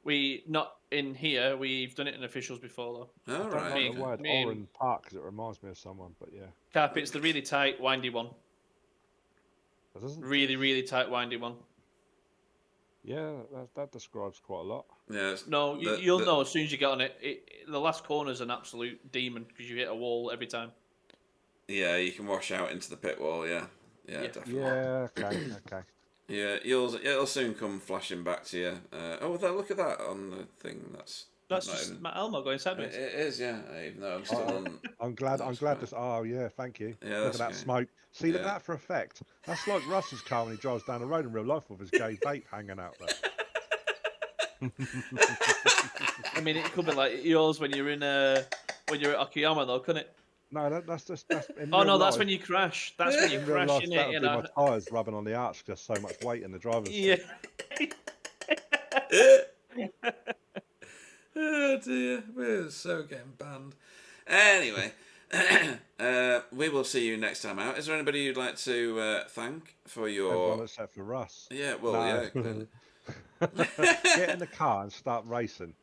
We not in here. We've done it in officials before though. Oh, right. I don't know the word Oran Park because it reminds me of someone, but yeah. Cap, it's the really tight, windy one. Really, really tight, windy one. Yeah, that describes quite a lot. Yeah. No, you'll know as soon as you get on it. The last corner's an absolute demon because you hit a wall every time. Yeah, you can wash out into the pit wall. Yeah, definitely. Yeah, okay. Yeah, it'll soon come flashing back to you. Look at that on the thing. That's just even... Matt Elmo going sideways. It is, yeah. Even though I'm still on. I'm glad. This. Oh yeah, thank you. Yeah, look at that smoke. See, look at that for effect. That's like Russ's car when he drives down the road in real life with his gay vape hanging out there. I mean, it could be like yours when you're at Okayama, though, couldn't it? No, that's that's when you crash. That's when you crash, life, isn't it? You know, my tyres rubbing on the arch because so much weight in the driver's seat. Oh dear, we're so getting banned. Anyway, we will see you next time out. Is there anybody you'd like to thank for your? Everyone except for Russ. Yeah, well, yeah. Get in the car and start racing.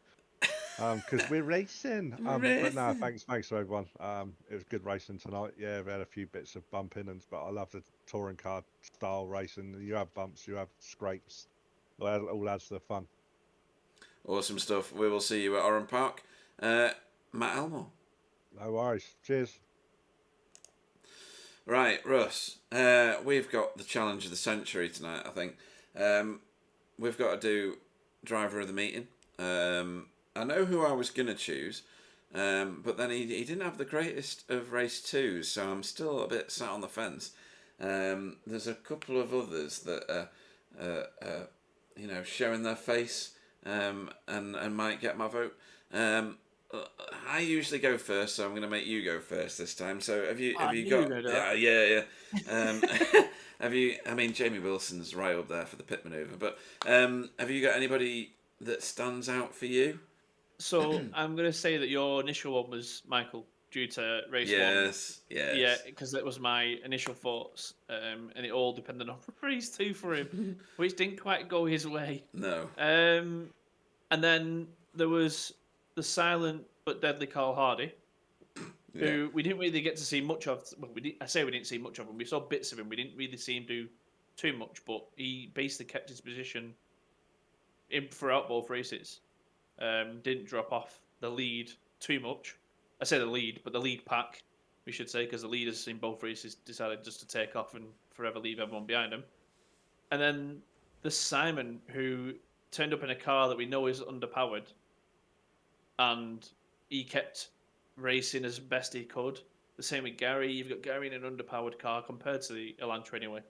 Because we're racing. But no, thanks to everyone. It was good racing tonight. Yeah, we had a few bits of bumping, but I love the touring car style racing. You have bumps, you have scrapes. All adds to the fun. Awesome stuff. We will see you at Oran Park. Matt Elmore. No worries. Cheers. Right, Russ. We've got the challenge of the century tonight, I think. We've got to do driver of the meeting. I know who I was going to choose, but then he didn't have the greatest of race twos, so I'm still a bit sat on the fence. There's a couple of others that are showing their face and might get my vote. I usually go first, so I'm going to make you go first this time. So have you got? Yeah. Have you? I mean, Jamie Wilson's right up there for the pit maneuver, but have you got anybody that stands out for you? So I'm going to say that your initial one was Michael due to race one. Yes. Yeah, because that was my initial thoughts, and it all depended on race 2 for him, which didn't quite go his way. No. And then there was the silent but deadly Carl Hardy, who we didn't really get to see much of. Well, I say we didn't see much of him. We saw bits of him. We didn't really see him do too much, but he basically kept his position throughout both races. Didn't drop off the lead too much. I say the lead, but the lead pack, we should say, because the leaders in both races decided just to take off and forever leave everyone behind them. And then the Simon, who turned up in a car that we know is underpowered, and he kept racing as best he could. The same with Gary. You've got Gary in an underpowered car compared to the Elantra anyway.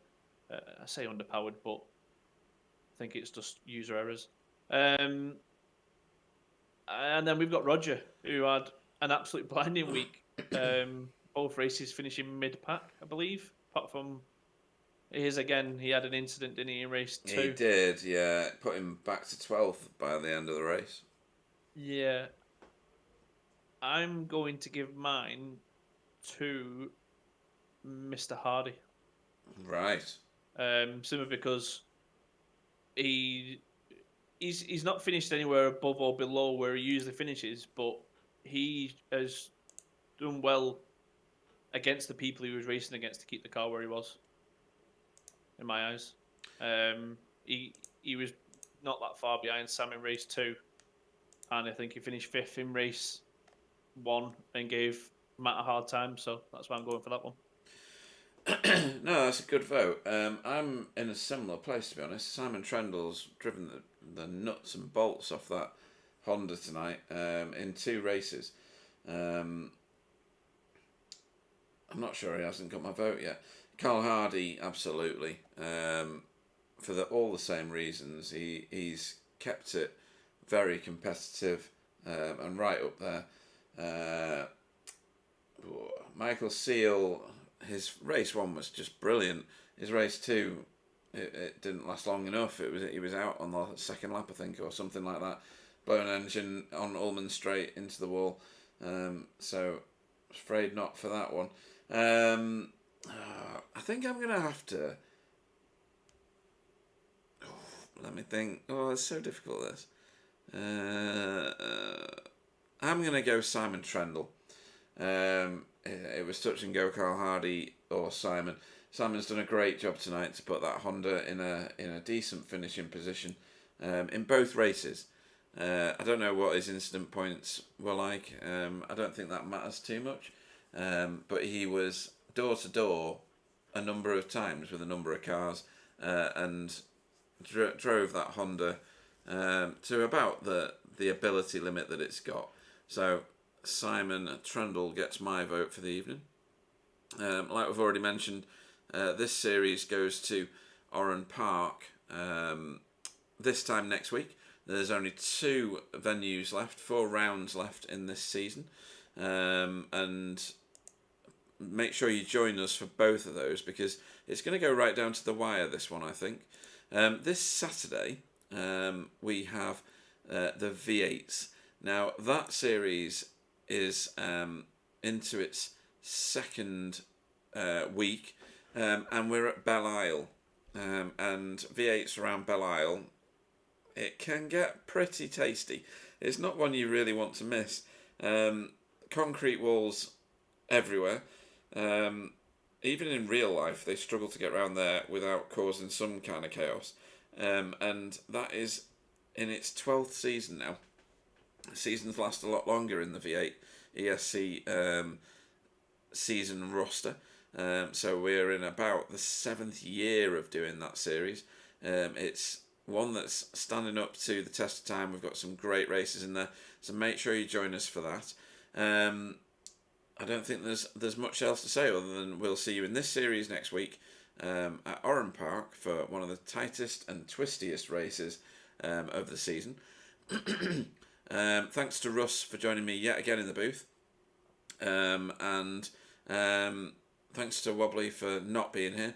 I say underpowered, but I think it's just user errors. And then we've got Roger, who had an absolute blinding week. Both races finishing mid-pack, I believe. Apart from his again, he had an incident, didn't he, in race 2? He did, yeah. Put him back to 12th by the end of the race. Yeah. I'm going to give mine to Mr. Hardy. Right. Simply because he's not finished anywhere above or below where he usually finishes, but he has done well against the people he was racing against to keep the car where he was, in my eyes. He was not that far behind Sam in race 2, and I think he finished 5th in race 1 and gave Matt a hard time, so that's why I'm going for that one. No, that's a good vote. I'm in a similar place, to be honest. Simon Trendle's driven the nuts and bolts off that Honda tonight in 2 races. I'm not sure he hasn't got my vote yet. Carl Hardy, absolutely. For all the same reasons, he's kept it very competitive and right up there. Michael Seal, his race 1 was just brilliant. His race 2, it didn't last long enough. He was out on the second lap, I think, or something like that. Blown engine on Ullman Straight into the wall. So afraid not for that one. I think I'm gonna have to. Let me think. Oh, it's so difficult, this. I'm gonna go Simon Trendle. It was touch and go, Carl Hardy or Simon. Simon's done a great job tonight to put that Honda in a decent finishing position in both races. I don't know what his incident points were like. I don't think that matters too much. But he was door to door a number of times with a number of cars and drove that Honda to about the ability limit that it's got. So Simon Trendle gets my vote for the evening. Like we've already mentioned, this series goes to Oran Park this time next week. There's only 2 venues left, 4 rounds left in this season. And make sure you join us for both of those, because it's going to go right down to the wire, this one, I think. This Saturday, we have the V8s. Now, that series is into its 2nd week, and we're at Belle Isle. And V8s around Belle Isle, it can get pretty tasty. It's not one you really want to miss. Concrete walls everywhere. Even in real life, they struggle to get around there without causing some kind of chaos. And that is in its 12th season now. Seasons last a lot longer in the V8 ESC season roster. So we're in about the 7th year of doing that series. It's one that's standing up to the test of time. We've got some great races in there, so make sure you join us for that. I don't think there's much else to say other than we'll see you in this series next week at Oran Park for one of the tightest and twistiest races of the season. Thanks to Russ for joining me yet again in the booth, and thanks to Wobbly for not being here.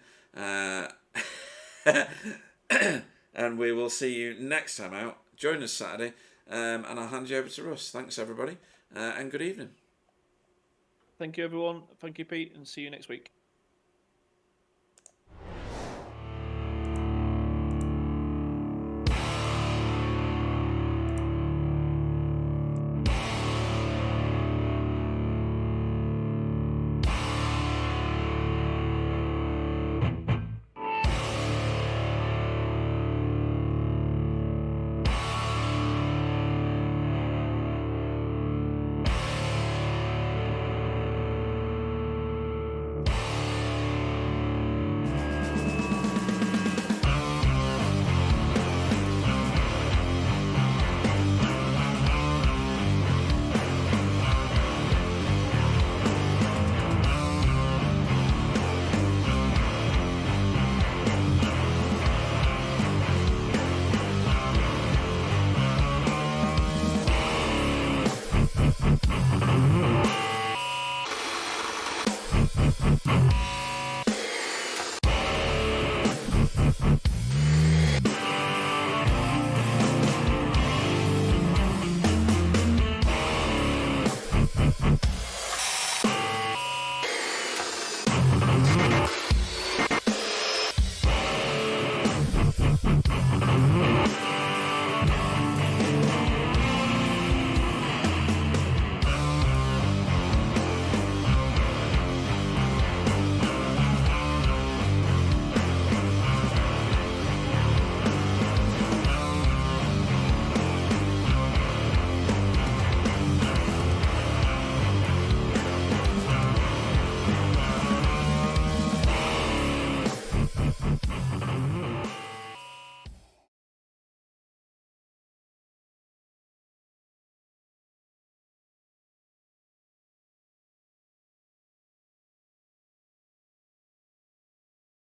And we will see you next time out. Join us Saturday, and I'll hand you over to Russ. Thanks, everybody, and good evening. Thank you, everyone. Thank you, Pete, and see you next week.